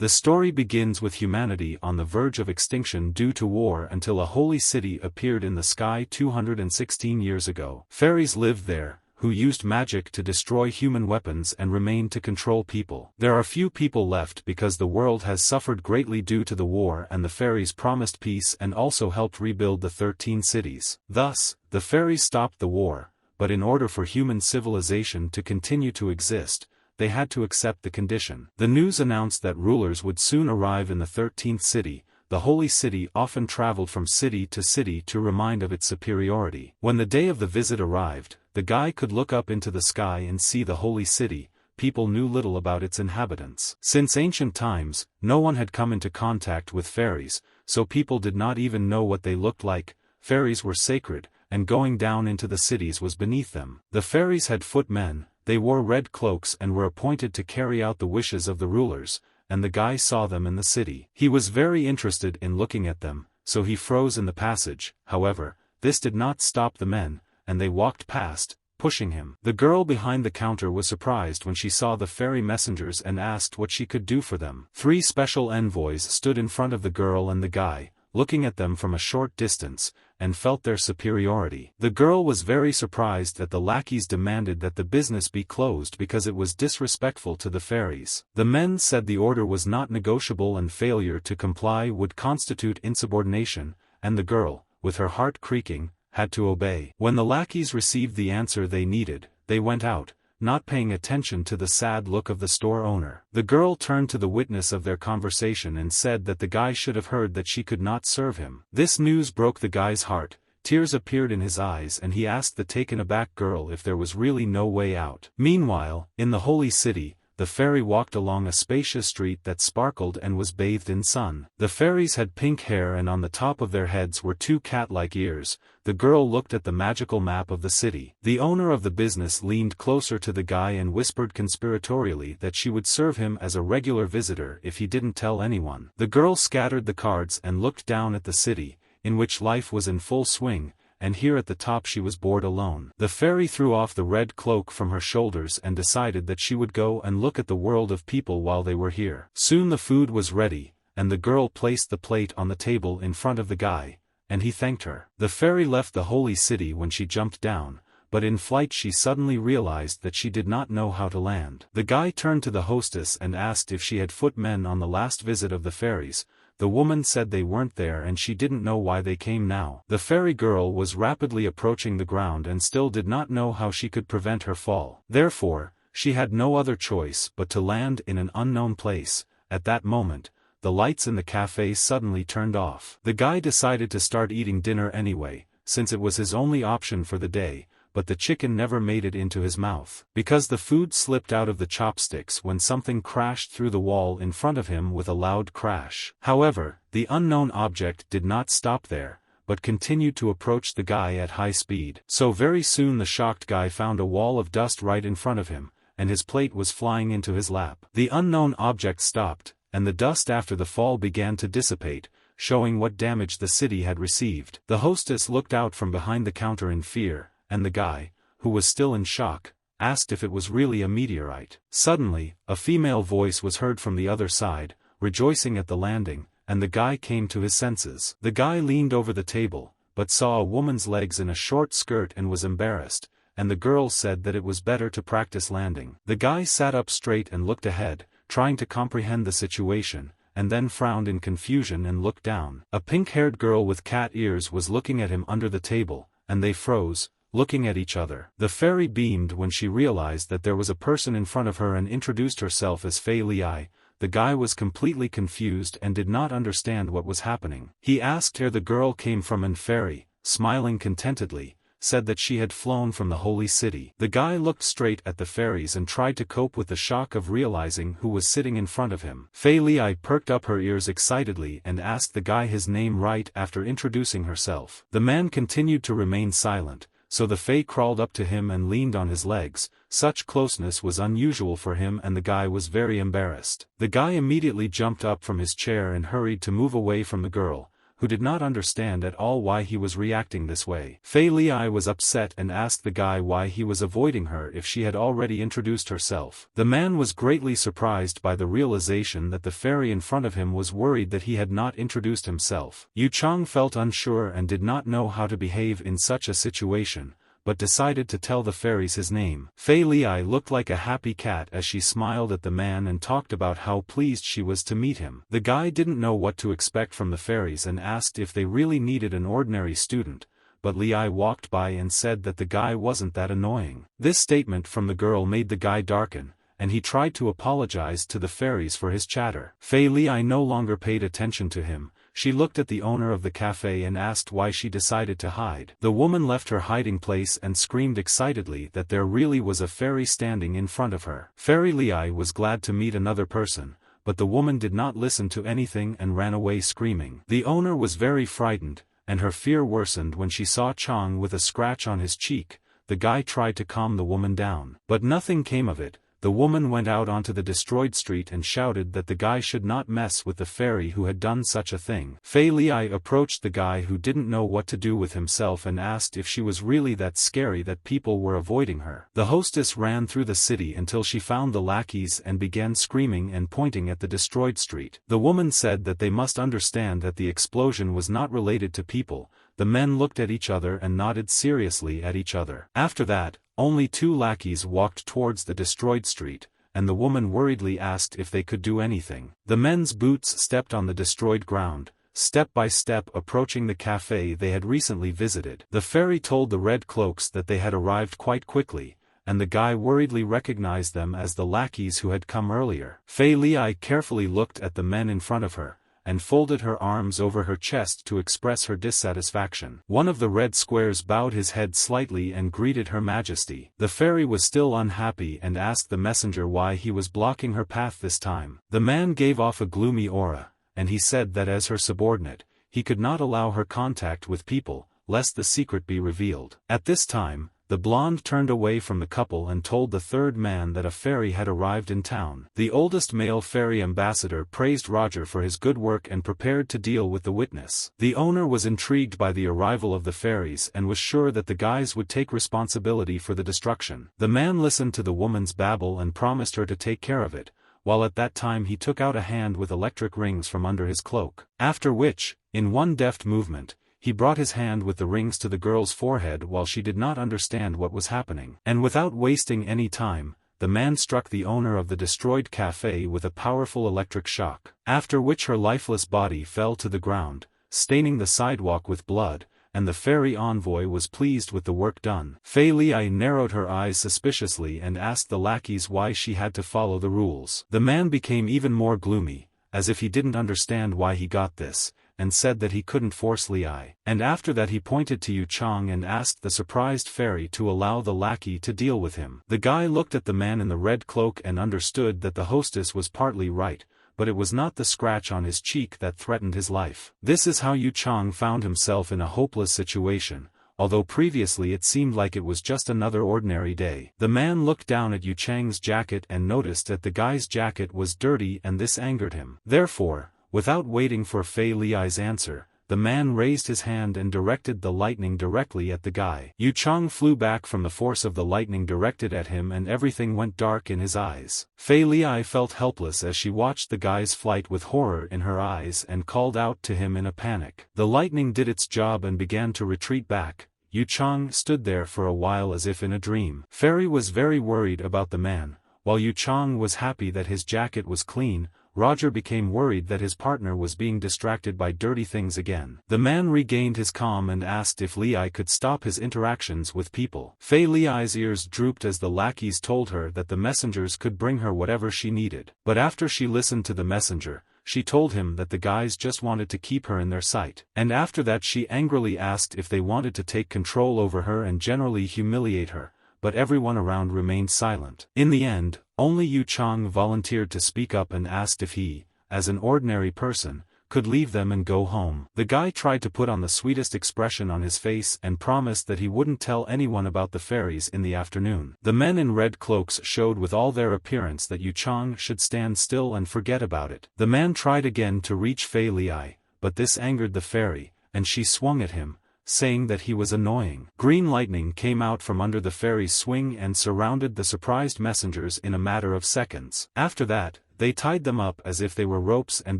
The story begins with humanity on the verge of extinction due to war until a holy city appeared in the sky 216 years ago. Fairies lived there, who used magic to destroy human weapons and remained to control people. There are few people left because the world has suffered greatly due to the war, and the fairies promised peace and also helped rebuild the 13 cities. Thus, the fairies stopped the war, but in order for human civilization to continue to exist, they had to accept the condition. The news announced that rulers would soon arrive in the 13th city. The holy city often traveled from city to remind of its superiority. When the day of the visit arrived, the guy could look up into the sky and see the holy city. People knew little about its inhabitants. Since ancient times, no one had come into contact with fairies, so people did not even know what they looked like. Fairies were sacred, and going down into the cities was beneath them. The fairies had footmen, they wore red cloaks and were appointed to carry out the wishes of the rulers, and the guy saw them in the city. He was very interested in looking at them, so he froze in the passage. However, this did not stop the men, and they walked past, pushing him. The girl behind the counter was surprised when she saw the fairy messengers and asked what she could do for them. 3 special envoys stood in front of the girl and the guy, looking at them from a short distance, and felt their superiority. The girl was very surprised that the lackeys demanded that the business be closed because it was disrespectful to the fairies. The men said the order was not negotiable and failure to comply would constitute insubordination, and the girl, with her heart creaking, had to obey. When the lackeys received the answer they needed, they went out, not paying attention to the sad look of the store owner. The girl turned to the witness of their conversation and said that the guy should have heard that she could not serve him. This news broke the guy's heart, tears appeared in his eyes, and he asked the taken-aback girl if there was really no way out. Meanwhile, in the holy city, the fairy walked along a spacious street that sparkled and was bathed in sun. The fairies had pink hair and on the top of their heads were 2 cat-like ears. The girl looked at the magical map of the city. The owner of the business leaned closer to the guy and whispered conspiratorially that she would serve him as a regular visitor if he didn't tell anyone. The girl scattered the cards and looked down at the city, in which life was in full swing, and here at the top she was bored alone. The fairy threw off the red cloak from her shoulders and decided that she would go and look at the world of people while they were here. Soon the food was ready, and the girl placed the plate on the table in front of the guy, and he thanked her. The fairy left the holy city when she jumped down, but in flight she suddenly realized that she did not know how to land. The guy turned to the hostess and asked if she had footmen on the last visit of the fairies. The woman said they weren't there and she didn't know why they came now. The fairy girl was rapidly approaching the ground and still did not know how she could prevent her fall. Therefore, she had no other choice but to land in an unknown place. At that moment, the lights in the cafe suddenly turned off. The guy decided to start eating dinner anyway, since it was his only option for the day, but the chicken never made it into his mouth, because the food slipped out of the chopsticks when something crashed through the wall in front of him with a loud crash. However, the unknown object did not stop there, but continued to approach the guy at high speed. So very soon the shocked guy found a wall of dust right in front of him, and his plate was flying into his lap. The unknown object stopped, and the dust after the fall began to dissipate, showing what damage the city had received. The hostess looked out from behind the counter in fear, and the guy, who was still in shock, asked if it was really a meteorite. Suddenly, a female voice was heard from the other side, rejoicing at the landing, and the guy came to his senses. The guy leaned over the table, but saw a woman's legs in a short skirt and was embarrassed, and the girl said that it was better to practice landing. The guy sat up straight and looked ahead, trying to comprehend the situation, and then frowned in confusion and looked down. A pink-haired girl with cat ears was looking at him under the table, and they froze, looking at each other. The fairy beamed when she realized that there was a person in front of her and introduced herself as Philas. The guy was completely confused and did not understand what was happening. He asked where the girl came from and fairy, smiling contentedly, said that she had flown from the holy city. The guy looked straight at the fairies and tried to cope with the shock of realizing who was sitting in front of him. Philas perked up her ears excitedly and asked the guy his name right after introducing herself. The man continued to remain silent, so the fae crawled up to him and leaned on his legs. Such closeness was unusual for him and the guy was very embarrassed. The guy immediately jumped up from his chair and hurried to move away from the girl, who did not understand at all why he was reacting this way. Philas was upset and asked the guy why he was avoiding her if she had already introduced herself. The man was greatly surprised by the realization that the fairy in front of him was worried that he had not introduced himself. Yu Chang felt unsure and did not know how to behave in such a situation, but decided to tell the fairies his name. Philas looked like a happy cat as she smiled at the man and talked about how pleased she was to meet him. The guy didn't know what to expect from the fairies and asked if they really needed an ordinary student, but Li walked by and said that the guy wasn't that annoying. This statement from the girl made the guy darken, and he tried to apologize to the fairies for his chatter. Philas no longer paid attention to him. She looked at the owner of the cafe and asked why she decided to hide. The woman left her hiding place and screamed excitedly that there really was a fairy standing in front of her. Fairy Li was glad to meet another person, but the woman did not listen to anything and ran away screaming. The owner was very frightened, and her fear worsened when she saw Chang with a scratch on his cheek. The guy tried to calm the woman down, but nothing came of it. The woman went out onto the destroyed street and shouted that the guy should not mess with the fairy who had done such a thing. Philas approached the guy who didn't know what to do with himself and asked if she was really that scary that people were avoiding her. The hostess ran through the city until she found the lackeys and began screaming and pointing at the destroyed street. The woman said that they must understand that the explosion was not related to people. The men looked at each other and nodded seriously at each other. After that, only 2 lackeys walked towards the destroyed street, and the woman worriedly asked if they could do anything. The men's boots stepped on the destroyed ground, step by step approaching the cafe they had recently visited. The fairy told the red cloaks that they had arrived quite quickly, and the guy worriedly recognized them as the lackeys who had come earlier. Philas carefully looked at the men in front of her, and folded her arms over her chest to express her dissatisfaction. One of the red squares bowed his head slightly and greeted Her Majesty. The fairy was still unhappy and asked the messenger why he was blocking her path this time. The man gave off a gloomy aura, and he said that as her subordinate, he could not allow her contact with people, lest the secret be revealed. At this time, the blonde turned away from the couple and told the third man that a fairy had arrived in town. The oldest male fairy ambassador praised Roger for his good work and prepared to deal with the witness. The owner was intrigued by the arrival of the fairies and was sure that the guys would take responsibility for the destruction. The man listened to the woman's babble and promised her to take care of it, while at that time he took out a hand with electric rings from under his cloak. After which, in one deft movement, he brought his hand with the rings to the girl's forehead while she did not understand what was happening. And without wasting any time, the man struck the owner of the destroyed cafe with a powerful electric shock, after which her lifeless body fell to the ground, staining the sidewalk with blood, and the fairy envoy was pleased with the work done. Philas narrowed her eyes suspiciously and asked the lackeys why she had to follow the rules. The man became even more gloomy, as if he didn't understand why he got this, and said that he couldn't force Li. And after that he pointed to Yu Chang and asked the surprised fairy to allow the lackey to deal with him. The guy looked at the man in the red cloak and understood that the hostess was partly right, but it was not the scratch on his cheek that threatened his life. This is how Yu Chang found himself in a hopeless situation, although previously it seemed like it was just another ordinary day. The man looked down at Yu Chang's jacket and noticed that the guy's jacket was dirty and this angered him. Therefore, without waiting for Philas' answer, the man raised his hand and directed the lightning directly at the guy. Yu Chang flew back from the force of the lightning directed at him and everything went dark in his eyes. Philas felt helpless as she watched the guy's flight with horror in her eyes and called out to him in a panic. The lightning did its job and began to retreat back. Yu Chang stood there for a while as if in a dream. Fairy was very worried about the man, while Yu Chang was happy that his jacket was clean. Roger became worried that his partner was being distracted by dirty things again. The man regained his calm and asked if Li could stop his interactions with people. Philas' ears drooped as the lackeys told her that the messengers could bring her whatever she needed. But after she listened to the messenger, she told him that the guys just wanted to keep her in their sight. And after that she angrily asked if they wanted to take control over her and generally humiliate her, but everyone around remained silent. In the end, only Yu Chang volunteered to speak up and asked if he, as an ordinary person, could leave them and go home. The guy tried to put on the sweetest expression on his face and promised that he wouldn't tell anyone about the fairies in the afternoon. The men in red cloaks showed with all their appearance that Yu Chang should stand still and forget about it. The man tried again to reach Philas, but this angered the fairy, and she swung at him, saying that he was annoying. Green lightning came out from under the fairy's swing and surrounded the surprised messengers in a matter of seconds. After that, they tied them up as if they were ropes and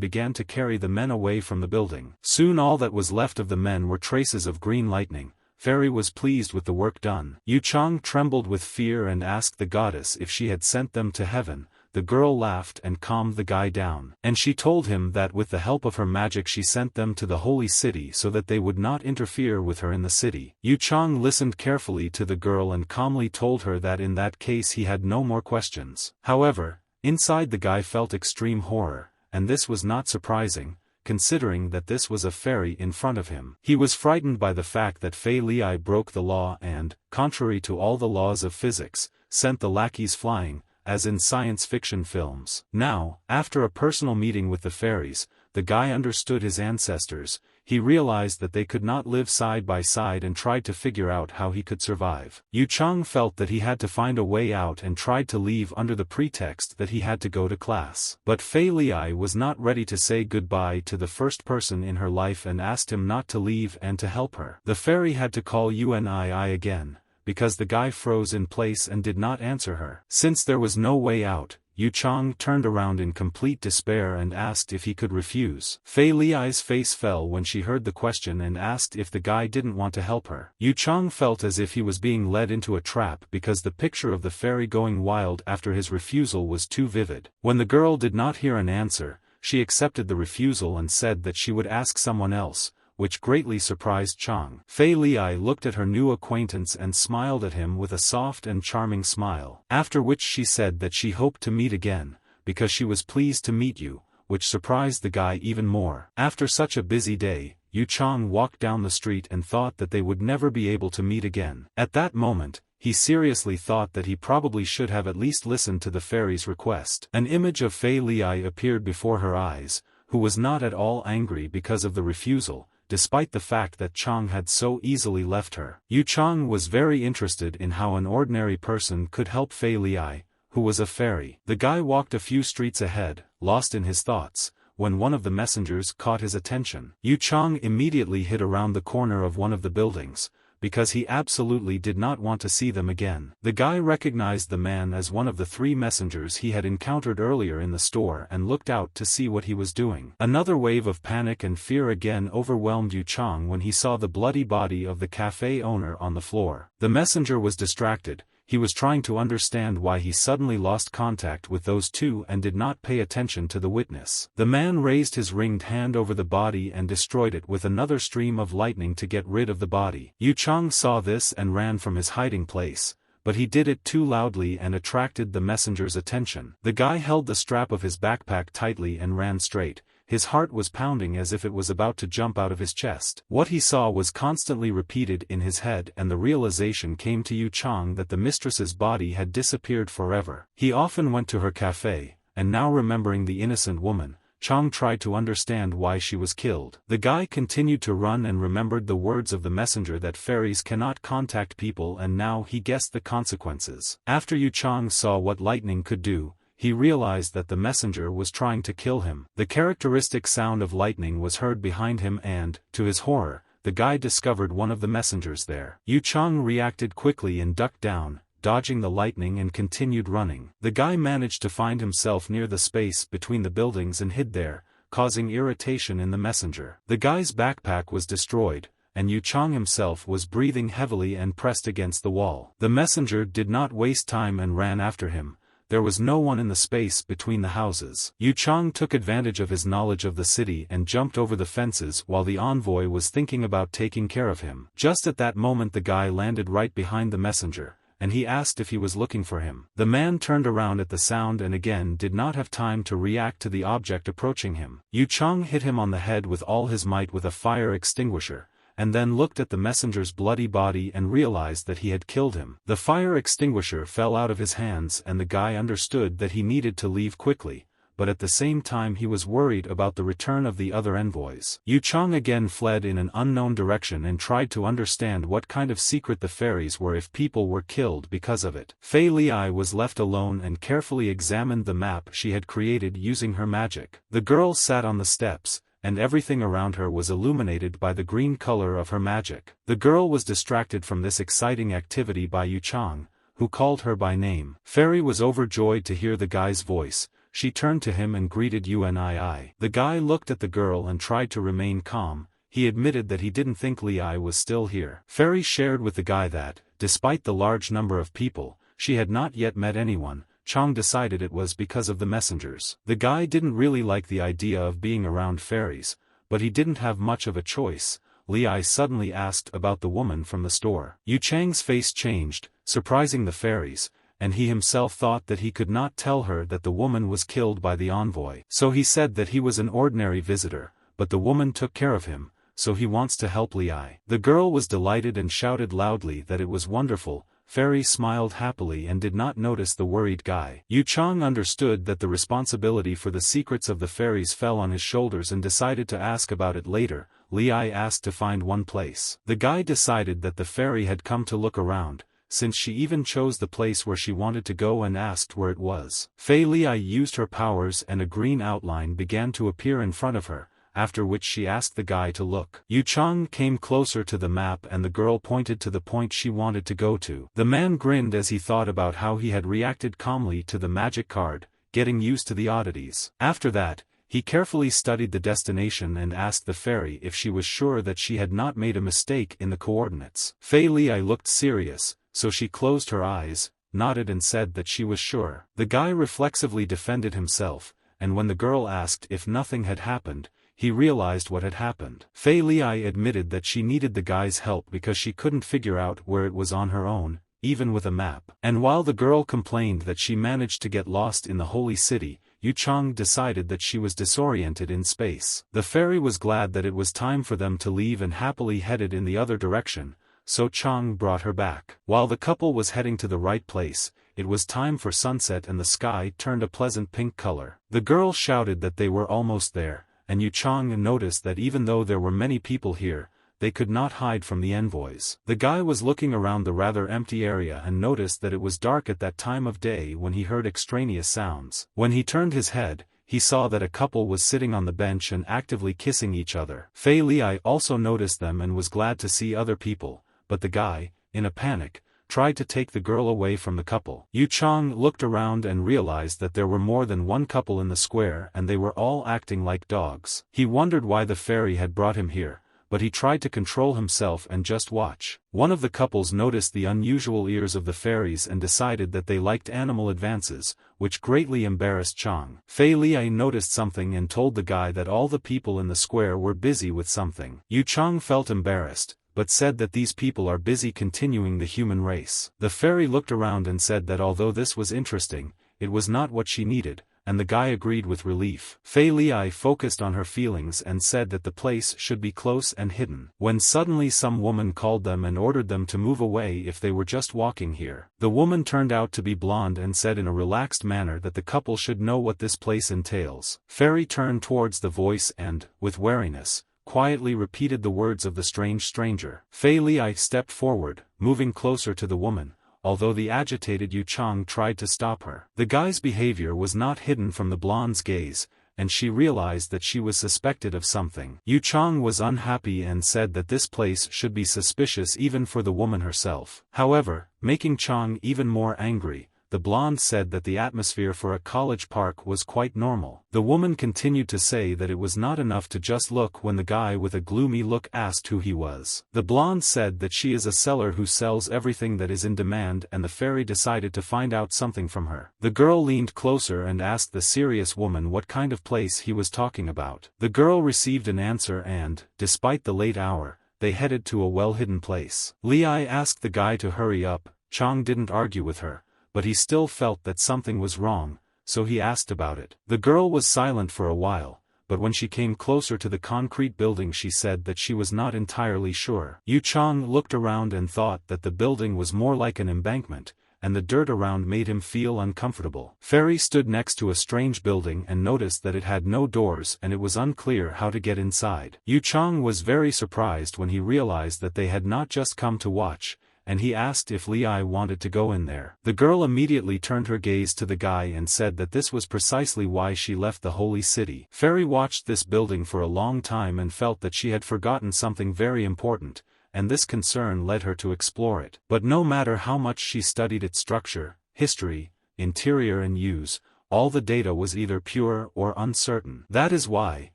began to carry the men away from the building. Soon all that was left of the men were traces of green lightning. Fairy was pleased with the work done. Yu Chang trembled with fear and asked the goddess if she had sent them to heaven. The girl laughed and calmed the guy down. And she told him that with the help of her magic she sent them to the holy city so that they would not interfere with her in the city. Yu Chang listened carefully to the girl and calmly told her that in that case he had no more questions. However, inside the guy felt extreme horror, and this was not surprising, considering that this was a fairy in front of him. He was frightened by the fact that Fei Li broke the law and, contrary to all the laws of physics, sent the lackeys flying, as in science fiction films. Now, after a personal meeting with the fairies, the guy understood his ancestors. He realized that they could not live side by side and tried to figure out how he could survive. Yu Chang felt that he had to find a way out and tried to leave under the pretext that he had to go to class. But Fei Li was not ready to say goodbye to the first person in her life and asked him not to leave and to help her. The fairy had to call Unii again, because the guy froze in place and did not answer her. Since there was no way out, Yu Chang turned around in complete despair and asked if he could refuse. Fei Li's face fell when she heard the question and asked if the guy didn't want to help her. Yu Chang felt as if he was being led into a trap because the picture of the fairy going wild after his refusal was too vivid. When the girl did not hear an answer, she accepted the refusal and said that she would ask someone else, which greatly surprised Chang. Fei Li looked at her new acquaintance and smiled at him with a soft and charming smile. After which she said that she hoped to meet again, because she was pleased to meet you, which surprised the guy even more. After such a busy day, Yu Chang walked down the street and thought that they would never be able to meet again. At that moment, he seriously thought that he probably should have at least listened to the fairy's request. An image of Fei Li appeared before her eyes, who was not at all angry because of the refusal, despite the fact that Chang had so easily left her. Yu Chang was very interested in how an ordinary person could help Fei Li, who was a fairy. The guy walked a few streets ahead, lost in his thoughts, when one of the messengers caught his attention. Yu Chang immediately hid around the corner of one of the buildings, because he absolutely did not want to see them again. The guy recognized the man as one of the 3 messengers he had encountered earlier in the store and looked out to see what he was doing. Another wave of panic and fear again overwhelmed Yu Chang when he saw the bloody body of the cafe owner on the floor. The messenger was distracted. He was trying to understand why he suddenly lost contact with those 2 and did not pay attention to the witness. The man raised his ringed hand over the body and destroyed it with another stream of lightning to get rid of the body. Yu Chang saw this and ran from his hiding place, but he did it too loudly and attracted the messenger's attention. The guy held the strap of his backpack tightly and ran straight. His heart was pounding as if it was about to jump out of his chest. What he saw was constantly repeated in his head, and the realization came to Yu Chang that the mistress's body had disappeared forever. He often went to her cafe, and now remembering the innocent woman, Chang tried to understand why she was killed. The guy continued to run and remembered the words of the messenger that fairies cannot contact people, and now he guessed the consequences. After Yu Chang saw what lightning could do, he realized that the messenger was trying to kill him. The characteristic sound of lightning was heard behind him and, to his horror, the guy discovered one of the messengers there. Yu Chang reacted quickly and ducked down, dodging the lightning, and continued running. The guy managed to find himself near the space between the buildings and hid there, causing irritation in the messenger. The guy's backpack was destroyed, and Yu Chang himself was breathing heavily and pressed against the wall. The messenger did not waste time and ran after him. There was no one in the space between the houses. Yu Chang took advantage of his knowledge of the city and jumped over the fences while the envoy was thinking about taking care of him. Just at that moment the guy landed right behind the messenger, and he asked if he was looking for him. The man turned around at the sound and again did not have time to react to the object approaching him. Yu Chang hit him on the head with all his might with a fire extinguisher, and then looked at the messenger's bloody body and realized that he had killed him. The fire extinguisher fell out of his hands and the guy understood that he needed to leave quickly, but at the same time he was worried about the return of the other envoys. Yu Chang again fled in an unknown direction and tried to understand what kind of secret the fairies were if people were killed because of it. Fei Li was left alone and carefully examined the map she had created using her magic. The girl sat on the steps, and everything around her was illuminated by the green color of her magic. The girl was distracted from this exciting activity by Yu Chang, who called her by name. Fairy was overjoyed to hear the guy's voice. She turned to him and greeted Unii. The guy looked at the girl and tried to remain calm. He admitted that he didn't think Li was still here. Fairy shared with the guy that, despite the large number of people, she had not yet met anyone. Chang decided it was because of the messengers. The guy didn't really like the idea of being around fairies, but he didn't have much of a choice. Li suddenly asked about the woman from the store. Yu Chang's face changed, surprising the fairies, and he himself thought that he could not tell her that the woman was killed by the envoy. So he said that he was an ordinary visitor, but the woman took care of him, so he wants to help Li. The girl was delighted and shouted loudly that it was wonderful. Fairy smiled happily and did not notice the worried guy. Yu Chang understood that the responsibility for the secrets of the fairies fell on his shoulders and decided to ask about it later. Li asked to find one place. The guy decided that the fairy had come to look around, since she even chose the place where she wanted to go and asked where it was. Fei Li used her powers and a green outline began to appear in front of her, after which she asked the guy to look. Yu Chang came closer to the map and the girl pointed to the point she wanted to go to. The man grinned as he thought about how he had reacted calmly to the magic card, getting used to the oddities. After that, he carefully studied the destination and asked the fairy if she was sure that she had not made a mistake in the coordinates. Fei Li looked serious, so she closed her eyes, nodded and said that she was sure. The guy reflexively defended himself, and when the girl asked if nothing had happened, he realized what had happened. Fei Li admitted that she needed the guy's help because she couldn't figure out where it was on her own, even with a map. And while the girl complained that she managed to get lost in the holy city, Yu Chang decided that she was disoriented in space. The fairy was glad that it was time for them to leave and happily headed in the other direction, so Chang brought her back. While the couple was heading to the right place, it was time for sunset and the sky turned a pleasant pink color. The girl shouted that they were almost there, and Yu Chang noticed that even though there were many people here, they could not hide from the envoys. The guy was looking around the rather empty area and noticed that it was dark at that time of day when he heard extraneous sounds. When he turned his head, he saw that a couple was sitting on the bench and actively kissing each other. Fei Li also noticed them and was glad to see other people, but the guy, in a panic, tried to take the girl away from the couple. Yu Chang looked around and realized that there were more than one couple in the square and they were all acting like dogs. He wondered why the fairy had brought him here, but he tried to control himself and just watch. One of the couples noticed the unusual ears of the fairies and decided that they liked animal advances, which greatly embarrassed Chang. Fei Li noticed something and told the guy that all the people in the square were busy with something. Yu Chang felt embarrassed, but said that these people are busy continuing the human race. The fairy looked around and said that although this was interesting, it was not what she needed, and the guy agreed with relief. Fei Li focused on her feelings and said that the place should be close and hidden. When suddenly some woman called them and ordered them to move away if they were just walking here. The woman turned out to be blonde and said in a relaxed manner that the couple should know what this place entails. Fairy turned towards the voice and, with wariness, quietly repeated the words of the strange stranger. Fei Li stepped forward, moving closer to the woman, although the agitated Yu Chang tried to stop her. The guy's behavior was not hidden from the blonde's gaze, and she realized that she was suspected of something. Yu Chang was unhappy and said that this place should be suspicious even for the woman herself. However, making Chang even more angry, the blonde said that the atmosphere for a college park was quite normal. The woman continued to say that it was not enough to just look when the guy with a gloomy look asked who he was. The blonde said that she is a seller who sells everything that is in demand and the fairy decided to find out something from her. The girl leaned closer and asked the serious woman what kind of place he was talking about. The girl received an answer and, despite the late hour, they headed to a well-hidden place. Li asked the guy to hurry up. Chang didn't argue with her, but he still felt that something was wrong, so he asked about it. The girl was silent for a while, but when she came closer to the concrete building she said that she was not entirely sure. Yu Chang looked around and thought that the building was more like an embankment, and the dirt around made him feel uncomfortable. Fairy stood next to a strange building and noticed that it had no doors and it was unclear how to get inside. Yu Chang was very surprised when he realized that they had not just come to watch, and he asked if Li wanted to go in there. The girl immediately turned her gaze to the guy and said that this was precisely why she left the holy city. Fairy watched this building for a long time and felt that she had forgotten something very important, and this concern led her to explore it. But no matter how much she studied its structure, history, interior and use, all the data was either pure or uncertain. That is why,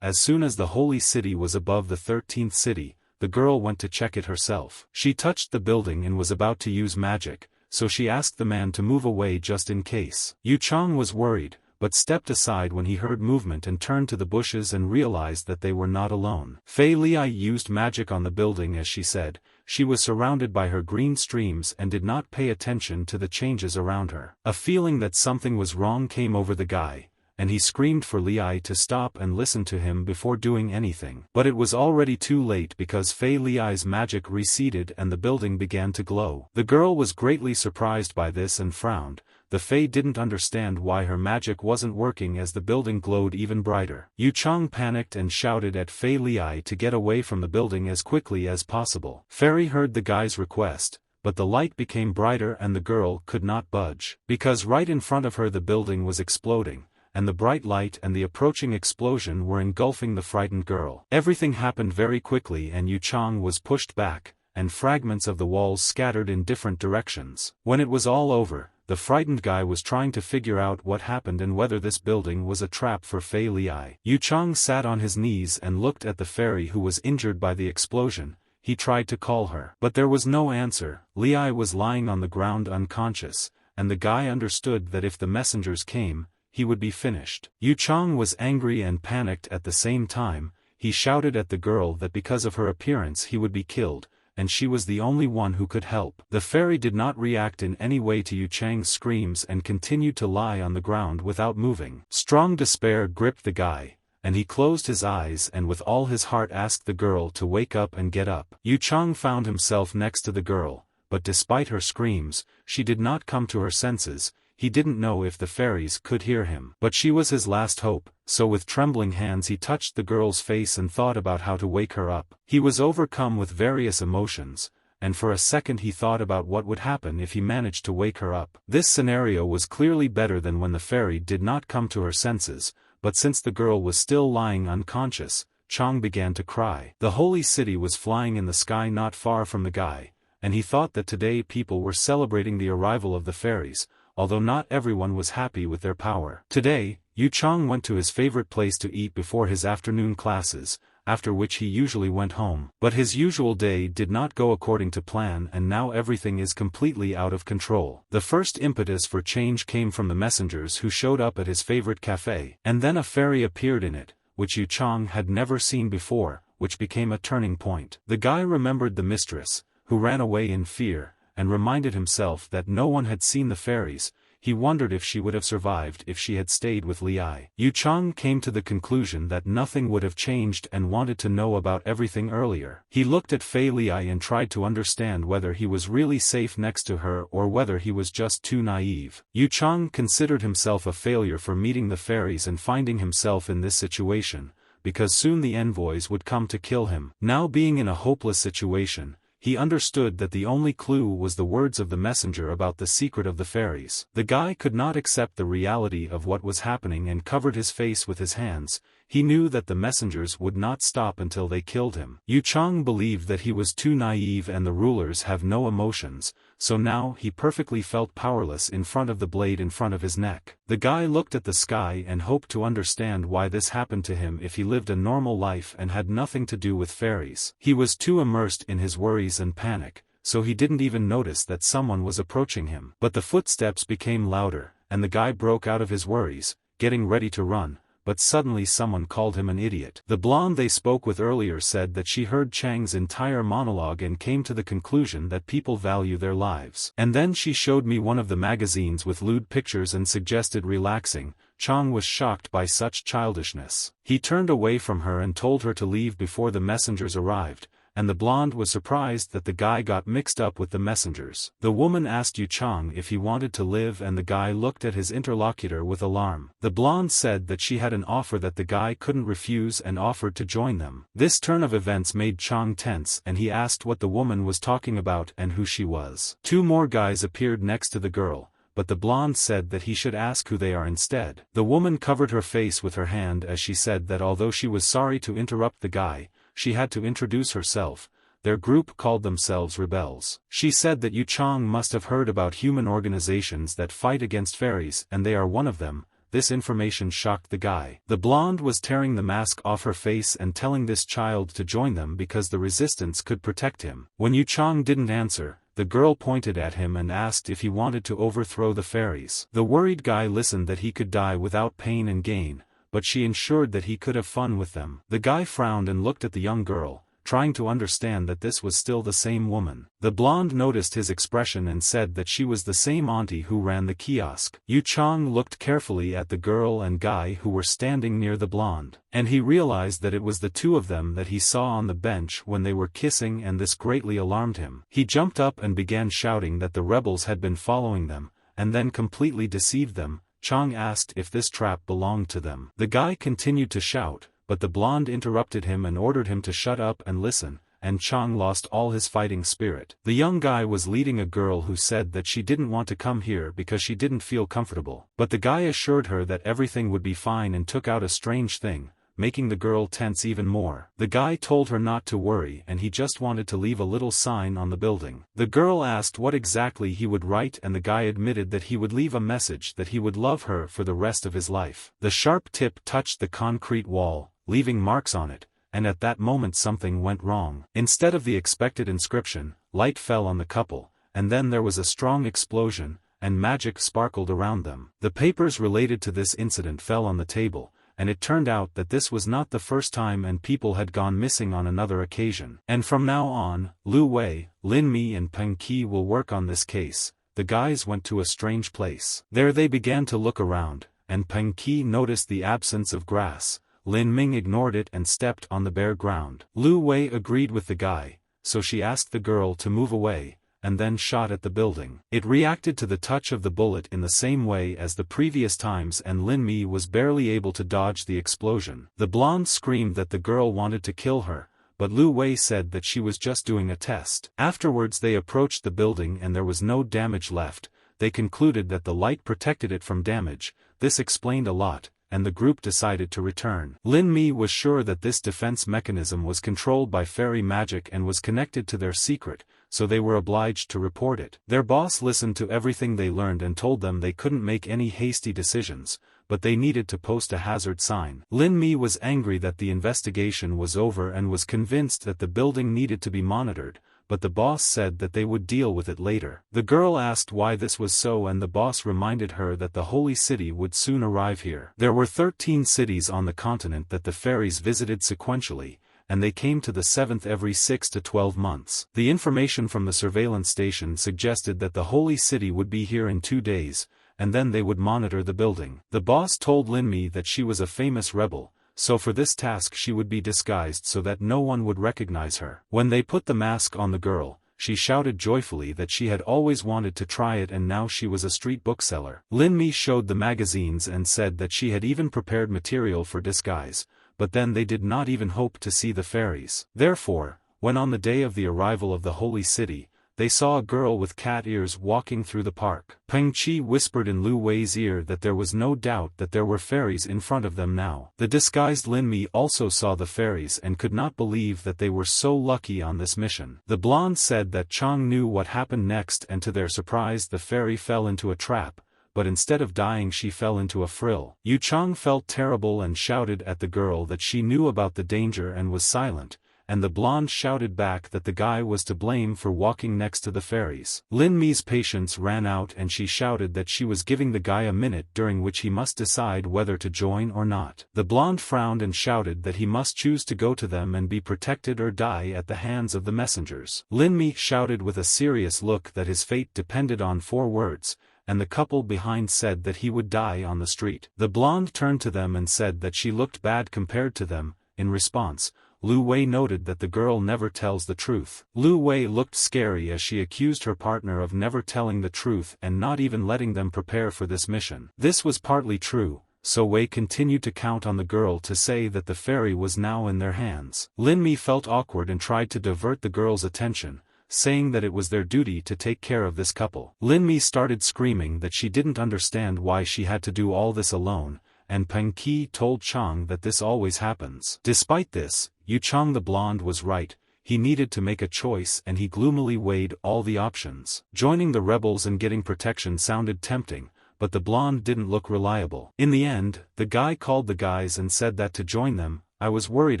as soon as the holy city was above the 13th city, the girl went to check it herself. She touched the building and was about to use magic, so she asked the man to move away just in case. Yu Chang was worried, but stepped aside when he heard movement and turned to the bushes and realized that they were not alone. Fei Li used magic on the building as she said. She was surrounded by her green streams and did not pay attention to the changes around her. A feeling that something was wrong came over the guy, and he screamed for Li to stop and listen to him before doing anything. But it was already too late because Fei Li's magic receded and the building began to glow. The girl was greatly surprised by this and frowned. The Fei didn't understand why her magic wasn't working as the building glowed even brighter. Yu Chang panicked and shouted at Fei Li to get away from the building as quickly as possible. Fairy heard the guy's request, but the light became brighter and the girl could not budge. Because right in front of her the building was exploding, and the bright light and the approaching explosion were engulfing the frightened girl. Everything happened very quickly and Yu Chang was pushed back, and fragments of the walls scattered in different directions. When it was all over, the frightened guy was trying to figure out what happened and whether this building was a trap for Fei Li. Yu Chang sat on his knees and looked at the fairy who was injured by the explosion. He tried to call her, but there was no answer. Li was lying on the ground unconscious, and the guy understood that if the messengers came, he would be finished. Yu Chang was angry and panicked at the same time. He shouted at the girl that because of her appearance he would be killed, and she was the only one who could help. The fairy did not react in any way to Yu Chang's screams and continued to lie on the ground without moving. Strong despair gripped the guy, and he closed his eyes and with all his heart asked the girl to wake up and get up. Yu Chang found himself next to the girl, but despite her screams, she did not come to her senses. He didn't know if the fairies could hear him. But she was his last hope, so with trembling hands he touched the girl's face and thought about how to wake her up. He was overcome with various emotions, and for a second he thought about what would happen if he managed to wake her up. This scenario was clearly better than when the fairy did not come to her senses, but since the girl was still lying unconscious, Chang began to cry. The holy city was flying in the sky not far from the guy, and he thought that today people were celebrating the arrival of the fairies, although not everyone was happy with their power. Today, Yu Chang went to his favorite place to eat before his afternoon classes, after which he usually went home. But his usual day did not go according to plan and now everything is completely out of control. The first impetus for change came from the messengers who showed up at his favorite cafe. And then a fairy appeared in it, which Yu Chang had never seen before, which became a turning point. The guy remembered the mistress, who ran away in fear, and reminded himself that no one had seen the fairies. He wondered if she would have survived if she had stayed with Li. Yu Chang came to the conclusion that nothing would have changed and wanted to know about everything earlier. He looked at Fei Li and tried to understand whether he was really safe next to her or whether he was just too naive. Yu Chang considered himself a failure for meeting the fairies and finding himself in this situation, because soon the envoys would come to kill him. Now being in a hopeless situation, he understood that the only clue was the words of the messenger about the secret of the fairies. The guy could not accept the reality of what was happening and covered his face with his hands. He knew that the messengers would not stop until they killed him. Yu Chang believed that he was too naive and the rulers have no emotions, so now he perfectly felt powerless in front of the blade in front of his neck. The guy looked at the sky and hoped to understand why this happened to him if he lived a normal life and had nothing to do with fairies. He was too immersed in his worries and panic, so he didn't even notice that someone was approaching him. But the footsteps became louder, and the guy broke out of his worries, getting ready to run. But suddenly someone called him an idiot. The blonde they spoke with earlier said that she heard Chang's entire monologue and came to the conclusion that people value their lives. And then she showed me one of the magazines with lewd pictures and suggested relaxing. Chang was shocked by such childishness. He turned away from her and told her to leave before the messengers arrived, and the blonde was surprised that the guy got mixed up with the messengers. The woman asked Yu Chang if he wanted to live, and the guy looked at his interlocutor with alarm. The blonde said that she had an offer that the guy couldn't refuse and offered to join them. This turn of events made Chang tense, and he asked what the woman was talking about and who she was. Two more guys appeared next to the girl, but the blonde said that he should ask who they are instead. The woman covered her face with her hand as she said that although she was sorry to interrupt the guy, she had to introduce herself. Their group called themselves rebels. She said that Yu Chang must have heard about human organizations that fight against fairies, and they are one of them. This information shocked the guy. The blonde was tearing the mask off her face and telling this child to join them because the resistance could protect him. When Yu Chang didn't answer, the girl pointed at him and asked if he wanted to overthrow the fairies. The worried guy listened that he could die without pain and gain, but she ensured that he could have fun with them. The guy frowned and looked at the young girl, trying to understand that this was still the same woman. The blonde noticed his expression and said that she was the same auntie who ran the kiosk. Yu Chang looked carefully at the girl and guy who were standing near the blonde, and he realized that it was the two of them that he saw on the bench when they were kissing, and this greatly alarmed him. He jumped up and began shouting that the rebels had been following them, and then completely deceived them. Chang asked if this trap belonged to them. The guy continued to shout, but the blonde interrupted him and ordered him to shut up and listen, and Chang lost all his fighting spirit. The young guy was leading a girl who said that she didn't want to come here because she didn't feel comfortable, but the guy assured her that everything would be fine and took out a strange thing, making the girl tense even more. The guy told her not to worry and he just wanted to leave a little sign on the building. The girl asked what exactly he would write, and the guy admitted that he would leave a message that he would love her for the rest of his life. The sharp tip touched the concrete wall, leaving marks on it, and at that moment something went wrong. Instead of the expected inscription, light fell on the couple, and then there was a strong explosion, and magic sparkled around them. The papers related to this incident fell on the table, and it turned out that this was not the first time, and people had gone missing on another occasion. And from now on, Lu Wei, Lin Mi and Peng Qi will work on this case. The guys went to a strange place. There they began to look around, and Peng Qi noticed the absence of grass. Lin Ming ignored it and stepped on the bare ground. Lu Wei agreed with the guy, so she asked the girl to move away, and then shot at the building. It reacted to the touch of the bullet in the same way as the previous times, and Lin Mi was barely able to dodge the explosion. The blonde screamed that the girl wanted to kill her, but Lu Wei said that she was just doing a test. Afterwards they approached the building and there was no damage left. They concluded that the light protected it from damage. This explained a lot, and the group decided to return. Lin Mi was sure that this defense mechanism was controlled by fairy magic and was connected to their secret, so they were obliged to report it. Their boss listened to everything they learned and told them they couldn't make any hasty decisions, but they needed to post a hazard sign. Lin Mi was angry that the investigation was over and was convinced that the building needed to be monitored, but the boss said that they would deal with it later. The girl asked why this was so, and the boss reminded her that the holy city would soon arrive here. There were 13 cities on the continent that the fairies visited sequentially, and they came to the 7th every 6 to 12 months. The information from the surveillance station suggested that the holy city would be here in 2 days, and then they would monitor the building. The boss told Lin Mi that she was a famous rebel, so for this task she would be disguised so that no one would recognize her. When they put the mask on the girl, she shouted joyfully that she had always wanted to try it, and now she was a street bookseller. Lin Mi showed the magazines and said that she had even prepared material for disguise, but then they did not even hope to see the fairies. Therefore, when on the day of the arrival of the holy city, they saw a girl with cat ears walking through the park. Peng Qi whispered in Lu Wei's ear that there was no doubt that there were fairies in front of them now. The disguised Lin Mi also saw the fairies and could not believe that they were so lucky on this mission. The blonde said that Chang knew what happened next, and to their surprise the fairy fell into a trap, but instead of dying she fell into a frill. Yu Chang felt terrible and shouted at the girl that she knew about the danger and was silent, and the blonde shouted back that the guy was to blame for walking next to the fairies. Lin Mi's patience ran out and she shouted that she was giving the guy a minute during which he must decide whether to join or not. The blonde frowned and shouted that he must choose to go to them and be protected or die at the hands of the messengers. Lin Mi shouted with a serious look that his fate depended on 4 words, and the couple behind said that he would die on the street. The blonde turned to them and said that she looked bad compared to them. In response, Lu Wei noted that the girl never tells the truth. Lu Wei looked scary as she accused her partner of never telling the truth and not even letting them prepare for this mission. This was partly true, so Wei continued to count on the girl to say that the fairy was now in their hands. Lin Mi felt awkward and tried to divert the girl's attention, saying that it was their duty to take care of this couple. Lin Mi started screaming that she didn't understand why she had to do all this alone, and Peng Qi told Chang that this always happens. Despite this, Yu Chang the blonde was right. He needed to make a choice and he gloomily weighed all the options. Joining the rebels and getting protection sounded tempting, but the blonde didn't look reliable. In the end, the guy called the guys and said that to join them, I was worried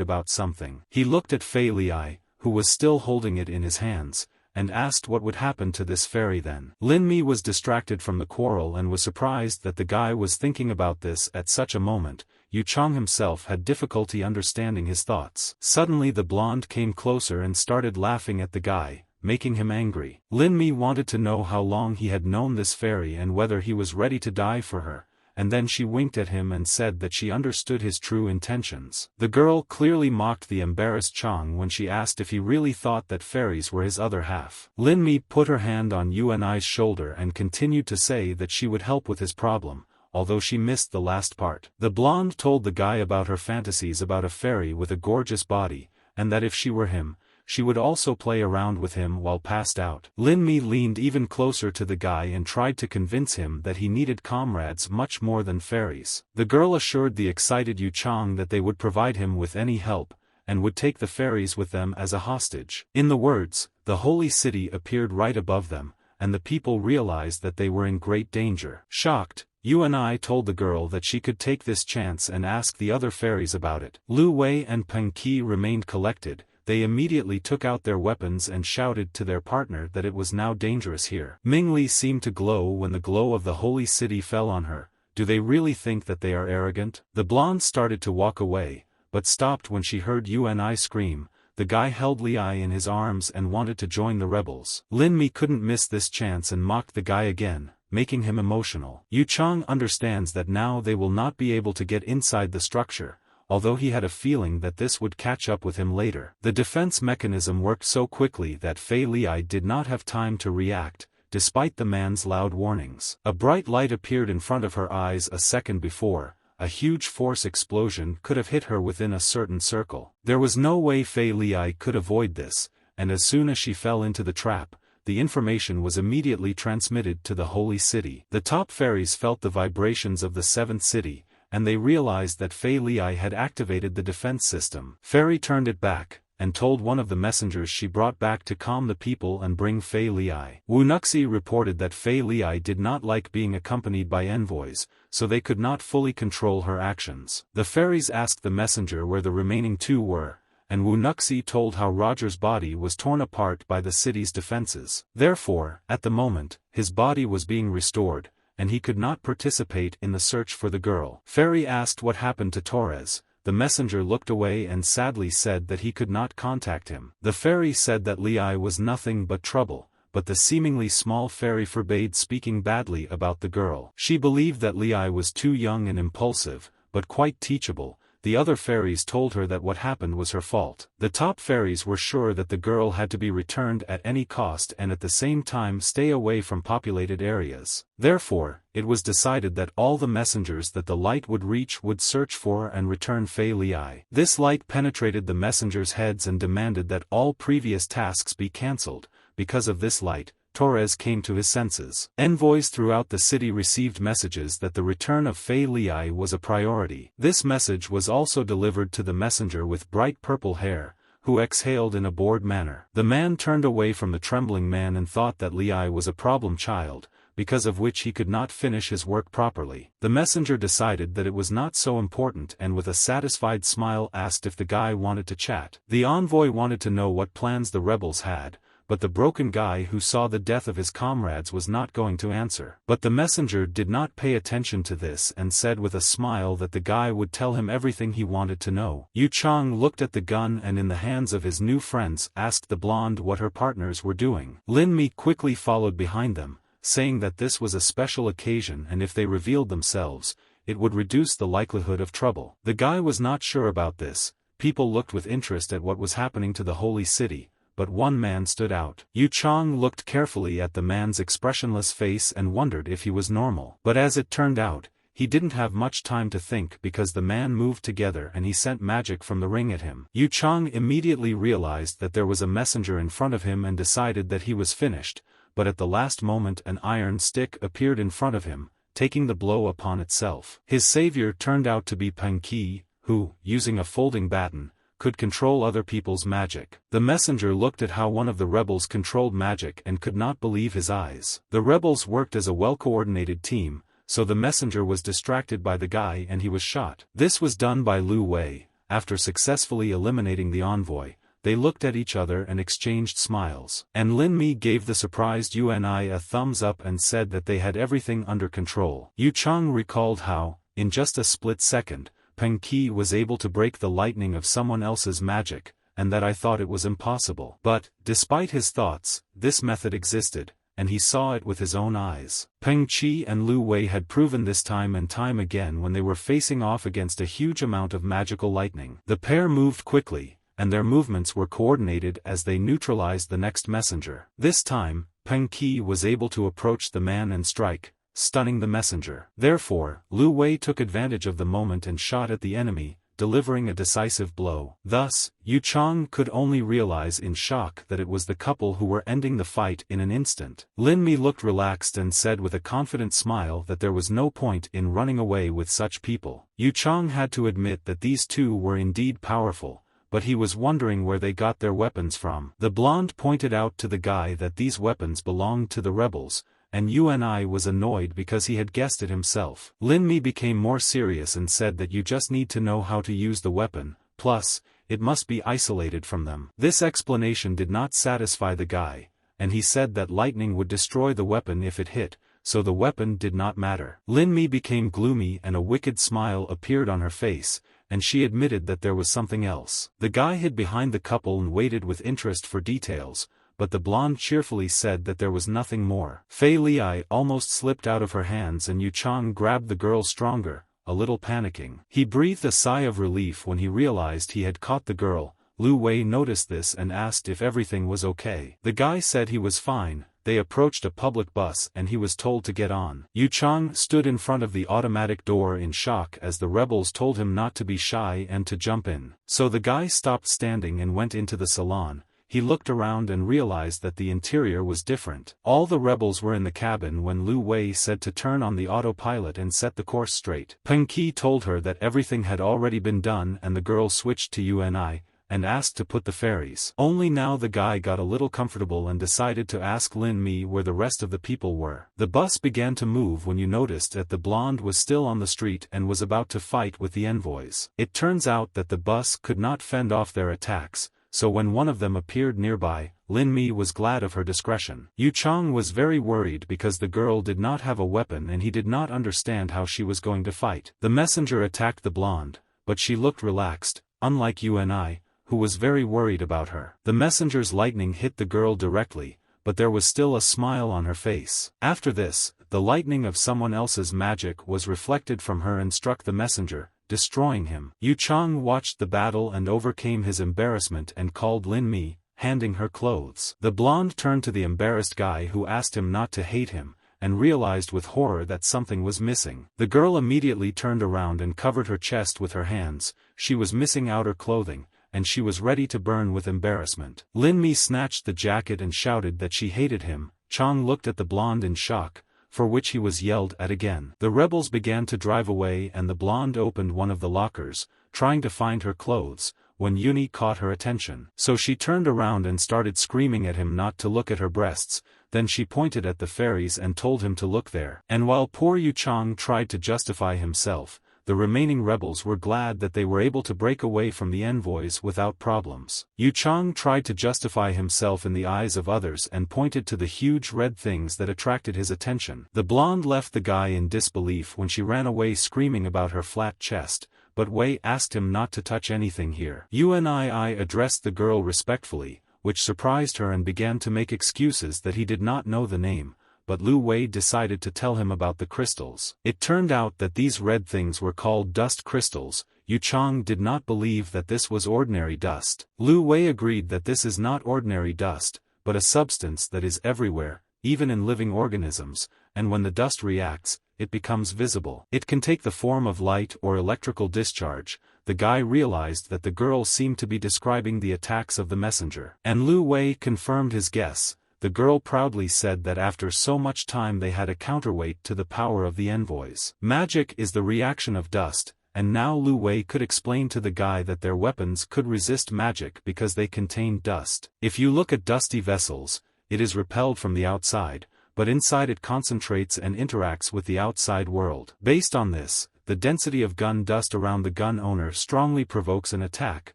about something. He looked at Fei Liai, who was still holding it in his hands, and asked what would happen to this fairy then. Lin Mi was distracted from the quarrel and was surprised that the guy was thinking about this at such a moment. Yu Chang himself had difficulty understanding his thoughts. Suddenly the blonde came closer and started laughing at the guy, making him angry. Lin Mi wanted to know how long he had known this fairy and whether he was ready to die for her, and then she winked at him and said that she understood his true intentions. The girl clearly mocked the embarrassed Chang when she asked if he really thought that fairies were his other half. Lin Mi put her hand on Yuan's shoulder and continued to say that she would help with his problem, although she missed the last part. The blonde told the guy about her fantasies about a fairy with a gorgeous body, and that if she were him, she would also play around with him while passed out. Lin Mi leaned even closer to the guy and tried to convince him that he needed comrades much more than fairies. The girl assured the excited Yu Chang that they would provide him with any help, and would take the fairies with them as a hostage. In the words, the holy city appeared right above them, and the people realized that they were in great danger. Shocked, Yuan told the girl that she could take this chance and ask the other fairies about it. Lu Wei and Peng Qi remained collected. They immediately took out their weapons and shouted to their partner that it was now dangerous here. Ming Li seemed to glow when the glow of the holy city fell on her. Do they really think that they are arrogant? The blonde started to walk away, but stopped when she heard Yuan scream. The guy held Li in his arms and wanted to join the rebels. Lin Mi couldn't miss this chance and mocked the guy again, making him emotional. Yu Chang understands that now they will not be able to get inside the structure, although he had a feeling that this would catch up with him later. The defense mechanism worked so quickly that Fei Liai did not have time to react, despite the man's loud warnings. A bright light appeared in front of her eyes a second before. A huge force explosion could have hit her within a certain circle. There was no way Fei Liai could avoid this, and as soon as she fell into the trap, the information was immediately transmitted to the holy city. The top fairies felt the vibrations of the seventh city, and they realized that Fei Liai had activated the defense system. Fairy turned it back, and told one of the messengers she brought back to calm the people and bring Fei Liai. Wu Nuxi reported that Fei Liai did not like being accompanied by envoys, so they could not fully control her actions. The fairies asked the messenger where the remaining two were, and Wu Nuxi told how Roger's body was torn apart by the city's defenses. Therefore, at the moment, his body was being restored, and he could not participate in the search for the girl. Fairy asked what happened to Torres. The messenger looked away and sadly said that he could not contact him. The fairy said that Liai was nothing but trouble, but the seemingly small fairy forbade speaking badly about the girl. She believed that Liai was too young and impulsive, but quite teachable. The other fairies told her that what happened was her fault. The top fairies were sure that the girl had to be returned at any cost and at the same time stay away from populated areas. Therefore, it was decided that all the messengers that the light would reach would search for and return Fei Liai. This light penetrated the messengers' heads and demanded that all previous tasks be cancelled. Because of this light, Torres came to his senses. Envoys throughout the city received messages that the return of Fei Liai was a priority. This message was also delivered to the messenger with bright purple hair, who exhaled in a bored manner. The man turned away from the trembling man and thought that Liai was a problem child, because of which he could not finish his work properly. The messenger decided that it was not so important and with a satisfied smile asked if the guy wanted to chat. The envoy wanted to know what plans the rebels had, but the broken guy who saw the death of his comrades was not going to answer. But the messenger did not pay attention to this and said with a smile that the guy would tell him everything he wanted to know. Yu Chang looked at the gun and in the hands of his new friends asked the blonde what her partners were doing. Lin Mi quickly followed behind them, saying that this was a special occasion and if they revealed themselves, it would reduce the likelihood of trouble. The guy was not sure about this, people looked with interest at what was happening to the holy city, but one man stood out. Yu Chang looked carefully at the man's expressionless face and wondered if he was normal. But as it turned out, he didn't have much time to think because the man moved together and he sent magic from the ring at him. Yu Chang immediately realized that there was a messenger in front of him and decided that he was finished, but at the last moment an iron stick appeared in front of him, taking the blow upon itself. His savior turned out to be Peng Qi, who, using a folding baton, could control other people's magic. The messenger looked at how one of the rebels controlled magic and could not believe his eyes. The rebels worked as a well-coordinated team, so the messenger was distracted by the guy and he was shot. This was done by Lu Wei. After successfully eliminating the envoy, they looked at each other and exchanged smiles. And Lin Mi gave the surprised Yuni a thumbs up and said that they had everything under control. Yu Chang recalled how, in just a split second, Peng Qi was able to break the lightning of someone else's magic, and that I thought it was impossible. But, despite his thoughts, this method existed, and he saw it with his own eyes. Peng Qi and Lu Wei had proven this time and time again when they were facing off against a huge amount of magical lightning. The pair moved quickly, and their movements were coordinated as they neutralized the next messenger. This time, Peng Qi was able to approach the man and strike, stunning the messenger. Therefore, Lu Wei took advantage of the moment and shot at the enemy, delivering a decisive blow. Thus, Yu Chang could only realize in shock that it was the couple who were ending the fight in an instant. Lin Mi looked relaxed and said with a confident smile that there was no point in running away with such people. Yu Chang had to admit that these two were indeed powerful, but he was wondering where they got their weapons from. The blonde pointed out to the guy that these weapons belonged to the rebels, and Yuni was annoyed because he had guessed it himself. Lin Mi became more serious and said that you just need to know how to use the weapon, plus, it must be isolated from them. This explanation did not satisfy the guy, and he said that lightning would destroy the weapon if it hit, so the weapon did not matter. Lin Mi became gloomy and a wicked smile appeared on her face, and she admitted that there was something else. The guy hid behind the couple and waited with interest for details, but the blonde cheerfully said that there was nothing more. Fei Li almost slipped out of her hands and Yu Chang grabbed the girl stronger, a little panicking. He breathed a sigh of relief when he realized he had caught the girl. Lu Wei noticed this and asked if everything was okay. The guy said he was fine. They approached a public bus and he was told to get on. Yu Chang stood in front of the automatic door in shock as the rebels told him not to be shy and to jump in. So the guy stopped standing and went into the salon. He looked around and realized that the interior was different. All the rebels were in the cabin when Lu Wei said to turn on the autopilot and set the course straight. Peng Qi told her that everything had already been done and the girl switched to Yuni, and asked to put the fairies. Only now the guy got a little comfortable and decided to ask Lin Mi where the rest of the people were. The bus began to move when you noticed that the blonde was still on the street and was about to fight with the envoys. It turns out that the bus could not fend off their attacks, so when one of them appeared nearby, Lin Mi was glad of her discretion. Yu Chang was very worried because the girl did not have a weapon and he did not understand how she was going to fight. The messenger attacked the blonde, but she looked relaxed, unlike Yuni, who was very worried about her. The messenger's lightning hit the girl directly, but there was still a smile on her face. After this, the lightning of someone else's magic was reflected from her and struck the messenger, destroying him. Yu Chang watched the battle and overcame his embarrassment and called Lin Mi, handing her clothes. The blonde turned to the embarrassed guy who asked him not to hate him, and realized with horror that something was missing. The girl immediately turned around and covered her chest with her hands. She was missing outer clothing, and she was ready to burn with embarrassment. Lin Mi snatched the jacket and shouted that she hated him. Chang looked at the blonde in shock, for which he was yelled at again. The rebels began to drive away and the blonde opened one of the lockers, trying to find her clothes, when Yuni caught her attention. So she turned around and started screaming at him not to look at her breasts, then she pointed at the fairies and told him to look there. And while poor Yu Chang tried to justify himself, the remaining rebels were glad that they were able to break away from the envoys without problems. Yu Chang tried to justify himself in the eyes of others and pointed to the huge red things that attracted his attention. The blonde left the guy in disbelief when she ran away screaming about her flat chest, but Wei asked him not to touch anything here. Yuni addressed the girl respectfully, which surprised her and began to make excuses that he did not know the name, but Lu Wei decided to tell him about the crystals. It turned out that these red things were called dust crystals. Yu Chang did not believe that this was ordinary dust. Lu Wei agreed that this is not ordinary dust, but a substance that is everywhere, even in living organisms, and when the dust reacts, it becomes visible. It can take the form of light or electrical discharge. The guy realized that the girl seemed to be describing the attacks of the messenger. And Lu Wei confirmed his guess. The girl proudly said that after so much time they had a counterweight to the power of the envoys. Magic is the reaction of dust, and now Lu Wei could explain to the guy that their weapons could resist magic because they contained dust. If you look at dusty vessels, it is repelled from the outside, but inside it concentrates and interacts with the outside world. Based on this, the density of gun dust around the gun owner strongly provokes an attack,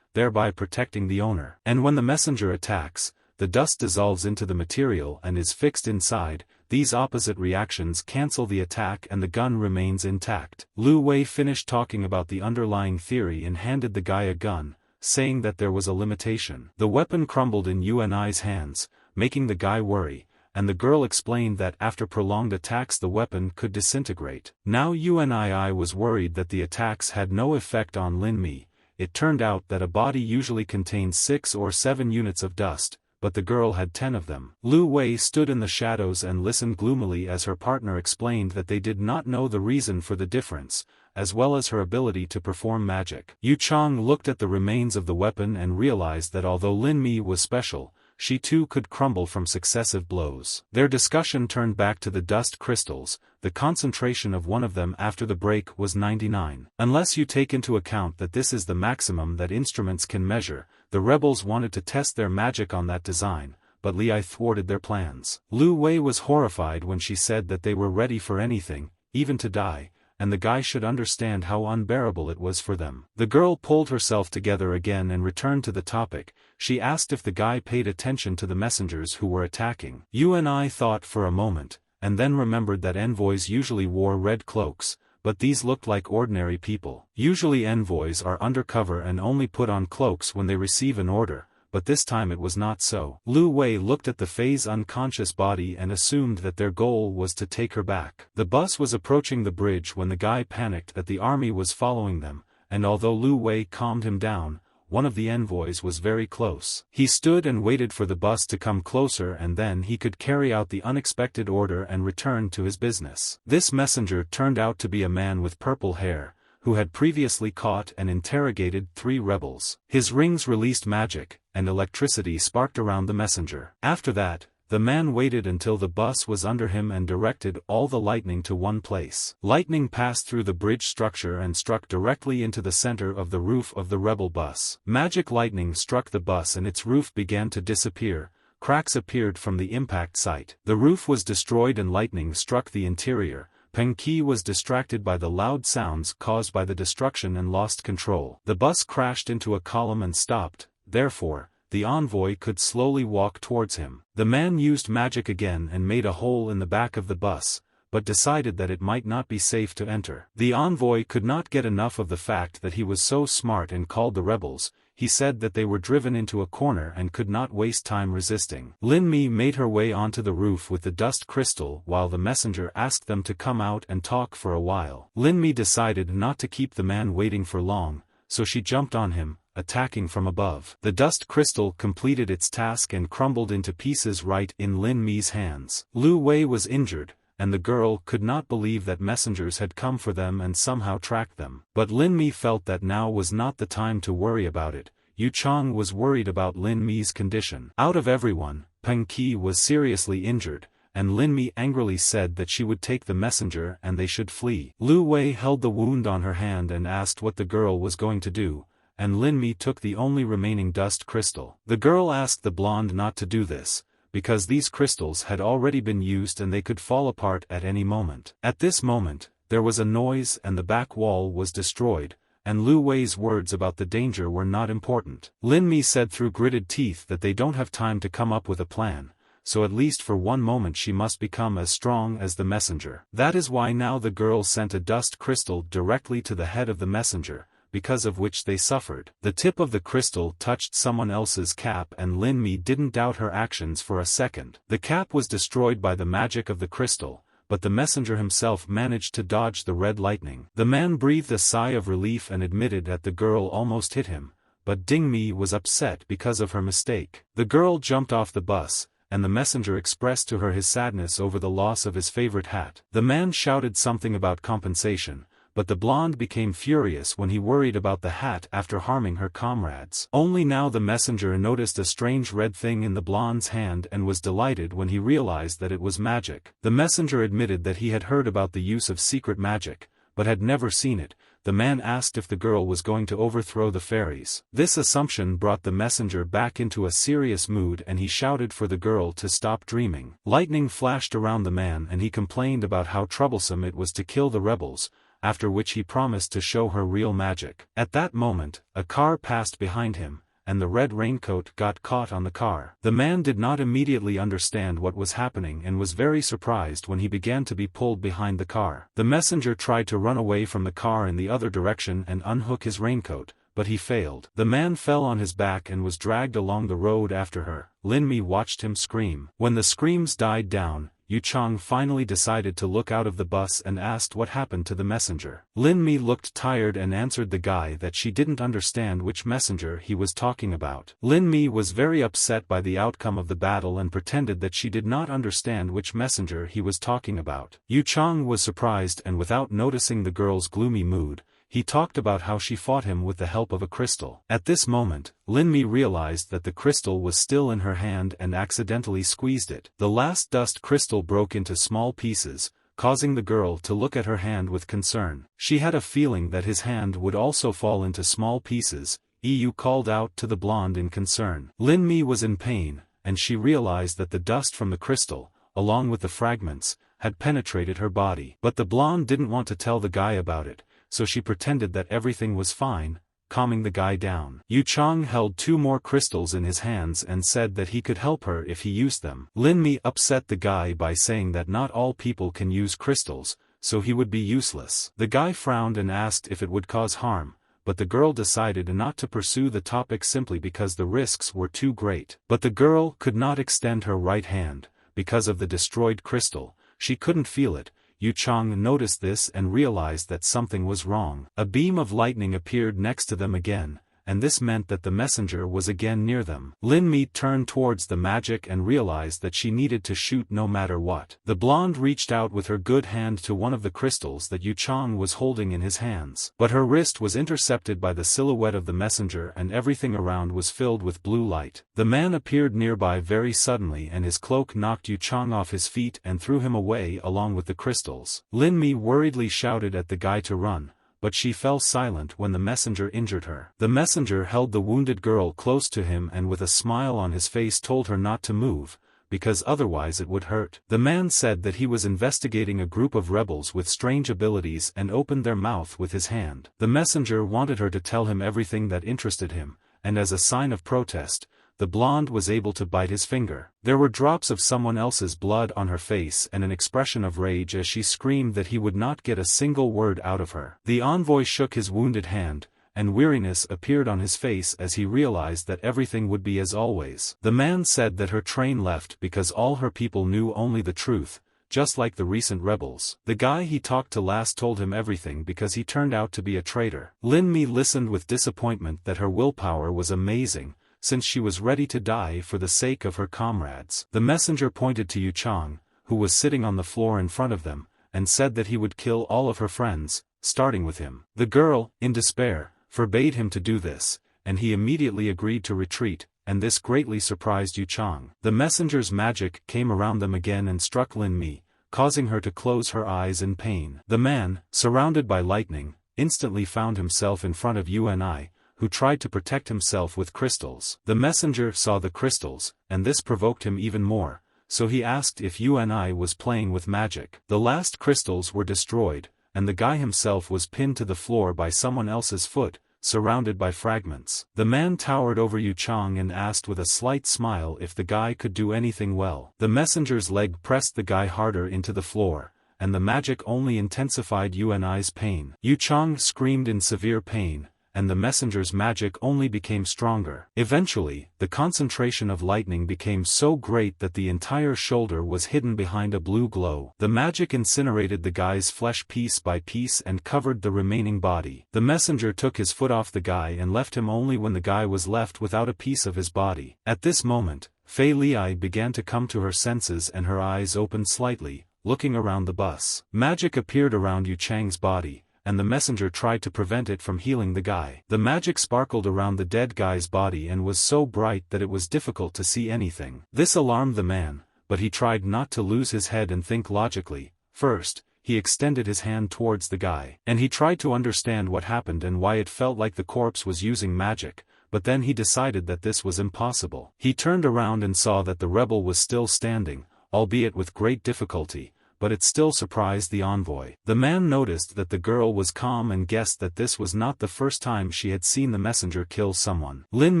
thereby protecting the owner. And when the messenger attacks, the dust dissolves into the material and is fixed inside. These opposite reactions cancel the attack and the gun remains intact. Lu Wei finished talking about the underlying theory and handed the guy a gun, saying that there was a limitation. The weapon crumbled in Yuan's hands, making the guy worry, and the girl explained that after prolonged attacks the weapon could disintegrate. Now Yuan was worried that the attacks had no effect on Lin Mi. It turned out that a body usually contains 6 or 7 units of dust, but the girl had 10 of them. Lu Wei stood in the shadows and listened gloomily as her partner explained that they did not know the reason for the difference, as well as her ability to perform magic. Yu Chang looked at the remains of the weapon and realized that although Lin Mi was special, she too could crumble from successive blows. Their discussion turned back to the dust crystals. The concentration of one of them after the break was 99. Unless you take into account that this is the maximum that instruments can measure, the rebels wanted to test their magic on that design, but Li thwarted their plans. Lu Wei was horrified when she said that they were ready for anything, even to die, and the guy should understand how unbearable it was for them. The girl pulled herself together again and returned to the topic. She asked if the guy paid attention to the messengers who were attacking. Yuan thought for a moment, and then remembered that envoys usually wore red cloaks, but these looked like ordinary people. Usually envoys are undercover and only put on cloaks when they receive an order, but this time it was not so. Lu Wei looked at the Fei's unconscious body and assumed that their goal was to take her back. The bus was approaching the bridge when the guy panicked that the army was following them, and although Lu Wei calmed him down, one of the envoys was very close. He stood and waited for the bus to come closer and then he could carry out the unexpected order and return to his business. This messenger turned out to be a man with purple hair, who had previously caught and interrogated 3 rebels. His rings released magic, and electricity sparked around the messenger. After that, the man waited until the bus was under him and directed all the lightning to one place. Lightning passed through the bridge structure and struck directly into the center of the roof of the rebel bus. Magic lightning struck the bus and its roof began to disappear. Cracks appeared from the impact site. The roof was destroyed and lightning struck the interior. Peng Qi was distracted by the loud sounds caused by the destruction and lost control. The bus crashed into a column and stopped. Therefore, the envoy could slowly walk towards him. The man used magic again and made a hole in the back of the bus, but decided that it might not be safe to enter. The envoy could not get enough of the fact that he was so smart and called the rebels. He said that they were driven into a corner and could not waste time resisting. Lin Mi made her way onto the roof with the dust crystal while the messenger asked them to come out and talk for a while. Lin Mi decided not to keep the man waiting for long, so she jumped on him, attacking from above. The dust crystal completed its task and crumbled into pieces right in Lin Mi's hands. Lu Wei was injured, and the girl could not believe that messengers had come for them and somehow tracked them. But Lin Mi felt that now was not the time to worry about it. Yu Chang was worried about Lin Mi's condition. Out of everyone, Peng Qi was seriously injured, and Lin Mi angrily said that she would take the messenger and they should flee. Lu Wei held the wound on her hand and asked what the girl was going to do, and Lin Mi took the only remaining dust crystal. The girl asked the blonde not to do this, because these crystals had already been used and they could fall apart at any moment. At this moment, there was a noise and the back wall was destroyed, and Lu Wei's words about the danger were not important. Lin Mi said through gritted teeth that they don't have time to come up with a plan, so at least for one moment she must become as strong as the messenger. That is why now the girl sent a dust crystal directly to the head of the messenger, because of which they suffered. The tip of the crystal touched someone else's cap and Lin Mi didn't doubt her actions for a second. The cap was destroyed by the magic of the crystal, but the messenger himself managed to dodge the red lightning. The man breathed a sigh of relief and admitted that the girl almost hit him, but Ding Mi was upset because of her mistake. The girl jumped off the bus, and the messenger expressed to her his sadness over the loss of his favorite hat. The man shouted something about compensation, but the blonde became furious when he worried about the hat after harming her comrades. Only now the messenger noticed a strange red thing in the blonde's hand and was delighted when he realized that it was magic. The messenger admitted that he had heard about the use of secret magic, but had never seen it. The man asked if the girl was going to overthrow the fairies. This assumption brought the messenger back into a serious mood and he shouted for the girl to stop dreaming. Lightning flashed around the man and he complained about how troublesome it was to kill the rebels, after which he promised to show her real magic. At that moment, a car passed behind him, and the red raincoat got caught on the car. The man did not immediately understand what was happening and was very surprised when he began to be pulled behind the car. The messenger tried to run away from the car in the other direction and unhook his raincoat, but he failed. The man fell on his back and was dragged along the road after her. Lin Mi watched him scream. When the screams died down, Yu Chang finally decided to look out of the bus and asked what happened to the messenger. Lin Mi looked tired and answered the guy that she didn't understand which messenger he was talking about. Lin Mi was very upset by the outcome of the battle and pretended that she did not understand which messenger he was talking about. Yu Chang was surprised and without noticing the girl's gloomy mood, he talked about how she fought him with the help of a crystal. At this moment, Lin Mi realized that the crystal was still in her hand and accidentally squeezed it. The last dust crystal broke into small pieces, causing the girl to look at her hand with concern. She had a feeling that his hand would also fall into small pieces. Yu called out to the blonde in concern. Lin Mi was in pain, and she realized that the dust from the crystal, along with the fragments, had penetrated her body. But the blonde didn't want to tell the guy about it, so she pretended that everything was fine, calming the guy down. Yu Chang held 2 more crystals in his hands and said that he could help her if he used them. Lin Mi upset the guy by saying that not all people can use crystals, so he would be useless. The guy frowned and asked if it would cause harm, but the girl decided not to pursue the topic simply because the risks were too great. But the girl could not extend her right hand, because of the destroyed crystal. She couldn't feel it. Yu Chang noticed this and realized that something was wrong. A beam of lightning appeared next to them again, and this meant that the messenger was again near them. Lin Mi turned towards the magic and realized that she needed to shoot no matter what. The blonde reached out with her good hand to one of the crystals that Yu Chang was holding in his hands. But her wrist was intercepted by the silhouette of the messenger and everything around was filled with blue light. The man appeared nearby very suddenly and his cloak knocked Yu Chang off his feet and threw him away along with the crystals. Lin Mi worriedly shouted at the guy to run, but she fell silent when the messenger injured her. The messenger held the wounded girl close to him and with a smile on his face told her not to move, because otherwise it would hurt. The man said that he was investigating a group of rebels with strange abilities and opened their mouth with his hand. The messenger wanted her to tell him everything that interested him, and as a sign of protest, the blonde was able to bite his finger. There were drops of someone else's blood on her face and an expression of rage as she screamed that he would not get a single word out of her. The envoy shook his wounded hand, and weariness appeared on his face as he realized that everything would be as always. The man said that her train left because all her people knew only the truth, just like the recent rebels. The guy he talked to last told him everything because he turned out to be a traitor. Lin Mi listened with disappointment that her willpower was amazing, since she was ready to die for the sake of her comrades. The messenger pointed to Yu Chang, who was sitting on the floor in front of them, and said that he would kill all of her friends, starting with him. The girl, in despair, forbade him to do this, and he immediately agreed to retreat, and this greatly surprised Yu Chang. The messenger's magic came around them again and struck Lin Mi, causing her to close her eyes in pain. The man, surrounded by lightning, instantly found himself in front of Uni, who tried to protect himself with crystals. The messenger saw the crystals, and this provoked him even more, so he asked if Uni was playing with magic. The last crystals were destroyed, and the guy himself was pinned to the floor by someone else's foot, surrounded by fragments. The man towered over Yu Chang and asked with a slight smile if the guy could do anything well. The messenger's leg pressed the guy harder into the floor, and the magic only intensified Uni's pain. Yu Chang screamed in severe pain, and the messenger's magic only became stronger. Eventually, the concentration of lightning became so great that the entire shoulder was hidden behind a blue glow. The magic incinerated the guy's flesh piece by piece and covered the remaining body. The messenger took his foot off the guy and left him only when the guy was left without a piece of his body. At this moment, Philas began to come to her senses and her eyes opened slightly, looking around the bus. Magic appeared around Yu Chang's body, and the messenger tried to prevent it from healing the guy. The magic sparkled around the dead guy's body and was so bright that it was difficult to see anything. This alarmed the man, but he tried not to lose his head and think logically. First, he extended his hand towards the guy, and he tried to understand what happened and why it felt like the corpse was using magic, but then he decided that this was impossible. He turned around and saw that the rebel was still standing, albeit with great difficulty, but it still surprised the envoy. The man noticed that the girl was calm and guessed that this was not the first time she had seen the messenger kill someone. Lin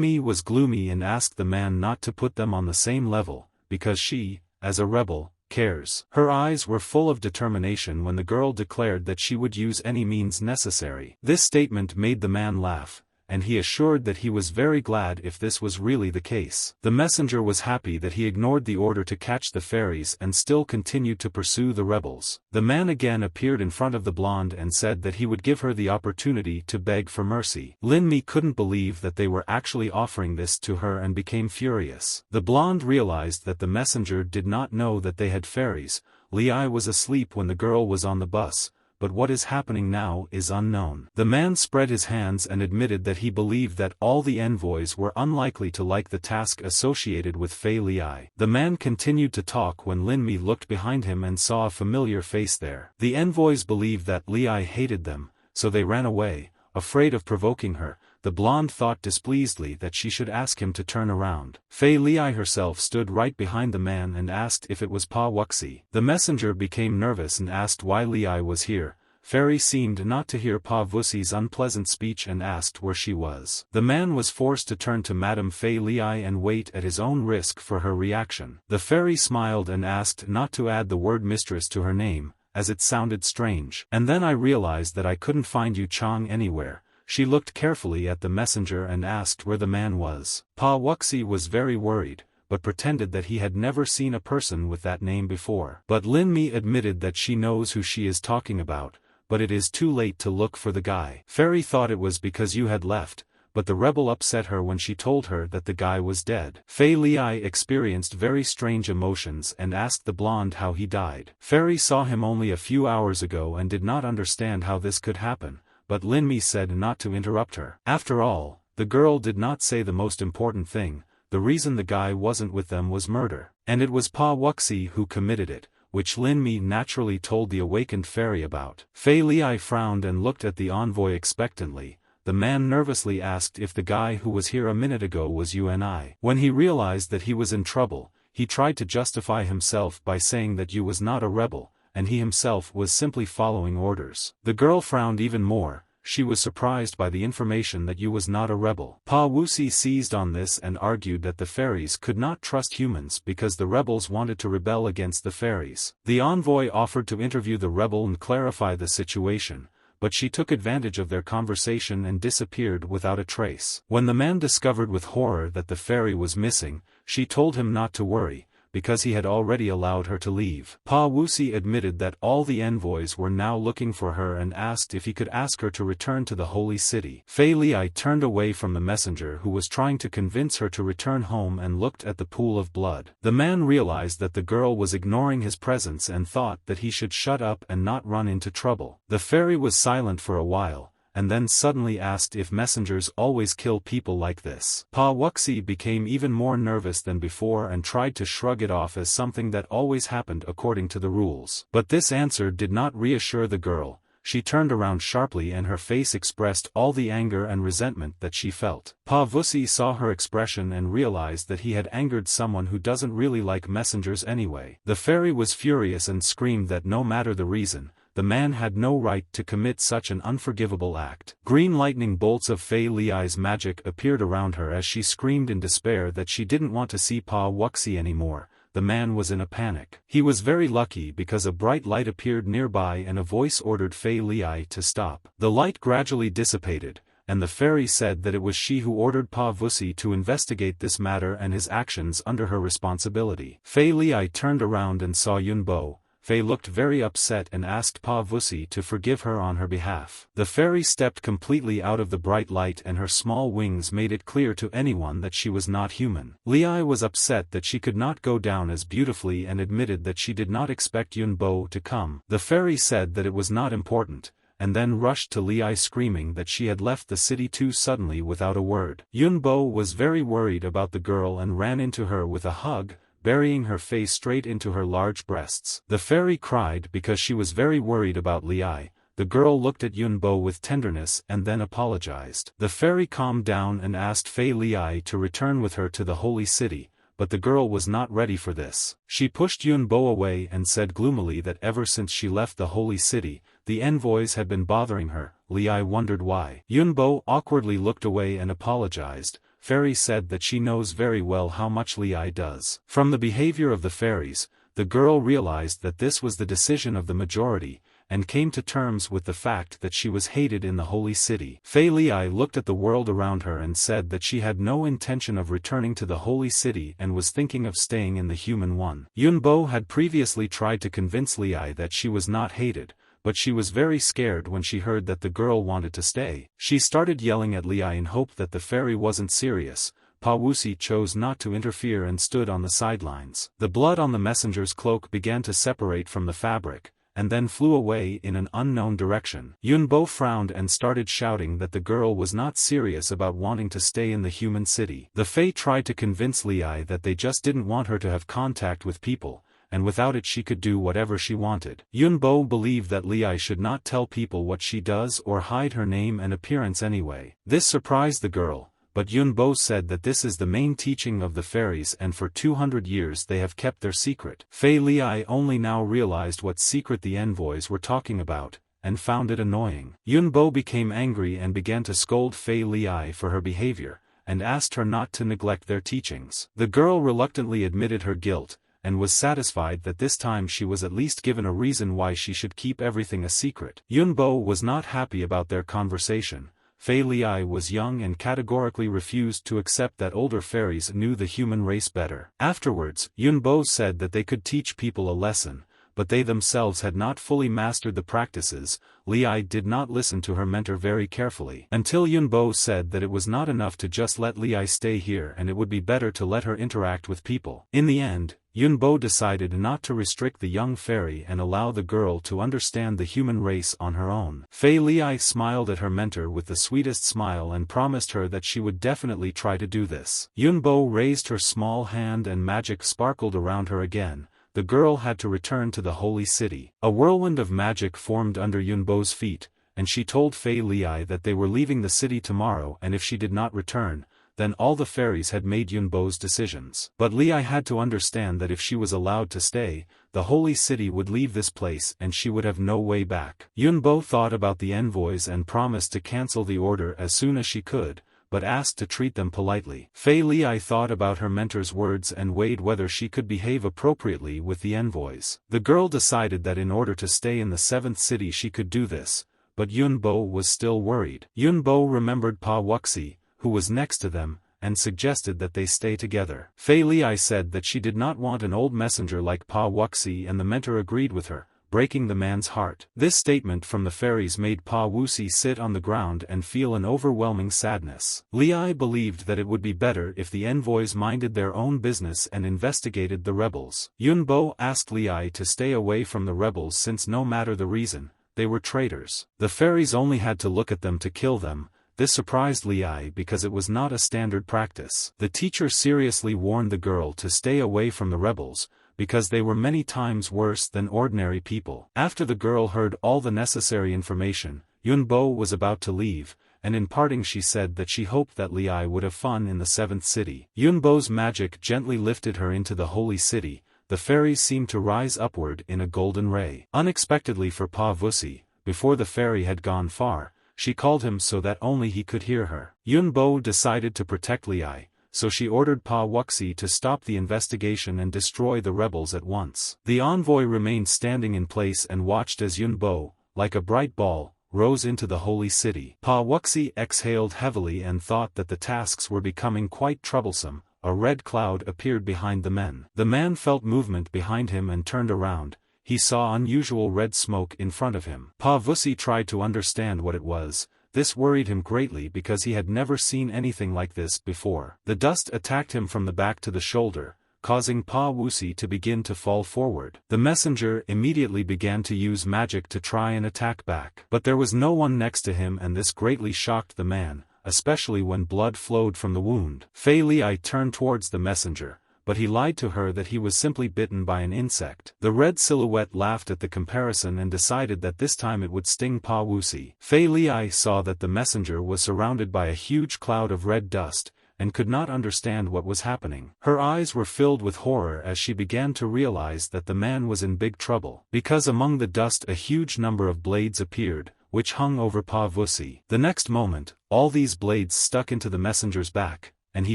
Mi was gloomy and asked the man not to put them on the same level, because she, as a rebel, cares. Her eyes were full of determination when the girl declared that she would use any means necessary. This statement made the man laugh, and he assured that he was very glad if this was really the case. The messenger was happy that he ignored the order to catch the fairies and still continued to pursue the rebels. The man again appeared in front of the blonde and said that he would give her the opportunity to beg for mercy. Lin Mi couldn't believe that they were actually offering this to her and became furious. The blonde realized that the messenger did not know that they had fairies. Li was asleep when the girl was on the bus, but what is happening now is unknown. The man spread his hands and admitted that he believed that all the envoys were unlikely to like the task associated with Philas. The man continued to talk when Lin Mi looked behind him and saw a familiar face there. The envoys believed that Li hated them, so they ran away, afraid of provoking her. The blonde thought displeasedly that she should ask him to turn around. Philas herself stood right behind the man and asked if it was Pa Wuxi. The messenger became nervous and asked why Li was here. Fairy seemed not to hear Pa Wuxi's unpleasant speech and asked where she was. The man was forced to turn to Madame Philas and wait at his own risk for her reaction. The fairy smiled and asked not to add the word mistress to her name, as it sounded strange. And then I realized that I couldn't find Yu Chang anywhere. She looked carefully at the messenger and asked where the man was. Pa Wuxi was very worried, but pretended that he had never seen a person with that name before. But Lin Mi admitted that she knows who she is talking about, but it is too late to look for the guy. Fairy thought it was because you had left, but the rebel upset her when she told her that the guy was dead. Philas experienced very strange emotions and asked the blonde how he died. Fairy saw him only a few hours ago and did not understand how this could happen, but Lin Mi said not to interrupt her. After all, the girl did not say the most important thing. The reason the guy wasn't with them was murder, and it was Pa Wuxi who committed it, which Lin Mi naturally told the awakened fairy about. Philas frowned and looked at the envoy expectantly. The man nervously asked if the guy who was here a minute ago was Uni. When he realized that he was in trouble, he tried to justify himself by saying that Yu was not a rebel, and he himself was simply following orders. The girl frowned even more. She was surprised by the information that Yu was not a rebel. Pa Wuxi seized on this and argued that the fairies could not trust humans because the rebels wanted to rebel against the fairies. The envoy offered to interview the rebel and clarify the situation, but she took advantage of their conversation and disappeared without a trace. When the man discovered with horror that the fairy was missing, she told him not to worry, because he had already allowed her to leave. Pa Wuxi admitted that all the envoys were now looking for her and asked if he could ask her to return to the holy city. Philas turned away from the messenger who was trying to convince her to return home and looked at the pool of blood. The man realized that the girl was ignoring his presence and thought that he should shut up and not run into trouble. The fairy was silent for a while, and then suddenly asked if messengers always kill people like this. Pa Wuxi became even more nervous than before and tried to shrug it off as something that always happened according to the rules. But this answer did not reassure the girl. She turned around sharply and her face expressed all the anger and resentment that she felt. Pa Wuxi saw her expression and realized that he had angered someone who doesn't really like messengers anyway. The fairy was furious and screamed that no matter the reason, the man had no right to commit such an unforgivable act. Green lightning bolts of Philas' magic appeared around her as she screamed in despair that she didn't want to see Pa Wuxi anymore. The man was in a panic. He was very lucky because a bright light appeared nearby and a voice ordered Philas to stop. The light gradually dissipated, and the fairy said that it was she who ordered Pa Vusi to investigate this matter and his actions under her responsibility. Fei Liai turned around and saw Yunbo. Fei looked very upset and asked Pa Vusi to forgive her on her behalf. The fairy stepped completely out of the bright light and her small wings made it clear to anyone that she was not human. Liai was upset that she could not go down as beautifully and admitted that she did not expect Yunbo to come. The fairy said that it was not important, and then rushed to Liai screaming that she had left the city too suddenly without a word. Yunbo was very worried about the girl and ran into her with a hug, burying her face straight into her large breasts. The fairy cried because she was very worried about Liai. The girl looked at Yunbo with tenderness and then apologized. The fairy calmed down and asked Fei Liai to return with her to the holy city, but the girl was not ready for this. She pushed Yunbo away and said gloomily that ever since she left the holy city, the envoys had been bothering her. Liai wondered why. Yunbo awkwardly looked away and apologized. Fairy said that she knows very well how much Liai does. From the behavior of the fairies, the girl realized that this was the decision of the majority, and came to terms with the fact that she was hated in the holy city. Fei Liai looked at the world around her and said that she had no intention of returning to the holy city and was thinking of staying in the human one. Yunbo had previously tried to convince Liai that she was not hated, but she was very scared when she heard that the girl wanted to stay. She started yelling at Liai in hope that the fairy wasn't serious. Pa Wusi chose not to interfere and stood on the sidelines. The blood on the messenger's cloak began to separate from the fabric, and then flew away in an unknown direction. Yunbo frowned and started shouting that the girl was not serious about wanting to stay in the human city. The Fae tried to convince Liai that they just didn't want her to have contact with people, and without it she could do whatever she wanted. Yunbo believed that Liai should not tell people what she does or hide her name and appearance anyway. This surprised the girl, but Yunbo said that this is the main teaching of the fairies and for 200 years they have kept their secret. Fei Liai only now realized what secret the envoys were talking about, and found it annoying. Yunbo became angry and began to scold Fei Liai for her behavior, and asked her not to neglect their teachings. The girl reluctantly admitted her guilt, and was satisfied that this time she was at least given a reason why she should keep everything a secret. Yunbo was not happy about their conversation. Fei Liai was young and categorically refused to accept that older fairies knew the human race better. Afterwards, Yunbo said that they could teach people a lesson, but they themselves had not fully mastered the practices. Liai did not listen to her mentor very carefully, until Yunbo said that it was not enough to just let Liai stay here and it would be better to let her interact with people. In the end, Yunbo decided not to restrict the young fairy and allow the girl to understand the human race on her own. Fei Liai smiled at her mentor with the sweetest smile and promised her that she would definitely try to do this. Yunbo raised her small hand and magic sparkled around her again. The girl had to return to the holy city. A whirlwind of magic formed under Yunbo's feet, and she told Fei Liai that they were leaving the city tomorrow and if she did not return, then all the fairies had made Yunbo's decisions. But Liai had to understand that if she was allowed to stay, the holy city would leave this place and she would have no way back. Yunbo thought about the envoys and promised to cancel the order as soon as she could, but asked to treat them politely. Fei Liai thought about her mentor's words and weighed whether she could behave appropriately with the envoys. The girl decided that in order to stay in the 7th city she could do this, but Yunbo was still worried. Yunbo remembered Pa Wuxi, who was next to them, and suggested that they stay together. Fei Liai said that she did not want an old messenger like Pa Wuxi and the mentor agreed with her, breaking the man's heart. This statement from the fairies made Pa Wuxi sit on the ground and feel an overwhelming sadness. Liai believed that it would be better if the envoys minded their own business and investigated the rebels. Yunbo asked Liai to stay away from the rebels since no matter the reason, they were traitors. The fairies only had to look at them to kill them. This surprised Liai because it was not a standard practice. The teacher seriously warned the girl to stay away from the rebels, because they were many times worse than ordinary people. After the girl heard all the necessary information, Yunbo was about to leave, and in parting she said that she hoped that Liai would have fun in the 7th city. Yunbo's magic gently lifted her into the holy city. The fairies seemed to rise upward in a golden ray. Unexpectedly for Pa Vusi, before the fairy had gone far, she called him so that only he could hear her. Yunbo decided to protect Liai, so she ordered Pa Wuxi to stop the investigation and destroy the rebels at once. The envoy remained standing in place and watched as Yunbo, like a bright ball, rose into the holy city. Pa Wuxi exhaled heavily and thought that the tasks were becoming quite troublesome. A red cloud appeared behind the men. The man felt movement behind him and turned around. He saw unusual red smoke in front of him. Pa Wuxi tried to understand what it was. This worried him greatly because he had never seen anything like this before. The dust attacked him from the back to the shoulder, causing Pa Wuxi to begin to fall forward. The messenger immediately began to use magic to try and attack back. But there was no one next to him, and this greatly shocked the man, especially when blood flowed from the wound. Philas turned towards the messenger, but he lied to her that he was simply bitten by an insect. The red silhouette laughed at the comparison and decided that this time it would sting Pa Wuxi. Philas saw that the messenger was surrounded by a huge cloud of red dust, and could not understand what was happening. Her eyes were filled with horror as she began to realize that the man was in big trouble. Because among the dust a huge number of blades appeared, which hung over Pa Wuxi. The next moment, all these blades stuck into the messenger's back, and he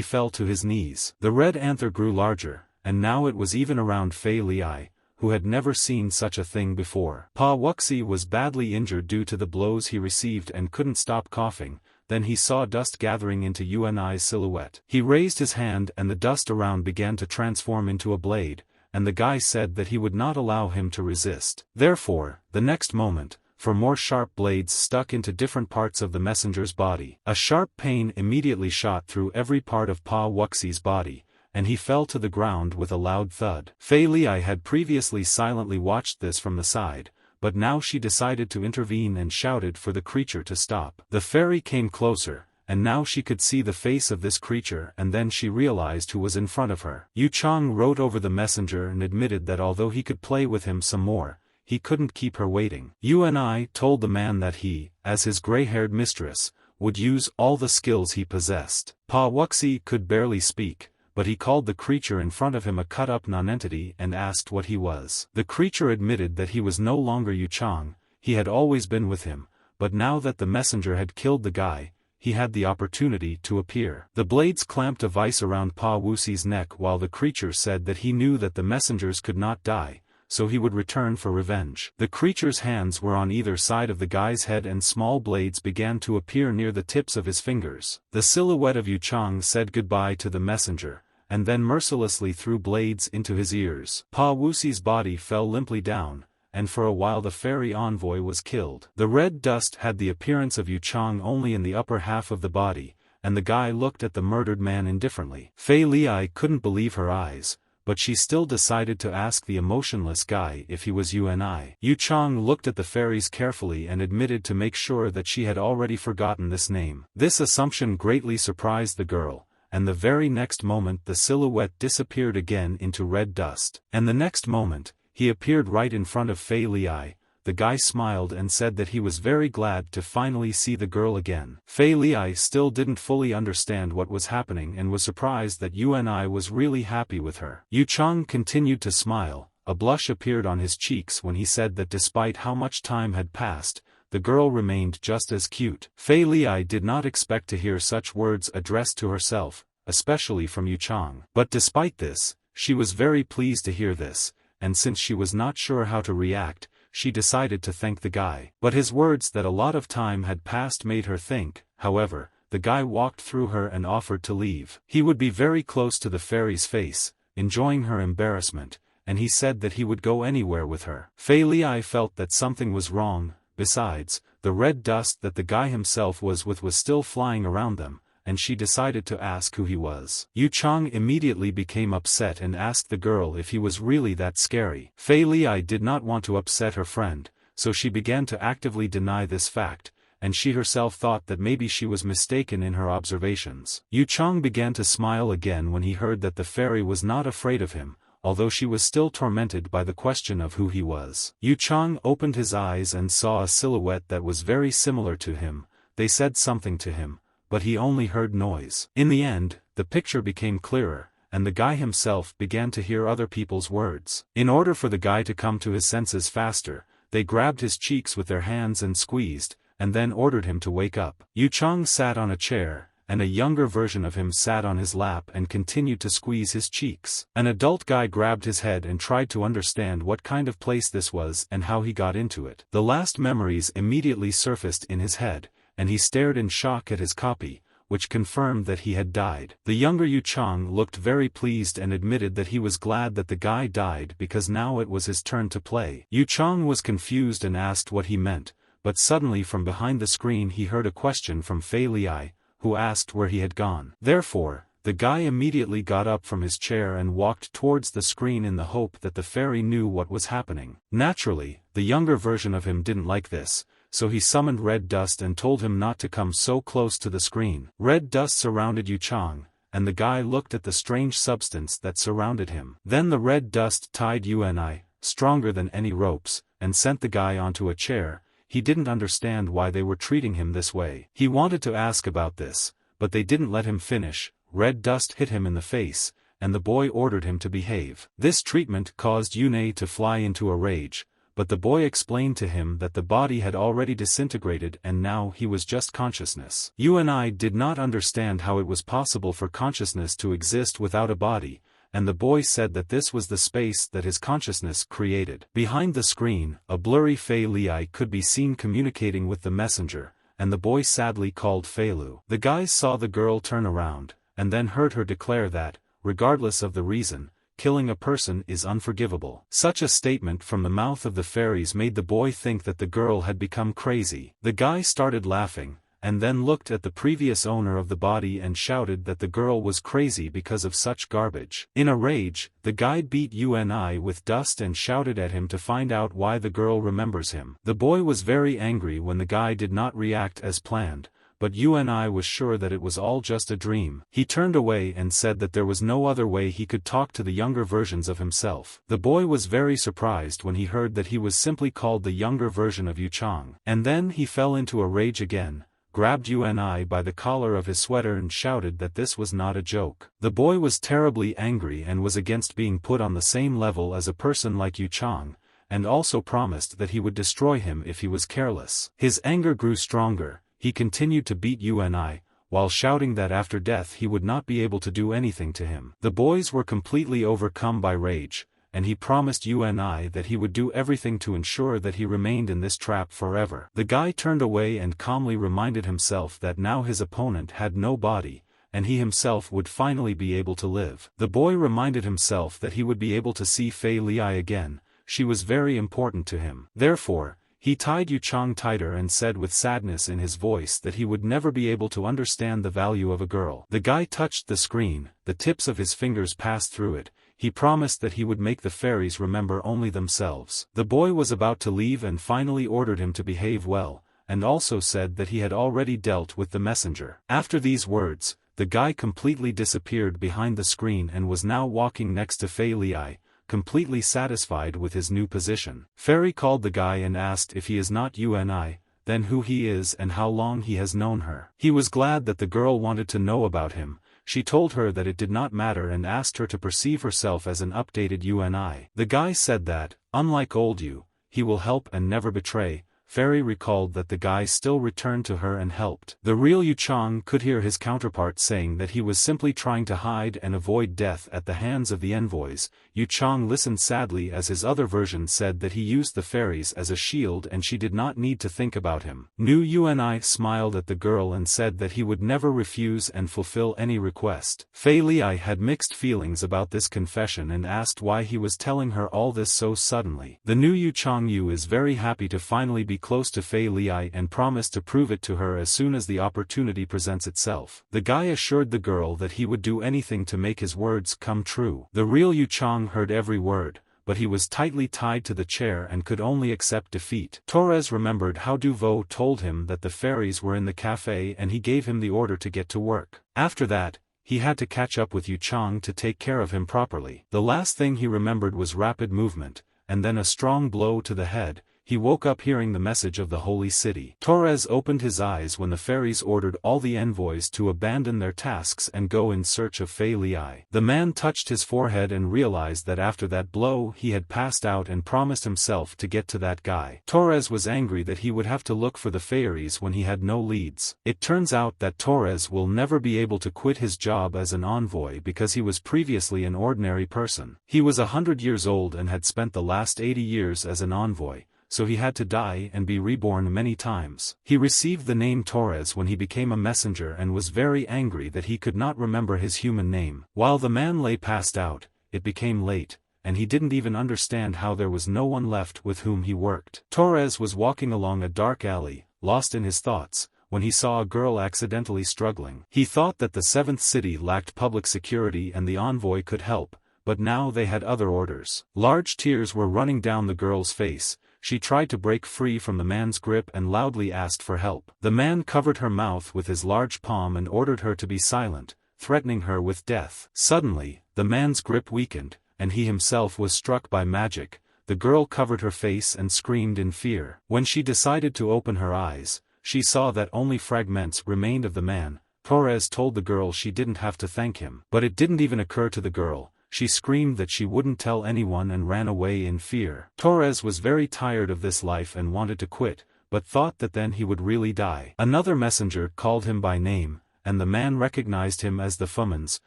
fell to his knees. The red anther grew larger, and now it was even around Philas, who had never seen such a thing before. Pa Wuxi was badly injured due to the blows he received and couldn't stop coughing. Then he saw dust gathering into Yunai's silhouette. He raised his hand and the dust around began to transform into a blade, and the guy said that he would not allow him to resist. Therefore, the next moment, for more sharp blades stuck into different parts of the messenger's body. A sharp pain immediately shot through every part of Pa Wuxi's body, and he fell to the ground with a loud thud. Philas had previously silently watched this from the side, but now she decided to intervene and shouted for the creature to stop. The fairy came closer, and now she could see the face of this creature, and then she realized who was in front of her. Yu Chang rode over the messenger and admitted that although he could play with him some more, he couldn't keep her waiting. Yunai told the man that he, as his gray-haired mistress, would use all the skills he possessed. Pa Wuxi could barely speak, but he called the creature in front of him a cut-up nonentity and asked what he was. The creature admitted that he was no longer Yu Chang. He had always been with him, but now that the messenger had killed the guy, he had the opportunity to appear. The blades clamped a vice around Pa Wuxi's neck while the creature said that he knew that the messengers could not die, so he would return for revenge. The creature's hands were on either side of the guy's head and small blades began to appear near the tips of his fingers. The silhouette of Yu Chang said goodbye to the messenger, and then mercilessly threw blades into his ears. Pa Wuxi's body fell limply down, and for a while the fairy envoy was killed. The red dust had the appearance of Yu Chang only in the upper half of the body, and the guy looked at the murdered man indifferently. Philas couldn't believe her eyes, but she still decided to ask the emotionless guy if he was Yunai. Yu Chang looked at the fairies carefully and admitted to make sure that she had already forgotten this name. This assumption greatly surprised the girl, and the very next moment the silhouette disappeared again into red dust. And the next moment, he appeared right in front of Philas. The guy smiled and said that he was very glad to finally see the girl again. Philas still didn't fully understand what was happening and was surprised that Yunai was really happy with her. Yu Chang continued to smile. A blush appeared on his cheeks when he said that despite how much time had passed, the girl remained just as cute. Philas did not expect to hear such words addressed to herself, especially from Yu Chang. But despite this, she was very pleased to hear this, and since she was not sure how to react, she decided to thank the guy. But his words that a lot of time had passed made her think. However, the guy walked through her and offered to leave. He would be very close to the fairy's face, enjoying her embarrassment, and he said that he would go anywhere with her. Philas felt that something was wrong. Besides, the red dust that the guy himself was with was still flying around them, and she decided to ask who he was. Yu Chang immediately became upset and asked the girl if he was really that scary. Philas did not want to upset her friend, so she began to actively deny this fact, and she herself thought that maybe she was mistaken in her observations. Yu Chang began to smile again when he heard that the fairy was not afraid of him, although she was still tormented by the question of who he was. Yu Chang opened his eyes and saw a silhouette that was very similar to him. They said something to him, but he only heard noise. In the end, the picture became clearer, and the guy himself began to hear other people's words. In order for the guy to come to his senses faster, they grabbed his cheeks with their hands and squeezed, and then ordered him to wake up. Yu Chang sat on a chair, and a younger version of him sat on his lap and continued to squeeze his cheeks. An adult guy grabbed his head and tried to understand what kind of place this was and how he got into it. The last memories immediately surfaced in his head, and he stared in shock at his copy, which confirmed that he had died. The younger Yu Chang looked very pleased and admitted that he was glad that the guy died because now it was his turn to play. Yu Chang was confused and asked what he meant, but suddenly from behind the screen he heard a question from Fei Liai, who asked where he had gone. Therefore, the guy immediately got up from his chair and walked towards the screen in the hope that the fairy knew what was happening. Naturally, the younger version of him didn't like this, so he summoned red dust and told him not to come so close to the screen. Red dust surrounded Yu Chang, and the guy looked at the strange substance that surrounded him. Then the red dust tied Uni, stronger than any ropes, and sent the guy onto a chair. He didn't understand why they were treating him this way. He wanted to ask about this, but they didn't let him finish. Red dust hit him in the face, and the boy ordered him to behave. This treatment caused Yune to fly into a rage, but the boy explained to him that the body had already disintegrated and now he was just consciousness. Uni did not understand how it was possible for consciousness to exist without a body, and the boy said that this was the space that his consciousness created. Behind the screen, a blurry Fei Liai could be seen communicating with the messenger, and the boy sadly called Feilu. The guys saw the girl turn around, and then heard her declare that, regardless of the reason, killing a person is unforgivable. Such a statement from the mouth of the fairies made the boy think that the girl had become crazy. The guy started laughing, and then looked at the previous owner of the body and shouted that the girl was crazy because of such garbage. In a rage, the guy beat Uni with dust and shouted at him to find out why the girl remembers him. The boy was very angry when the guy did not react as planned, but Uni was sure that it was all just a dream. He turned away and said that there was no other way he could talk to the younger versions of himself. The boy was very surprised when he heard that he was simply called the younger version of Yu Chang. And then he fell into a rage again, grabbed Uni by the collar of his sweater and shouted that this was not a joke. The boy was terribly angry and was against being put on the same level as a person like Yu Chang, and also promised that he would destroy him if he was careless. His anger grew stronger. He continued to beat Uni, while shouting that after death he would not be able to do anything to him. The boys were completely overcome by rage, and he promised Uni that he would do everything to ensure that he remained in this trap forever. The guy turned away and calmly reminded himself that now his opponent had no body, and he himself would finally be able to live. The boy reminded himself that he would be able to see Fei Liai again. She was very important to him. Therefore, he tied Yu Chang tighter and said with sadness in his voice that he would never be able to understand the value of a girl. The guy touched the screen, the tips of his fingers passed through it. He promised that he would make the fairies remember only themselves. The boy was about to leave and finally ordered him to behave well, and also said that he had already dealt with the messenger. After these words, the guy completely disappeared behind the screen and was now walking next to Fei Liai, completely satisfied with his new position. Fairy called the guy and asked if he is not Uni, then who he is and how long he has known her. He was glad that the girl wanted to know about him. She told her that it did not matter and asked her to perceive herself as an updated Uni. The guy said that, unlike old Yu, he will help and never betray. Fairy recalled that the guy still returned to her and helped. The real Yu Chang could hear his counterpart saying that he was simply trying to hide and avoid death at the hands of the envoys. Yu Chang listened sadly as his other version said that he used the fairies as a shield and she did not need to think about him. New Uni smiled at the girl and said that he would never refuse and fulfill any request. Fei Liai had mixed feelings about this confession and asked why he was telling her all this so suddenly. The new Yu Chang Yu is very happy to finally be close to Fei Liai and promised to prove it to her as soon as the opportunity presents itself. The guy assured the girl that he would do anything to make his words come true. The real Yu Chang heard every word, but he was tightly tied to the chair and could only accept defeat. Torres remembered how Duvo told him that the fairies were in the cafe and he gave him the order to get to work. After that, he had to catch up with Yu Chang to take care of him properly. The last thing he remembered was rapid movement, and then a strong blow to the head. he woke up hearing the message of the holy city. Torres opened his eyes when the fairies ordered all the envoys to abandon their tasks and go in search of Philas. The man touched his forehead and realized that after that blow he had passed out and promised himself to get to that guy. Torres was angry that he would have to look for the fairies when he had no leads. It turns out that Torres will never be able to quit his job as an envoy because he was previously an ordinary person. He was 100 years old and had spent the last 80 years as an envoy, so he had to die and be reborn many times. He received the name Torres when he became a messenger and was very angry that he could not remember his human name. While the man lay passed out, it became late, and he didn't even understand how there was no one left with whom he worked. Torres was walking along a dark alley, lost in his thoughts, when he saw a girl accidentally struggling. He thought that the seventh city lacked public security and the envoy could help, but now they had other orders. Large tears were running down the girl's face. She tried to break free from the man's grip and loudly asked for help. The man covered her mouth with his large palm and ordered her to be silent, threatening her with death. Suddenly, the man's grip weakened, and he himself was struck by magic. The girl covered her face and screamed in fear. When she decided to open her eyes, she saw that only fragments remained of the man. Torres told the girl she didn't have to thank him. But it didn't even occur to the girl. She screamed that she wouldn't tell anyone and ran away in fear. Torres was very tired of this life and wanted to quit, but thought that then he would really die. Another messenger called him by name, and the man recognized him as the Fumans.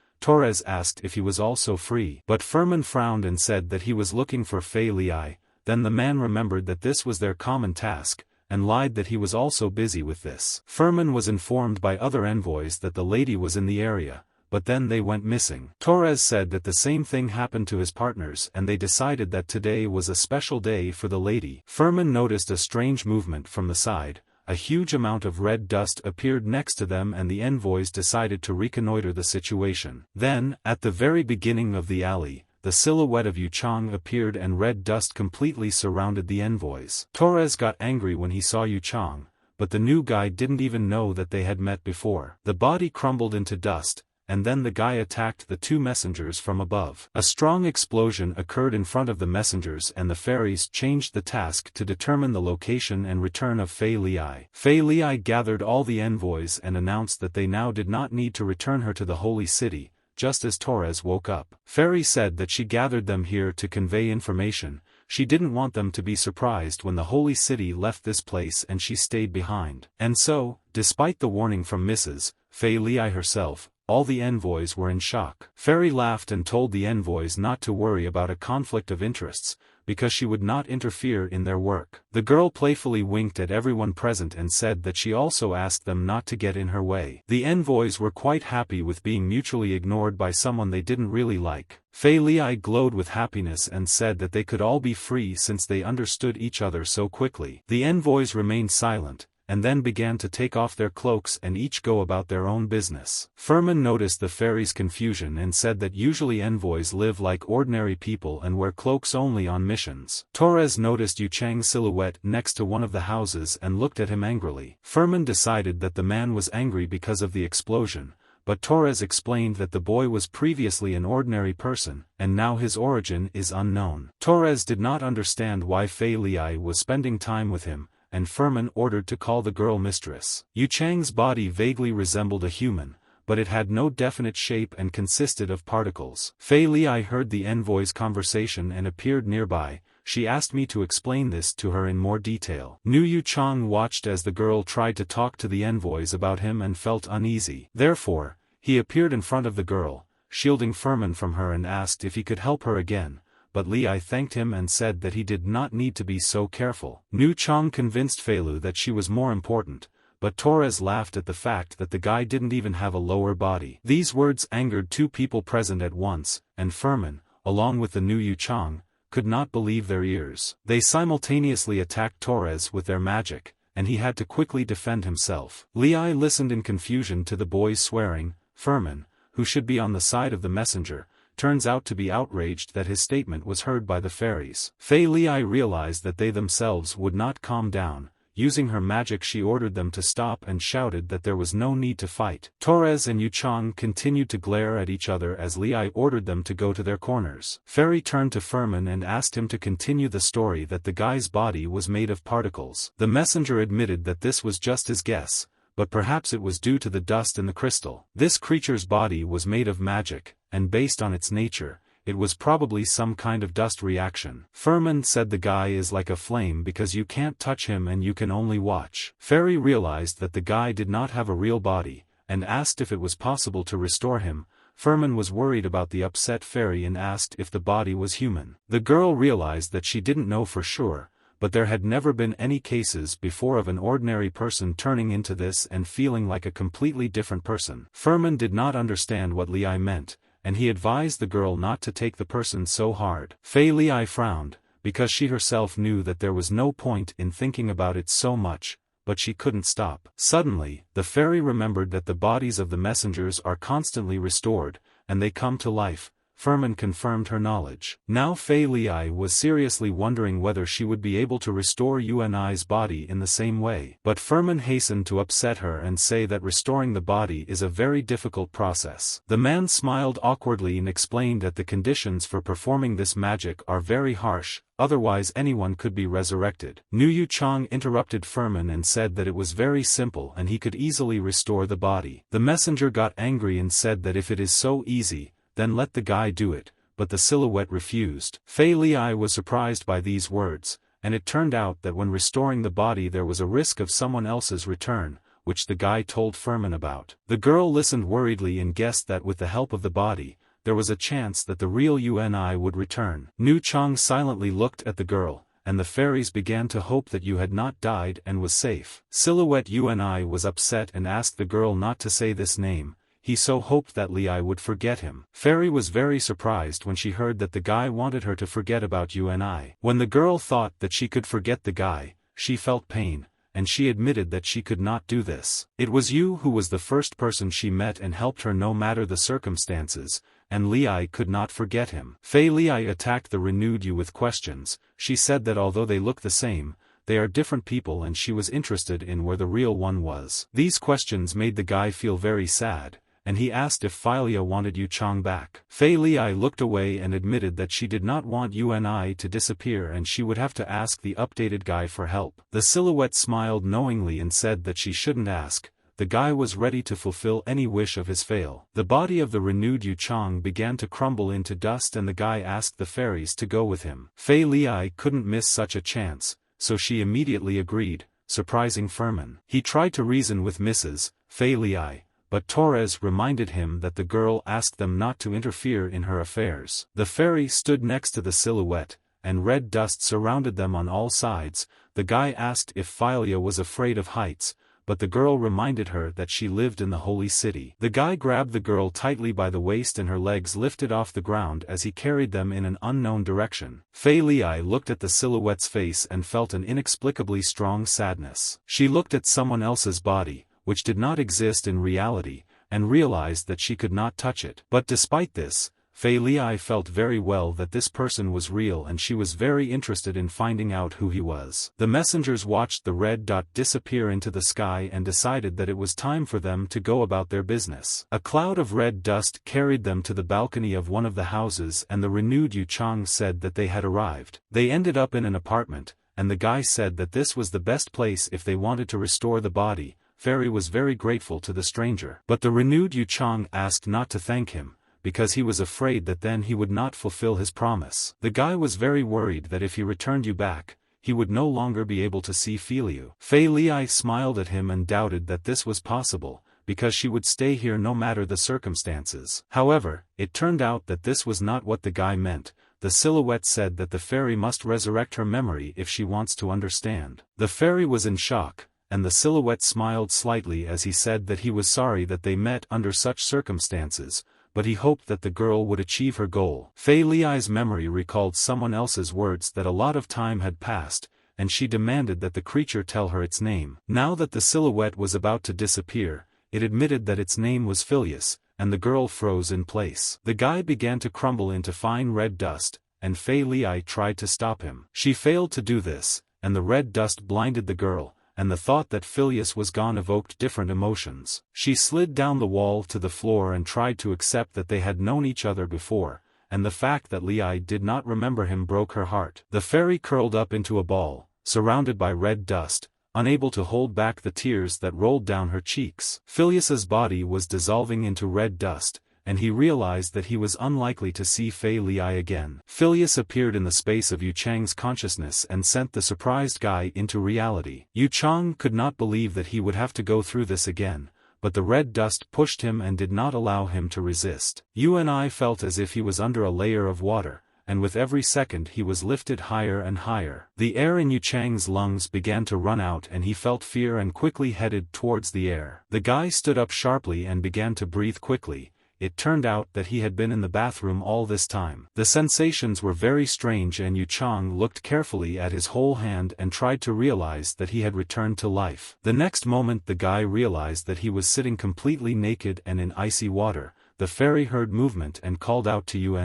Torres asked if he was also free. But Furman frowned and said that he was looking for Philas. Then the man remembered that this was their common task, and lied that he was also busy with this. Furman was informed by other envoys that the lady was in the area, but then they went missing. Torres said that the same thing happened to his partners and they decided that today was a special day for the lady. Furman noticed a strange movement from the side. A huge amount of red dust appeared next to them and the envoys decided to reconnoiter the situation. Then, at the very beginning of the alley, the silhouette of Yu Chang appeared and red dust completely surrounded the envoys. Torres got angry when he saw Yu Chang, but the new guy didn't even know that they had met before. The body crumbled into dust, and then the guy attacked the two messengers from above. A strong explosion occurred in front of the messengers and the fairies changed the task to determine the location and return of Philas. Philas gathered all the envoys and announced that they now did not need to return her to the holy city, just as Torres woke up. Fairy said that she gathered them here to convey information. She didn't want them to be surprised when the holy city left this place and she stayed behind. And so, despite the warning from Mrs. Philas herself, all the envoys were in shock. Fairy laughed and told the envoys not to worry about a conflict of interests, because she would not interfere in their work. The girl playfully winked at everyone present and said that she also asked them not to get in her way. The envoys were quite happy with being mutually ignored by someone they didn't really like. Philas glowed with happiness and said that they could all be free since they understood each other so quickly. The envoys remained silent, and then began to take off their cloaks and each go about their own business. Furman noticed the fairies' confusion and said that usually envoys live like ordinary people and wear cloaks only on missions. Torres noticed Yu Chang's silhouette next to one of the houses and looked at him angrily. Furman decided that the man was angry because of the explosion, but Torres explained that the boy was previously an ordinary person, and now his origin is unknown. Torres did not understand why Philas was spending time with him, and Furman ordered to call the girl mistress. Yu Chang's body vaguely resembled a human, but it had no definite shape and consisted of particles. Philas heard the envoy's conversation and appeared nearby. She asked me to explain this to her in more detail. Yu Chang watched as the girl tried to talk to the envoys about him and felt uneasy. Therefore, he appeared in front of the girl, shielding Furman from her and asked if he could help her again. But Li thanked him and said that he did not need to be so careful. Yu Chang convinced Philas that she was more important, but Torres laughed at the fact that the guy didn't even have a lower body. These words angered two people present at once, and Furman, along with the new Yu Chang, could not believe their ears. They simultaneously attacked Torres with their magic, and he had to quickly defend himself. Li listened in confusion to the boys swearing. Furman, who should be on the side of the messenger, turns out to be outraged that his statement was heard by the fairies. Philas realized that they themselves would not calm down. using her magic she ordered them to stop and shouted that there was no need to fight. Torres and Yu Chang continued to glare at each other as Li ordered them to go to their corners. Fairy turned to Furman and asked him to continue the story that the guy's body was made of particles. The messenger admitted that this was just his guess, but perhaps it was due to the dust in the crystal. This creature's body was made of magic, and based on its nature, it was probably some kind of dust reaction. Furman said the guy is like a flame because you can't touch him and you can only watch. Fairy realized that the guy did not have a real body, and asked if it was possible to restore him. Furman was worried about the upset Fairy and asked if the body was human. The girl realized that she didn't know for sure, but there had never been any cases before of an ordinary person turning into this and feeling like a completely different person. Furman did not understand what Li meant, and he advised the girl not to take the person so hard. Fei Li frowned, because she herself knew that there was no point in thinking about it so much, but she couldn't stop. Suddenly, the fairy remembered that the bodies of the messengers are constantly restored, and they come to life. Furman confirmed her knowledge. Now Fei Li was seriously wondering whether she would be able to restore Yunai's body in the same way. But Furman hastened to upset her and say that restoring the body is a very difficult process. The man smiled awkwardly and explained that the conditions for performing this magic are very harsh, otherwise anyone could be resurrected. Yu Chang interrupted Furman and said that it was very simple and he could easily restore the body. The messenger got angry and said that if it is so easy, then let the guy do it, but the silhouette refused. Fei Li was surprised by these words, and it turned out that when restoring the body there was a risk of someone else's return, which the guy told Furman about. The girl listened worriedly and guessed that with the help of the body, there was a chance that the real Yunai would return. Yu Chang silently looked at the girl, and the fairies began to hope that Yu had not died and was safe. Silhouette Yunai was upset and asked the girl not to say this name. He so hoped that Li would forget him. Fairy was very surprised when she heard that the guy wanted her to forget about Yunai. When the girl thought that she could forget the guy, she felt pain, and she admitted that she could not do this. It was Yu who was the first person she met and helped her no matter the circumstances, and Li could not forget him. Fei Li attacked the renewed Yu with questions. She said that although they look the same, they are different people and she was interested in where the real one was. These questions made the guy feel very sad, and he asked if Philia wanted Yu Chang back. Fei Li looked away and admitted that she did not want Yunai to disappear and she would have to ask the updated guy for help. The silhouette smiled knowingly and said that she shouldn't ask. The guy was ready to fulfill any wish of his fail. The body of the renewed Yu Chang began to crumble into dust and the guy asked the fairies to go with him. Fei Li couldn't miss such a chance, so she immediately agreed, surprising Furman. He tried to reason with Mrs. Fei Li, but Torres reminded him that the girl asked them not to interfere in her affairs. The fairy stood next to the silhouette, and red dust surrounded them on all sides. The guy asked if Philia was afraid of heights, but the girl reminded her that she lived in the holy city. The guy grabbed the girl tightly by the waist and her legs lifted off the ground as he carried them in an unknown direction. Fei Li looked at the silhouette's face and felt an inexplicably strong sadness. She looked at someone else's body, which did not exist in reality, and realized that she could not touch it. But despite this, Fei Li felt very well that this person was real and she was very interested in finding out who he was. The messengers watched the red dot disappear into the sky and decided that it was time for them to go about their business. A cloud of red dust carried them to the balcony of one of the houses and the renewed Yu Chang said that they had arrived. They ended up in an apartment, and the guy said that this was the best place if they wanted to restore the body. Fairy was very grateful to the stranger. But the renewed Yu Chang asked not to thank him, because he was afraid that then he would not fulfill his promise. The guy was very worried that if he returned Yu back, he would no longer be able to see Philia. Fei Li smiled at him and doubted that this was possible, because she would stay here no matter the circumstances. However, it turned out that this was not what the guy meant. The silhouette said that the fairy must resurrect her memory if she wants to understand. The fairy was in shock, and the silhouette smiled slightly as he said that he was sorry that they met under such circumstances, but he hoped that the girl would achieve her goal. Fei Li's memory recalled someone else's words that a lot of time had passed, and she demanded that the creature tell her its name. Now that the silhouette was about to disappear, it admitted that its name was Philas, and the girl froze in place. The guy began to crumble into fine red dust, and Fei Li tried to stop him. She failed to do this, and the red dust blinded the girl, and the thought that Philas was gone evoked different emotions. She slid down the wall to the floor and tried to accept that they had known each other before, and the fact that Lei did not remember him broke her heart. The fairy curled up into a ball, surrounded by red dust, unable to hold back the tears that rolled down her cheeks. Philas's body was dissolving into red dust, and he realized that he was unlikely to see Lei again. Philas appeared in the space of Yu Chang's consciousness and sent the surprised guy into reality. Yu Chang could not believe that he would have to go through this again, but the red dust pushed him and did not allow him to resist. Yu felt as if he was under a layer of water, and with every second he was lifted higher and higher. The air in Yu Chang's lungs began to run out and he felt fear and quickly headed towards the air. The guy stood up sharply and began to breathe quickly. It turned out that he had been in the bathroom all this time. The sensations were very strange and Yu Chang looked carefully at his whole hand and tried to realize that he had returned to life. The next moment the guy realized that he was sitting completely naked and in icy water. The fairy heard movement and called out to Yu.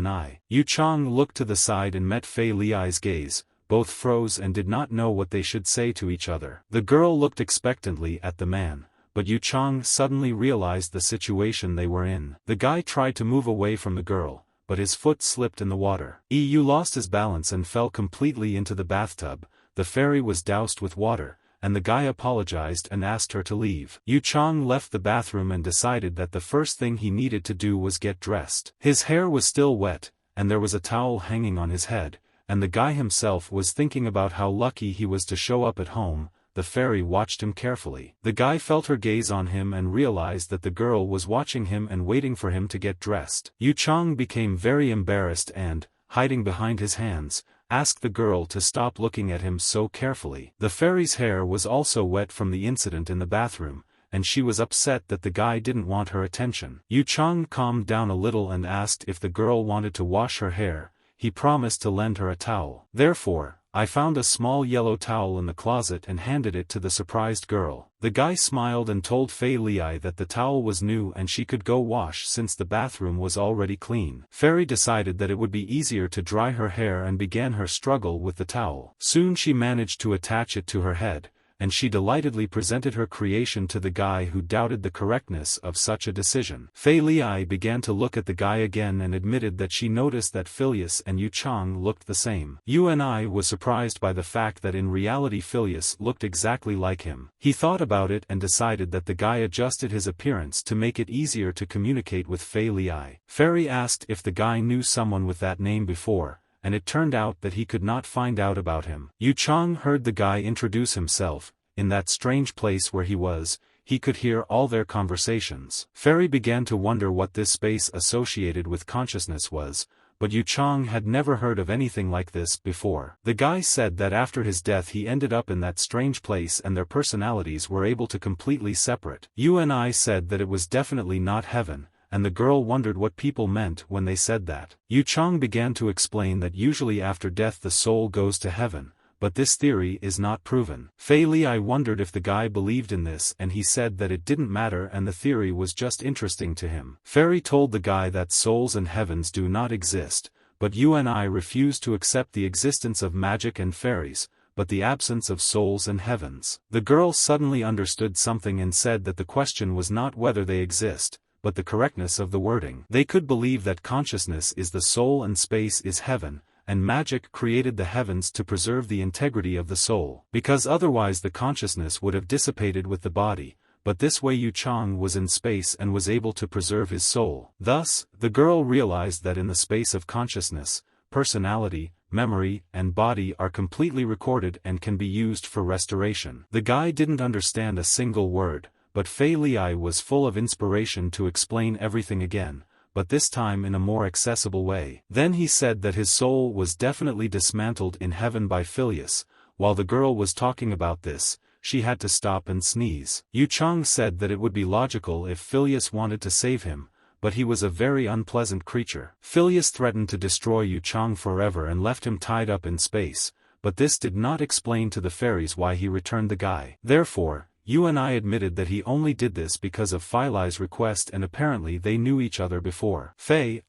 Yu Chang looked to the side and met Lei's gaze. Both froze and did not know what they should say to each other. The girl looked expectantly at the man, but Yu Chang suddenly realized the situation they were in. The guy tried to move away from the girl, but his foot slipped in the water. Yu lost his balance and fell completely into the bathtub. The fairy was doused with water, and the guy apologized and asked her to leave. Yu Chang left the bathroom and decided that the first thing he needed to do was get dressed. His hair was still wet, and there was a towel hanging on his head, and the guy himself was thinking about how lucky he was to show up at home. The fairy watched him carefully. The guy felt her gaze on him and realized that the girl was watching him and waiting for him to get dressed. Yu Chang became very embarrassed and, hiding behind his hands, asked the girl to stop looking at him so carefully. The fairy's hair was also wet from the incident in the bathroom, and she was upset that the guy didn't want her attention. Yu Chang calmed down a little and asked if the girl wanted to wash her hair. He promised to lend her a towel. Therefore, I found a small yellow towel in the closet and handed it to the surprised girl. The guy smiled and told Lei that the towel was new and she could go wash since the bathroom was already clean. Fairy decided that it would be easier to dry her hair and began her struggle with the towel. Soon she managed to attach it to her head, and she delightedly presented her creation to the guy who doubted the correctness of such a decision. Lei began to look at the guy again and admitted that she noticed that Philas and Yu Chang looked the same. Yu was surprised by the fact that in reality Philas looked exactly like him. He thought about it and decided that the guy adjusted his appearance to make it easier to communicate with Lei. Fairy asked if the guy knew someone with that name before, and it turned out that he could not find out about him. Yu Chang heard the guy introduce himself. In that strange place where he was, he could hear all their conversations. Fairy began to wonder what this space associated with consciousness was, but Yu Chang had never heard of anything like this before. The guy said that after his death he ended up in that strange place and their personalities were able to completely separate. Yu said that it was definitely not heaven, and the girl wondered what people meant when they said that. Yu Chang began to explain that usually after death the soul goes to heaven, but this theory is not proven. Lei wondered if the guy believed in this and he said that it didn't matter and the theory was just interesting to him. Fairy told the guy that souls and heavens do not exist, but Yu refused to accept the existence of magic and fairies, but the absence of souls and heavens. The girl suddenly understood something and said that the question was not whether they exist, but the correctness of the wording. They could believe that consciousness is the soul and space is heaven, and magic created the heavens to preserve the integrity of the soul, because otherwise the consciousness would have dissipated with the body, but this way Yu Chang was in space and was able to preserve his soul. Thus, the girl realized that in the space of consciousness, personality, memory, and body are completely recorded and can be used for restoration. The guy didn't understand a single word, but Lei was full of inspiration to explain everything again, but this time in a more accessible way. Then he said that his soul was definitely dismantled in heaven by Philas. While the girl was talking about this, she had to stop and sneeze. Yu Chang said that it would be logical if Philas wanted to save him, but he was a very unpleasant creature. Philas threatened to destroy Yu Chang forever and left him tied up in space, but this did not explain to the fairies why he returned the guy. Therefore, Yu admitted that he only did this because of Philas' request and apparently they knew each other before.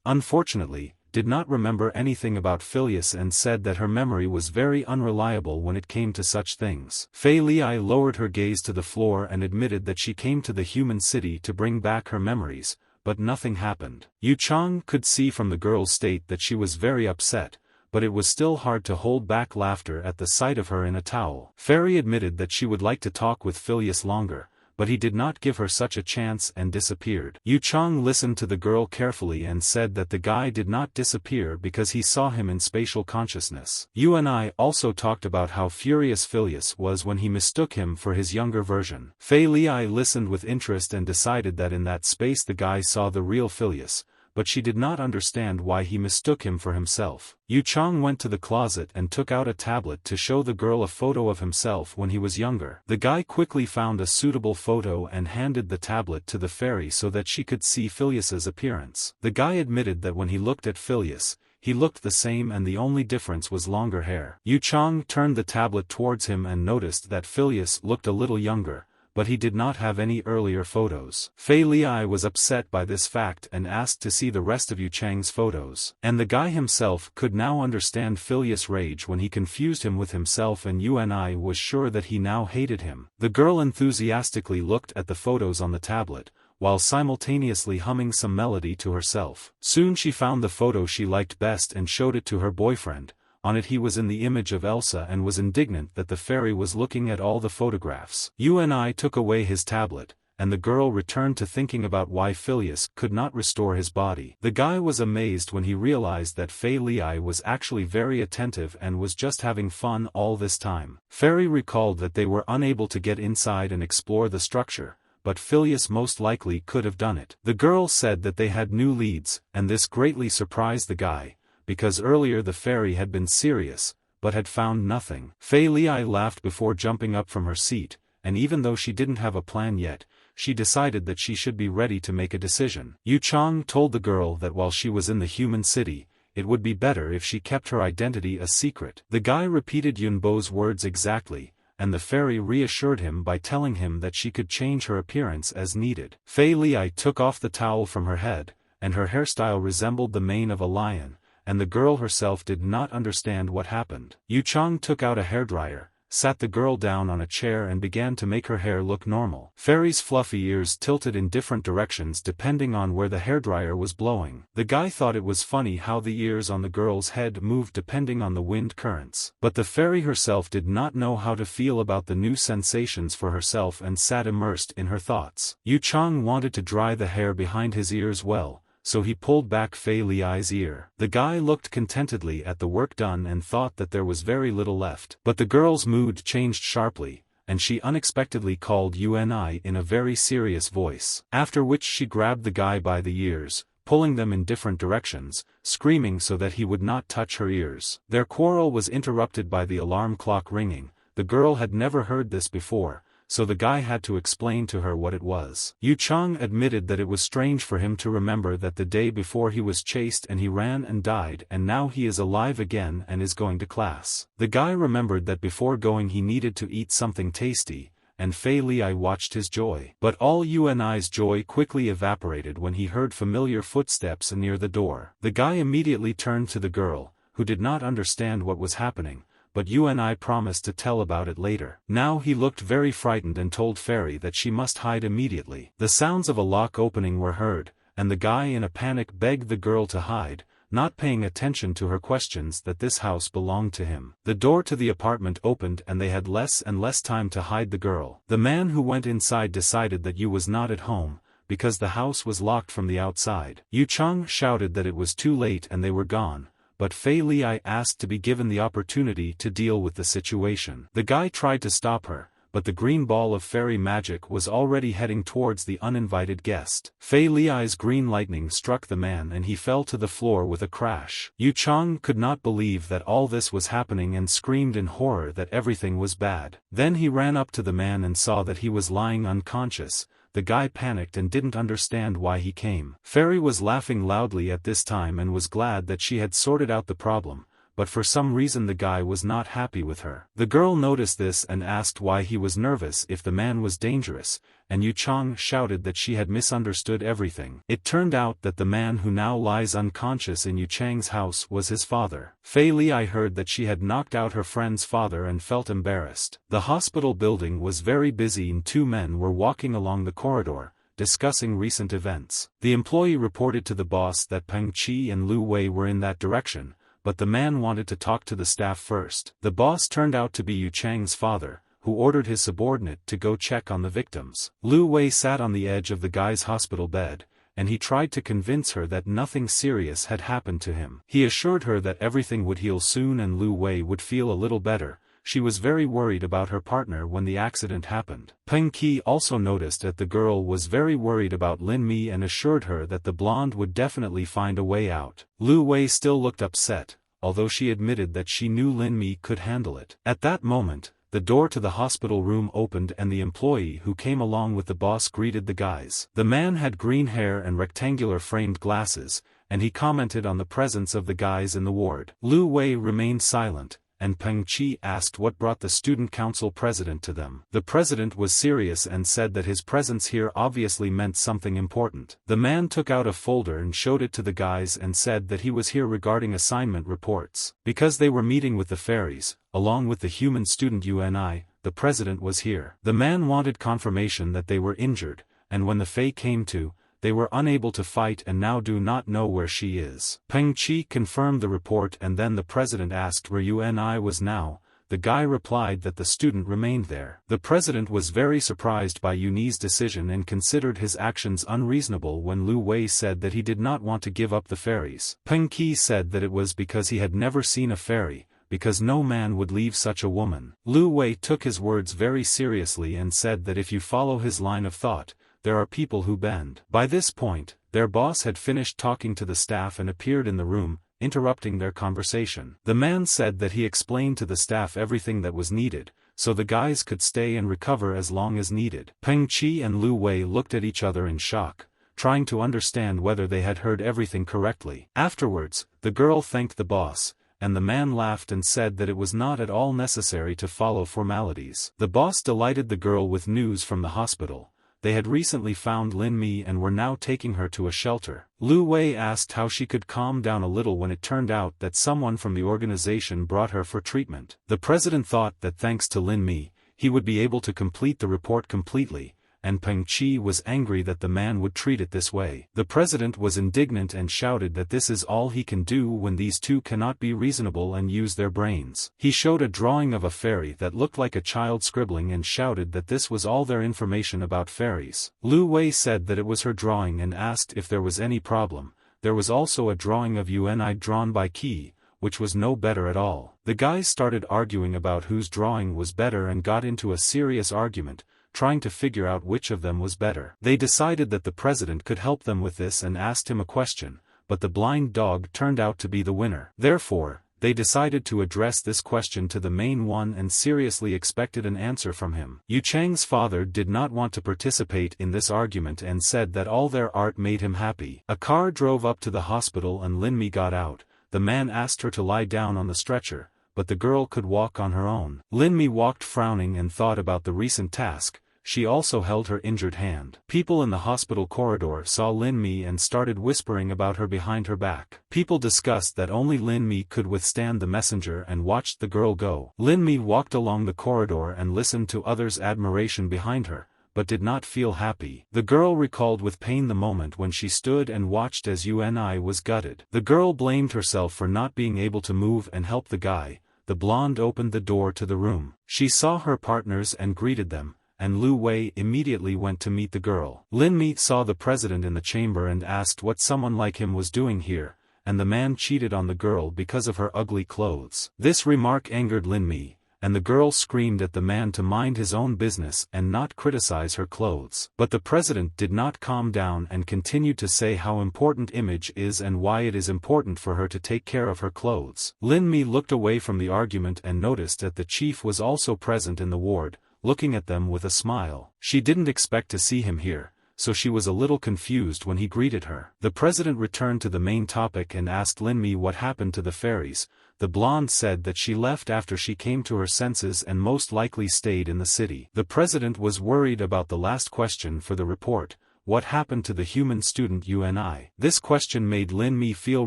Unfortunately, did not remember anything about Philas and said that her memory was very unreliable when it came to such things. Philas lowered her gaze to the floor and admitted that she came to the human city to bring back her memories, but nothing happened. Yu Chang could see from the girl's state that she was very upset, but it was still hard to hold back laughter at the sight of her in a towel. Fairy admitted that she would like to talk with Philas longer, but he did not give her such a chance and disappeared. Yu Chang listened to the girl carefully and said that the guy did not disappear because he saw him in spatial consciousness. You and I also talked about how furious Philas was when he mistook him for his younger version. Fei Li listened with interest and decided that in that space the guy saw the real Philas, but she did not understand why he mistook him for himself. Yu Chang went to the closet and took out a tablet to show the girl a photo of himself when he was younger. The guy quickly found a suitable photo and handed the tablet to the fairy so that she could see Philas's appearance. The guy admitted that when he looked at Philas, he looked the same and the only difference was longer hair. Yu Chang turned the tablet towards him and noticed that Philas looked a little younger, but he did not have any earlier photos. Fei Li was upset by this fact and asked to see the rest of Yu Chang's photos. And the guy himself could now understand Philas' rage when he confused him with himself, and Uni was sure that he now hated him. The girl enthusiastically looked at the photos on the tablet, while simultaneously humming some melody to herself. Soon she found the photo she liked best and showed it to her boyfriend. On it he was in the image of Elsa and was indignant that the fairy was looking at all the photographs. Uni took away his tablet, and the girl returned to thinking about why Philas could not restore his body. The guy was amazed when he realized that Fei Li was actually very attentive and was just having fun all this time. Fairy recalled that they were unable to get inside and explore the structure, but Philas most likely could have done it. The girl said that they had new leads, and this greatly surprised the guy, because earlier the fairy had been serious, but had found nothing. Fei Li laughed before jumping up from her seat, and even though she didn't have a plan yet, she decided that she should be ready to make a decision. Yu Chang told the girl that while she was in the human city, it would be better if she kept her identity a secret. The guy repeated Yunbo's words exactly, and the fairy reassured him by telling him that she could change her appearance as needed. Fei Li took off the towel from her head, and her hairstyle resembled the mane of a lion, and the girl herself did not understand what happened. Yu Chang took out a hairdryer, sat the girl down on a chair and began to make her hair look normal. Fairy's fluffy ears tilted in different directions depending on where the hairdryer was blowing. The guy thought it was funny how the ears on the girl's head moved depending on the wind currents. But the fairy herself did not know how to feel about the new sensations for herself and sat immersed in her thoughts. Yu Chang wanted to dry the hair behind his ears well, so he pulled back Fei Li's ear. The guy looked contentedly at the work done and thought that there was very little left. But the girl's mood changed sharply, and she unexpectedly called Uni in a very serious voice. After which she grabbed the guy by the ears, pulling them in different directions, screaming so that he would not touch her ears. Their quarrel was interrupted by the alarm clock ringing. The girl had never heard this before, so the guy had to explain to her what it was. Yu Chang admitted that it was strange for him to remember that the day before he was chased and he ran and died, and now he is alive again and is going to class. The guy remembered that before going he needed to eat something tasty, and Fei Li watched his joy. But all Uni's joy quickly evaporated when he heard familiar footsteps near the door. The guy immediately turned to the girl, who did not understand what was happening, but Uni promised to tell about it later. Now he looked very frightened and told Fairy that she must hide immediately. The sounds of a lock opening were heard, and the guy in a panic begged the girl to hide, not paying attention to her questions that this house belonged to him. The door to the apartment opened and they had less and less time to hide the girl. The man who went inside decided that Yu was not at home, because the house was locked from the outside. Yu Chang shouted that it was too late and they were gone, but Fei Li asked to be given the opportunity to deal with the situation. The guy tried to stop her, but the green ball of fairy magic was already heading towards the uninvited guest. Fei Li's green lightning struck the man and he fell to the floor with a crash. Yu Chang could not believe that all this was happening and screamed in horror that everything was bad. Then he ran up to the man and saw that he was lying unconscious. The guy panicked and didn't understand why he came. Fairy was laughing loudly at this time and was glad that she had sorted out the problem, but for some reason the guy was not happy with her. The girl noticed this and asked why he was nervous if the man was dangerous, and Yu Chang shouted that she had misunderstood everything. It turned out that the man who now lies unconscious in Yu Chang's house was his father. Fei Li heard that she had knocked out her friend's father and felt embarrassed. The hospital building was very busy and two men were walking along the corridor, discussing recent events. The employee reported to the boss that Peng Qi and Lu Wei were in that direction, but the man wanted to talk to the staff first. The boss turned out to be Yu Chang's father, who ordered his subordinate to go check on the victims. Lu Wei sat on the edge of the guy's hospital bed, and he tried to convince her that nothing serious had happened to him. He assured her that everything would heal soon and Lu Wei would feel a little better. She was very worried about her partner when the accident happened. Peng Qi also noticed that the girl was very worried about Lin Mi and assured her that the blonde would definitely find a way out. Lu Wei still looked upset, although she admitted that she knew Lin Mi could handle it. At that moment, the door to the hospital room opened and the employee who came along with the boss greeted the guys. The man had green hair and rectangular framed glasses, and he commented on the presence of the guys in the ward. Lu Wei remained silent, and Peng Qi asked what brought the student council president to them. The president was serious and said that his presence here obviously meant something important. The man took out a folder and showed it to the guys and said that he was here regarding assignment reports. Because they were meeting with the fairies, along with the human student UNI, the president was here. The man wanted confirmation that they were injured, and when the Fae came to, they were unable to fight and now do not know where she is. Peng Qi confirmed the report and then the president asked where UNI was now. The guy replied that the student remained there. The president was very surprised by Yuni's decision and considered his actions unreasonable when Lu Wei said that he did not want to give up the fairies. Peng Qi said that it was because he had never seen a fairy, because no man would leave such a woman. Lu Wei took his words very seriously and said that if you follow his line of thought, there are people who bend. By this point, their boss had finished talking to the staff and appeared in the room, interrupting their conversation. The man said that he explained to the staff everything that was needed, so the guys could stay and recover as long as needed. Peng Qi and Lu Wei looked at each other in shock, trying to understand whether they had heard everything correctly. Afterwards, the girl thanked the boss, and the man laughed and said that it was not at all necessary to follow formalities. The boss delighted the girl with news from the hospital. They had recently found Lin Mi and were now taking her to a shelter. Lu Wei asked how she could calm down a little when it turned out that someone from the organization brought her for treatment. The president thought that thanks to Lin Mi, he would be able to complete the report completely, and Peng Qi was angry that the man would treat it this way. The president was indignant and shouted that this is all he can do when these two cannot be reasonable and use their brains. He showed a drawing of a fairy that looked like a child scribbling and shouted that this was all their information about fairies. Lu Wei said that it was her drawing and asked if there was any problem. There was also a drawing of UNI drawn by Qi, which was no better at all. The guys started arguing about whose drawing was better and got into a serious argument, trying to figure out which of them was better. They decided that the president could help them with this and asked him a question, but the blind dog turned out to be the winner. Therefore, they decided to address this question to the main one and seriously expected an answer from him. Yu Chang's father did not want to participate in this argument and said that all their art made him happy. A car drove up to the hospital and Lin Mi got out. The man asked her to lie down on the stretcher, but the girl could walk on her own. Lin Mi walked frowning and thought about the recent task. She also held her injured hand. People in the hospital corridor saw Lin Mi and started whispering about her behind her back. People discussed that only Lin Mi could withstand the messenger and watched the girl go. Lin Mi walked along the corridor and listened to others' admiration behind her, but did not feel happy. The girl recalled with pain the moment when she stood and watched as UNI was gutted. The girl blamed herself for not being able to move and help the guy. The blonde opened the door to the room. She saw her partners and greeted them, and Lu Wei immediately went to meet the girl. Lin Mi saw the president in the chamber and asked what someone like him was doing here, and the man cheated on the girl because of her ugly clothes. This remark angered Lin Mi, and the girl screamed at the man to mind his own business and not criticize her clothes. But the president did not calm down and continued to say how important image is and why it is important for her to take care of her clothes. Lin Mi looked away from the argument and noticed that the chief was also present in the ward, looking at them with a smile. She didn't expect to see him here, so she was a little confused when he greeted her. The president returned to the main topic and asked Linmi what happened to the fairies. The blonde said that she left after she came to her senses and most likely stayed in the city. The president was worried about the last question for the report: what happened to the human student Uni? This question made Linmi feel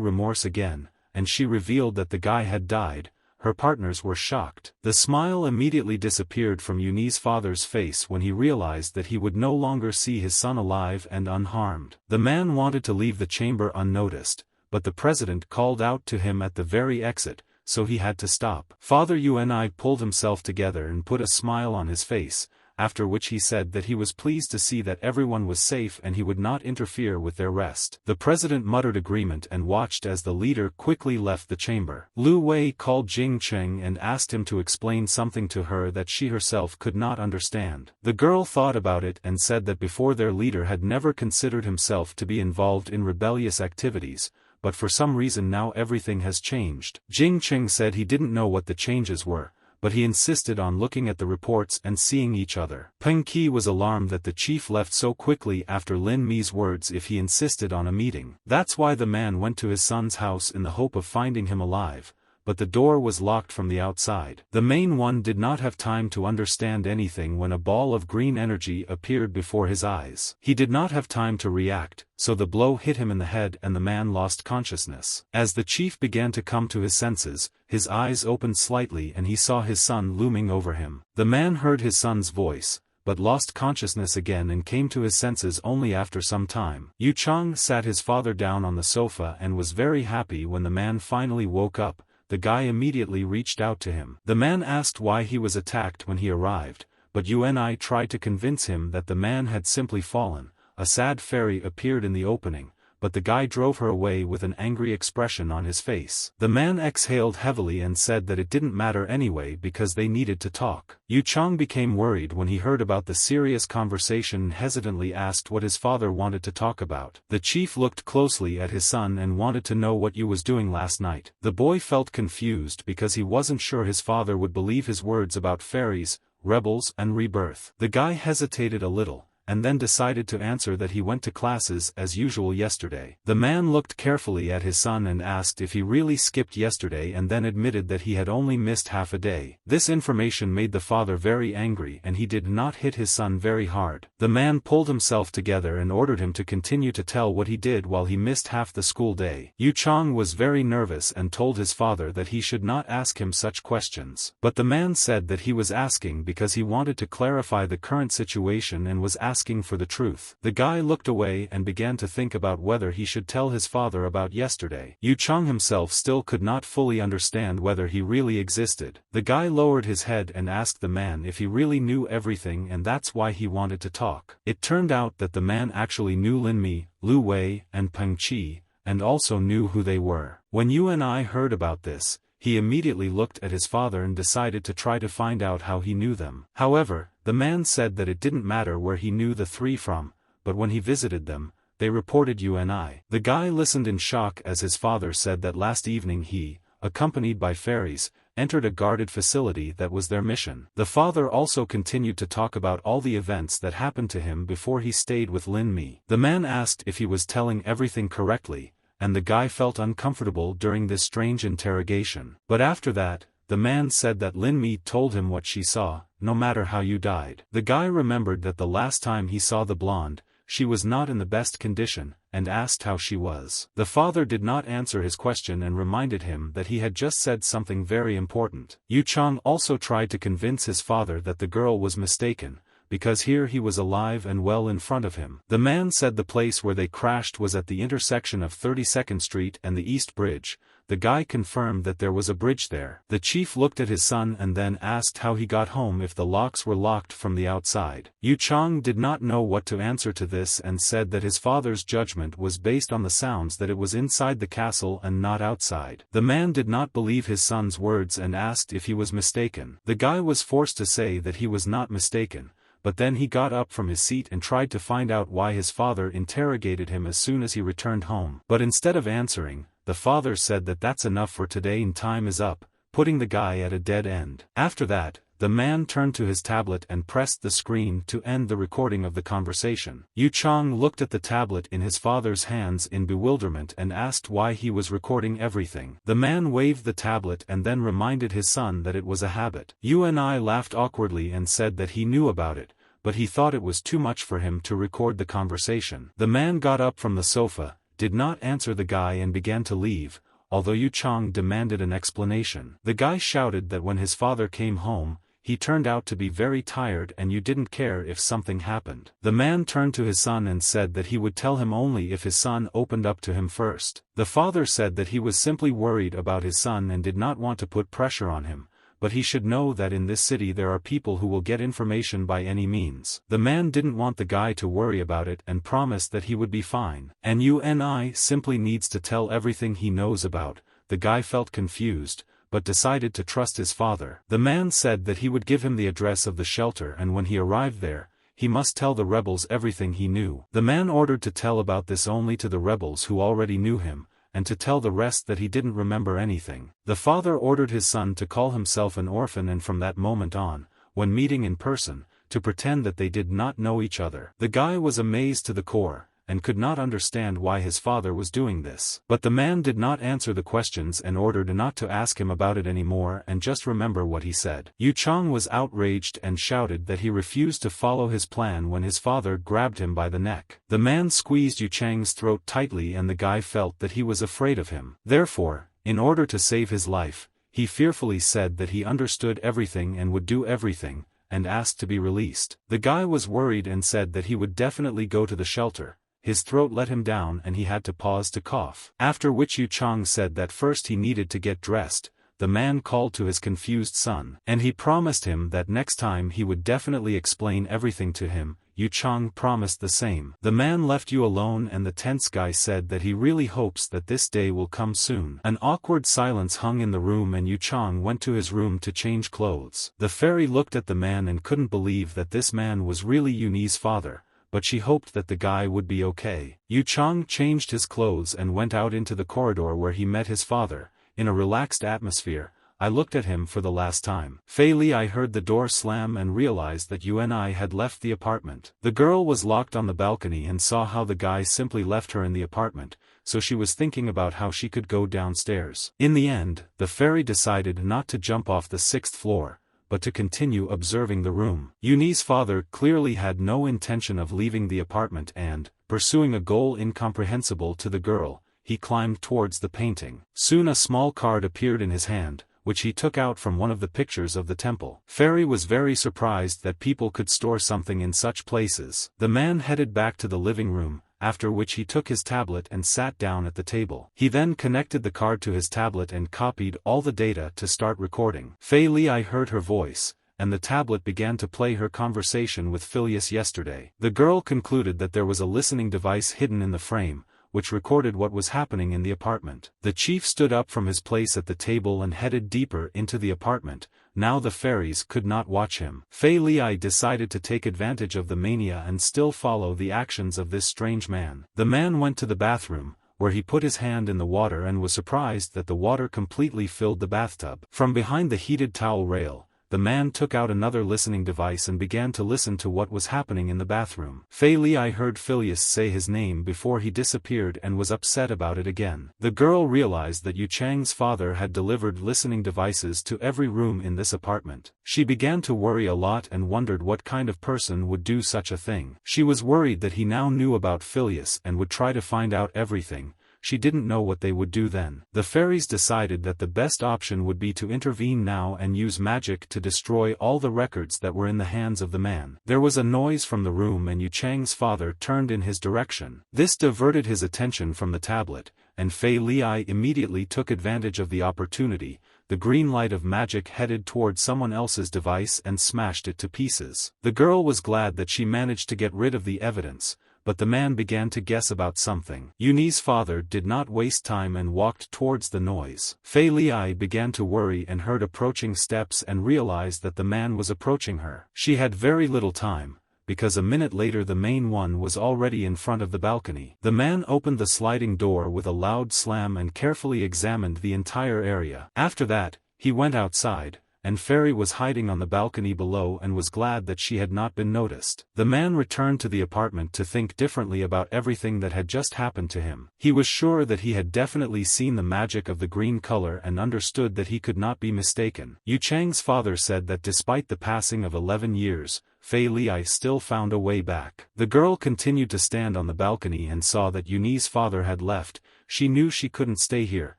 remorse again, and she revealed that the guy had died. Her partners were shocked. The smile immediately disappeared from Uni's father's face when he realized that he would no longer see his son alive and unharmed. The man wanted to leave the chamber unnoticed, but the president called out to him at the very exit, so he had to stop. Father Uni pulled himself together and put a smile on his face, after which he said that he was pleased to see that everyone was safe and he would not interfere with their rest. The president muttered agreement and watched as the leader quickly left the chamber. Lu Wei called Jing Cheng and asked him to explain something to her that she herself could not understand. The girl thought about it and said that before their leader had never considered himself to be involved in rebellious activities, but for some reason now everything has changed. Jing Cheng said he didn't know what the changes were, but he insisted on looking at the reports and seeing each other. Peng Qi was alarmed that the chief left so quickly after Lin Mi's words if he insisted on a meeting. That's why the man went to his son's house in the hope of finding him alive, but the door was locked from the outside. The main one did not have time to understand anything when a ball of green energy appeared before his eyes. He did not have time to react, so the blow hit him in the head and the man lost consciousness. As the chief began to come to his senses, his eyes opened slightly and he saw his son looming over him. The man heard his son's voice, but lost consciousness again and came to his senses only after some time. Yu Chang sat his father down on the sofa and was very happy when the man finally woke up. The guy immediately reached out to him. The man asked why he was attacked when he arrived, but Uni tried to convince him that the man had simply fallen. A sad fairy appeared in the opening, but the guy drove her away with an angry expression on his face. The man exhaled heavily and said that it didn't matter anyway because they needed to talk. Yu Chang became worried when he heard about the serious conversation and hesitantly asked what his father wanted to talk about. The chief looked closely at his son and wanted to know what Yu was doing last night. The boy felt confused because he wasn't sure his father would believe his words about fairies, rebels and rebirth. The guy hesitated a little, and then decided to answer that he went to classes as usual yesterday. The man looked carefully at his son and asked if he really skipped yesterday and then admitted that he had only missed half a day. This information made the father very angry and he did not hit his son very hard. The man pulled himself together and ordered him to continue to tell what he did while he missed half the school day. Yu Chang was very nervous and told his father that he should not ask him such questions. But the man said that he was asking because he wanted to clarify the current situation and was asking for the truth. The guy looked away and began to think about whether he should tell his father about yesterday. Yu Chang himself still could not fully understand whether he really existed. The guy lowered his head and asked the man if he really knew everything and that's why he wanted to talk. It turned out that the man actually knew Lin Mi, Lu Wei, and Peng Qi, and also knew who they were. When Yu and I heard about this, he immediately looked at his father and decided to try to find out how he knew them. However, the man said that it didn't matter where he knew the three from, but when he visited them, they reported Uni. The guy listened in shock as his father said that last evening he, accompanied by fairies, entered a guarded facility that was their mission. The father also continued to talk about all the events that happened to him before he stayed with Lin Mi. The man asked if he was telling everything correctly, and the guy felt uncomfortable during this strange interrogation. But after that, the man said that Lin Mi told him what she saw, no matter how you died. The guy remembered that the last time he saw the blonde, she was not in the best condition, and asked how she was. The father did not answer his question and reminded him that he had just said something very important. Yu Chang also tried to convince his father that the girl was mistaken, because here he was alive and well in front of him. The man said the place where they crashed was at the intersection of 32nd Street and the East Bridge. The guy confirmed that there was a bridge there. The chief looked at his son and then asked how he got home if the locks were locked from the outside. Yu Chang did not know what to answer to this and said that his father's judgment was based on the sounds that it was inside the castle and not outside. The man did not believe his son's words and asked if he was mistaken. The guy was forced to say that he was not mistaken, but then he got up from his seat and tried to find out why his father interrogated him as soon as he returned home. But instead of answering, the father said that that's enough for today and time is up, putting the guy at a dead end. After that, The man turned to his tablet and pressed the screen to end the recording of the conversation. Yu Chang looked at the tablet in his father's hands in bewilderment and asked why he was recording everything. The man waved the tablet and then reminded his son that it was a habit. Yu laughed awkwardly and said that he knew about it, but he thought it was too much for him to record the conversation. The man got up from the sofa, did not answer the guy and began to leave, although Yu Chang demanded an explanation. The guy shouted that when his father came home, he turned out to be very tired and you didn't care if something happened. The man turned to his son and said that he would tell him only if his son opened up to him first. The father said that he was simply worried about his son and did not want to put pressure on him, but he should know that in this city there are people who will get information by any means. The man didn't want the guy to worry about it and promised that he would be fine. And Uni simply needs to tell everything he knows about. The guy felt confused, but decided to trust his father. The man said that he would give him the address of the shelter and when he arrived there, he must tell the rebels everything he knew. The man ordered to tell about this only to the rebels who already knew him, and to tell the rest that he didn't remember anything. The father ordered his son to call himself an orphan and from that moment on, when meeting in person, to pretend that they did not know each other. The guy was amazed to the core, and could not understand why his father was doing this. But the man did not answer the questions and ordered not to ask him about it anymore and just remember what he said. Yu Chang was outraged and shouted that he refused to follow his plan when his father grabbed him by the neck. The man squeezed Yu Chang's throat tightly and the guy felt that he was afraid of him. Therefore, in order to save his life, he fearfully said that he understood everything and would do everything, and asked to be released. The guy was worried and said that he would definitely go to the shelter. His throat let him down and he had to pause to cough. After which Yu Chang said that first he needed to get dressed. The man called to his confused son, and he promised him that next time he would definitely explain everything to him. Yu Chang promised the same. The man left Yu alone and the tense guy said that he really hopes that this day will come soon. An awkward silence hung in the room and Yu Chang went to his room to change clothes. The fairy looked at the man and couldn't believe that this man was really Yuni's father, but she hoped that the guy would be okay. Yu Chang changed his clothes and went out into the corridor where he met his father. In a relaxed atmosphere, I looked at him for the last time. I heard the door slam and realized that Uni had left the apartment. The girl was locked on the balcony and saw how the guy simply left her in the apartment, so she was thinking about how she could go downstairs. In the end, the fairy decided not to jump off the 6th floor, but to continue observing the room. Yuni's father clearly had no intention of leaving the apartment and, pursuing a goal incomprehensible to the girl, he climbed towards the painting. Soon a small card appeared in his hand, which he took out from one of the pictures of the temple. Fairy was very surprised that people could store something in such places. The man headed back to the living room, after which he took his tablet and sat down at the table. He then connected the card to his tablet and copied all the data to start recording. I heard her voice, and the tablet began to play her conversation with Philas yesterday. The girl concluded that there was a listening device hidden in the frame, which recorded what was happening in the apartment. The chief stood up from his place at the table and headed deeper into the apartment. Now the fairies could not watch him. Decided to take advantage of the mania and still follow the actions of this strange man. The man went to the bathroom, where he put his hand in the water and was surprised that the water completely filled the bathtub. From behind the heated towel rail, the man took out another listening device and began to listen to what was happening in the bathroom. I heard Philas say his name before he disappeared and was upset about it again. The girl realized that Yu Chang's father had delivered listening devices to every room in this apartment. She began to worry a lot and wondered what kind of person would do such a thing. She was worried that he now knew about Philas and would try to find out everything. She didn't know what they would do then. The fairies decided that the best option would be to intervene now and use magic to destroy all the records that were in the hands of the man. There was a noise from the room and Yu Chang's father turned in his direction. This diverted his attention from the tablet, and immediately took advantage of the opportunity. The green light of magic headed toward someone else's device and smashed it to pieces. The girl was glad that she managed to get rid of the evidence, but the man began to guess about something. Yuni's father did not waste time and walked towards the noise. Began to worry and heard approaching steps and realized that the man was approaching her. She had very little time, because a minute later the main one was already in front of the balcony. The man opened the sliding door with a loud slam and carefully examined the entire area. After that, he went outside, and Fairy was hiding on the balcony below and was glad that she had not been noticed. The man returned to the apartment to think differently about everything that had just happened to him. He was sure that he had definitely seen the magic of the green color and understood that he could not be mistaken. Yu Chang's father said that despite the passing of 11 years, Fei Li still found a way back. The girl continued to stand on the balcony and saw that Yunyi's father had left. She knew she couldn't stay here,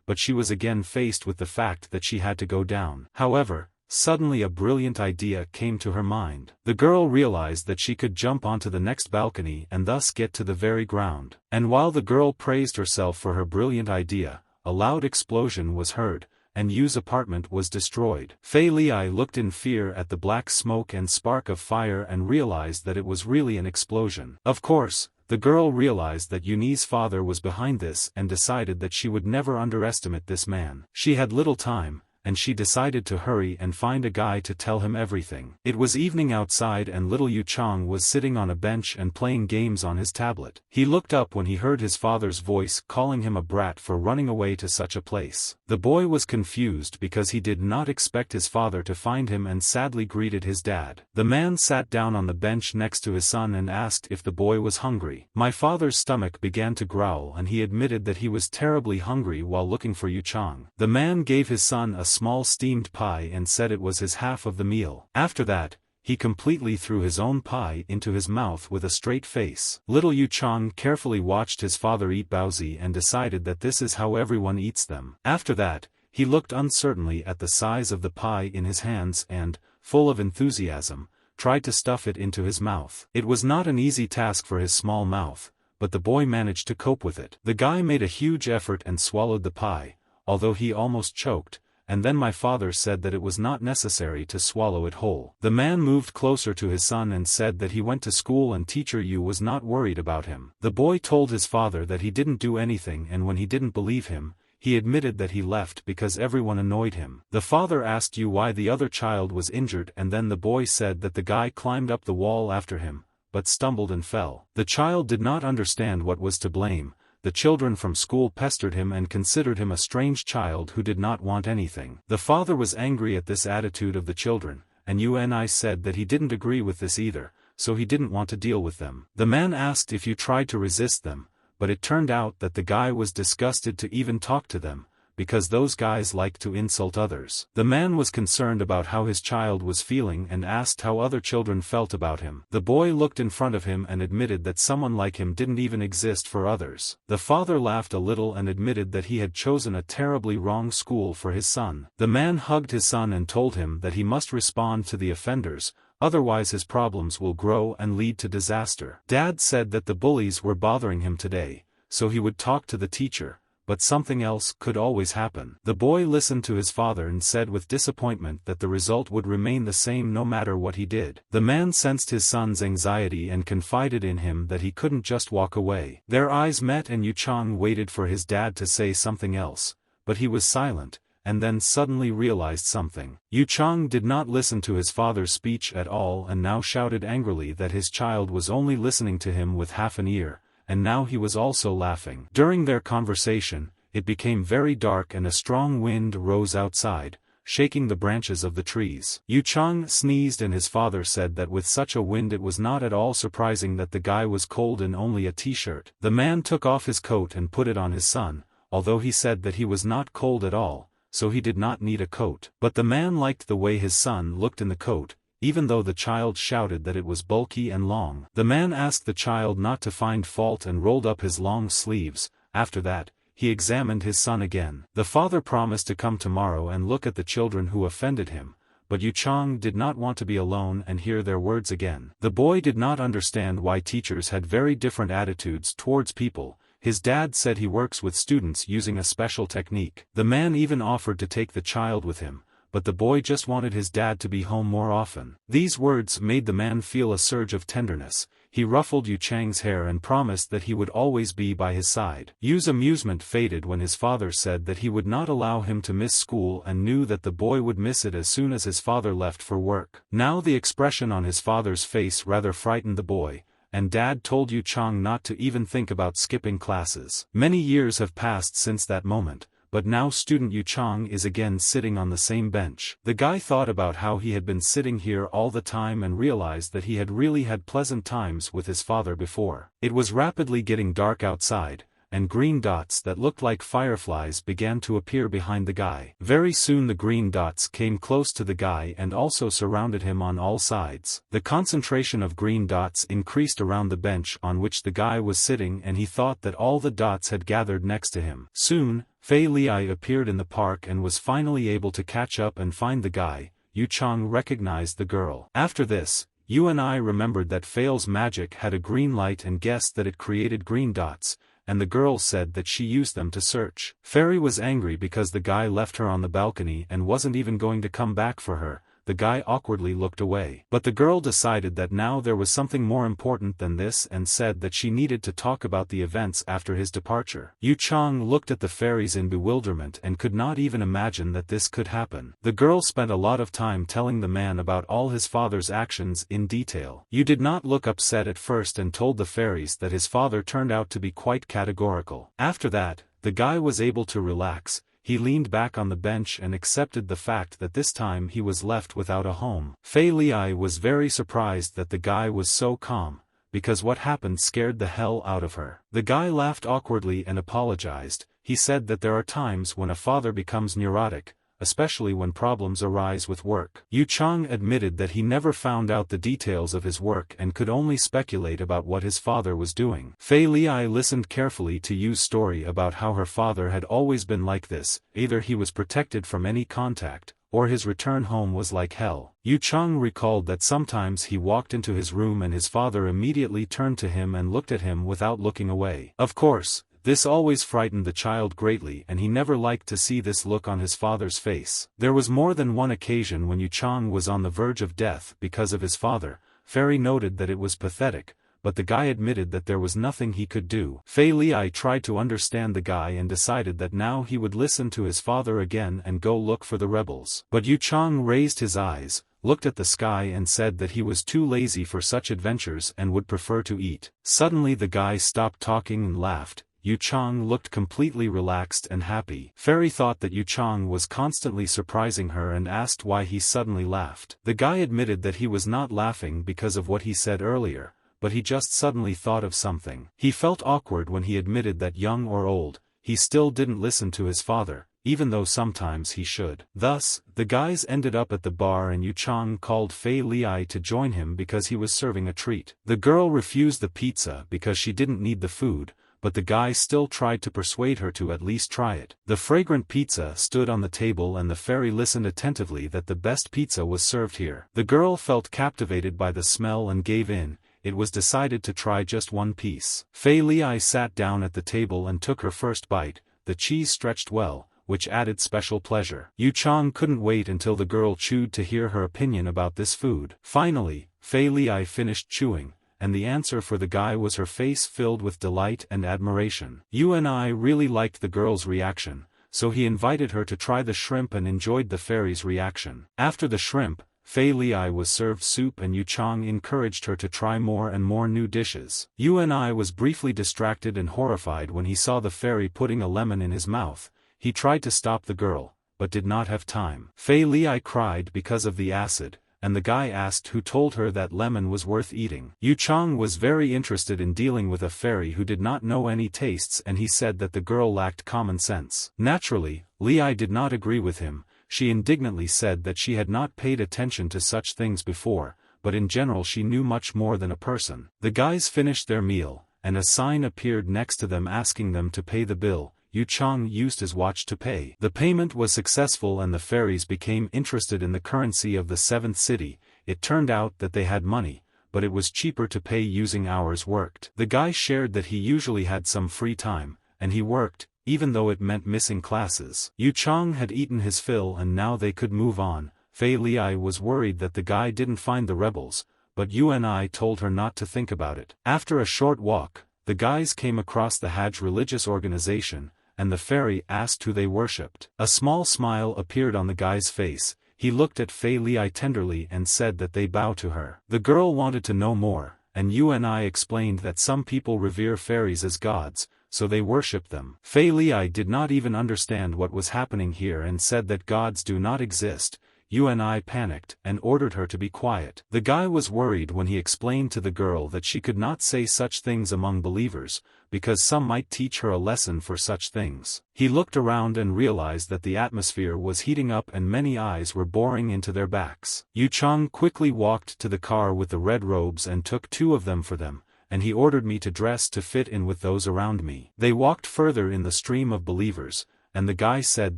but she was again faced with the fact that she had to go down. However, suddenly a brilliant idea came to her mind. The girl realized that she could jump onto the next balcony and thus get to the very ground. And while the girl praised herself for her brilliant idea, a loud explosion was heard, and Yu's apartment was destroyed. Fei Li looked in fear at the black smoke and spark of fire and realized that it was really an explosion. Of course, the girl realized that Yunyi's father was behind this and decided that she would never underestimate this man. She had little time, and she decided to hurry and find a guy to tell him everything. It was evening outside and little Yu Chang was sitting on a bench and playing games on his tablet. He looked up when he heard his father's voice calling him a brat for running away to such a place. The boy was confused because he did not expect his father to find him and sadly greeted his dad. The man sat down on the bench next to his son and asked if the boy was hungry. My father's stomach began to growl and he admitted that he was terribly hungry while looking for Yu Chang. The man gave his son a small steamed pie and said it was his half of the meal. After that, he completely threw his own pie into his mouth with a straight face. Little Yu Chang carefully watched his father eat baozi and decided that this is how everyone eats them. After that, he looked uncertainly at the size of the pie in his hands and, full of enthusiasm, tried to stuff it into his mouth. It was not an easy task for his small mouth, but the boy managed to cope with it. The guy made a huge effort and swallowed the pie, although he almost choked. And then my father said that it was not necessary to swallow it whole. The man moved closer to his son and said that he went to school and teacher Yu was not worried about him. The boy told his father that he didn't do anything, and when he didn't believe him, he admitted that he left because everyone annoyed him. The father asked Yu why the other child was injured, and then the boy said that the guy climbed up the wall after him, but stumbled and fell. The child did not understand what was to blame. The children from school pestered him and considered him a strange child who did not want anything. The father was angry at this attitude of the children, and Yuni said that he didn't agree with this either, so he didn't want to deal with them. The man asked if you tried to resist them, but it turned out that the guy was disgusted to even talk to them, because those guys like to insult others. The man was concerned about how his child was feeling and asked how other children felt about him. The boy looked in front of him and admitted that someone like him didn't even exist for others. The father laughed a little and admitted that he had chosen a terribly wrong school for his son. The man hugged his son and told him that he must respond to the offenders, otherwise his problems will grow and lead to disaster. Dad said that the bullies were bothering him today, so he would talk to the teacher, but something else could always happen. The boy listened to his father and said with disappointment that the result would remain the same no matter what he did. The man sensed his son's anxiety and confided in him that he couldn't just walk away. Their eyes met and Yu Chang waited for his dad to say something else, but he was silent, and then suddenly realized something. Yu Chang did not listen to his father's speech at all and now shouted angrily that his child was only listening to him with half an ear, and now he was also laughing. During their conversation, it became very dark and a strong wind rose outside, shaking the branches of the trees. Yu Chang sneezed and his father said that with such a wind it was not at all surprising that the guy was cold in only a t-shirt. The man took off his coat and put it on his son, although he said that he was not cold at all, so he did not need a coat. But the man liked the way his son looked in the coat, even though the child shouted that it was bulky and long. The man asked the child not to find fault and rolled up his long sleeves. After that, he examined his son again. The father promised to come tomorrow and look at the children who offended him, but Yu Chang did not want to be alone and hear their words again. The boy did not understand why teachers had very different attitudes towards people. His dad said he works with students using a special technique. The man even offered to take the child with him, but the boy just wanted his dad to be home more often. These words made the man feel a surge of tenderness. He ruffled Yu Chang's hair and promised that he would always be by his side. Yu's amusement faded when his father said that he would not allow him to miss school and knew that the boy would miss it as soon as his father left for work. Now the expression on his father's face rather frightened the boy, and Dad told Yu Chang not to even think about skipping classes. Many years have passed since that moment, but now student Yu Chang is again sitting on the same bench. The guy thought about how he had been sitting here all the time and realized that he had really had pleasant times with his father before. It was rapidly getting dark outside, and green dots that looked like fireflies began to appear behind the guy. Very soon the green dots came close to the guy and also surrounded him on all sides. The concentration of green dots increased around the bench on which the guy was sitting, and he thought that all the dots had gathered next to him. Soon, Fei Liai appeared in the park and was finally able to catch up and find the guy. Yu Chang recognized the girl. After this, Yu and I remembered that Fei's magic had a green light and guessed that it created green dots, and the girl said that she used them to search. Fairy was angry because the guy left her on the balcony and wasn't even going to come back for her. The guy awkwardly looked away. But the girl decided that now there was something more important than this and said that she needed to talk about the events after his departure. Yu Chang looked at the fairies in bewilderment and could not even imagine that this could happen. The girl spent a lot of time telling the man about all his father's actions in detail. Yu did not look upset at first and told the fairies that his father turned out to be quite categorical. After that, the guy was able to relax. He leaned back on the bench and accepted the fact that this time he was left without a home. Fei Liai was very surprised that the guy was so calm, because what happened scared the hell out of her. The guy laughed awkwardly and apologized. He said that there are times when a father becomes neurotic, especially when problems arise with work. Yu Chang admitted that he never found out the details of his work and could only speculate about what his father was doing. Fei Liai listened carefully to Yu's story about how her father had always been like this. Either he was protected from any contact, or his return home was like hell. Yu Chang recalled that sometimes he walked into his room and his father immediately turned to him and looked at him without looking away. Of course, this always frightened the child greatly, and he never liked to see this look on his father's face. There was more than one occasion when Yu Chang was on the verge of death because of his father. Fairy noted that it was pathetic, but the guy admitted that there was nothing he could do. Fei Liai tried to understand the guy and decided that now he would listen to his father again and go look for the rebels. But Yu Chang raised his eyes, looked at the sky and said that he was too lazy for such adventures and would prefer to eat. Suddenly the guy stopped talking and laughed. Yu Chang looked completely relaxed and happy. Fairy thought that Yu Chang was constantly surprising her and asked why he suddenly laughed. The guy admitted that he was not laughing because of what he said earlier, but he just suddenly thought of something. He felt awkward when he admitted that young or old, he still didn't listen to his father, even though sometimes he should. Thus, the guys ended up at the bar and Yu Chang called Fei Liai to join him because he was serving a treat. The girl refused the pizza because she didn't need the food, but the guy still tried to persuade her to at least try it. The fragrant pizza stood on the table and the fairy listened attentively that the best pizza was served here. The girl felt captivated by the smell and gave in. It was decided to try just one piece. Fei Liai sat down at the table and took her first bite. The cheese stretched well, which added special pleasure. Yu Chang couldn't wait until the girl chewed to hear her opinion about this food. Finally, Fei Liai finished chewing, and the answer for the guy was her face filled with delight and admiration. Yu and I really liked the girl's reaction, so he invited her to try the shrimp and enjoyed the fairy's reaction. After the shrimp, Fei Liai was served soup and Yu Chang encouraged her to try more and more new dishes. Yu and I was briefly distracted and horrified when he saw the fairy putting a lemon in his mouth. He tried to stop the girl, but did not have time. Fei Liai cried because of the acid, and the guy asked who told her that lemon was worth eating. Yu Chang was very interested in dealing with a fairy who did not know any tastes, and he said that the girl lacked common sense. Naturally, Liai did not agree with him. She indignantly said that she had not paid attention to such things before, but in general she knew much more than a person. The guys finished their meal, and a sign appeared next to them asking them to pay the bill. Yu Chang used his watch to pay. The payment was successful and the fairies became interested in the currency of the 7th city. It turned out that they had money, but it was cheaper to pay using hours worked. The guy shared that he usually had some free time, and he worked, even though it meant missing classes. Yu Chang had eaten his fill and now they could move on. Fei Liai was worried that the guy didn't find the rebels, but Yu and I told her not to think about it. After a short walk, the guys came across the Hajj religious organization, and the fairy asked who they worshipped. A small smile appeared on the guy's face. He looked at Fei Liai tenderly and said that they bow to her. The girl wanted to know more, and Yu and I explained that some people revere fairies as gods, so they worshipped them. Philas did not even understand what was happening here and said that gods do not exist. Yunai panicked and ordered her to be quiet. The guy was worried when he explained to the girl that she could not say such things among believers, because some might teach her a lesson for such things. He looked around and realized that the atmosphere was heating up and many eyes were boring into their backs. Yu Chang quickly walked to the car with the red robes and took 2 of them for them, and he ordered me to dress to fit in with those around me. They walked further in the stream of believers, and the guy said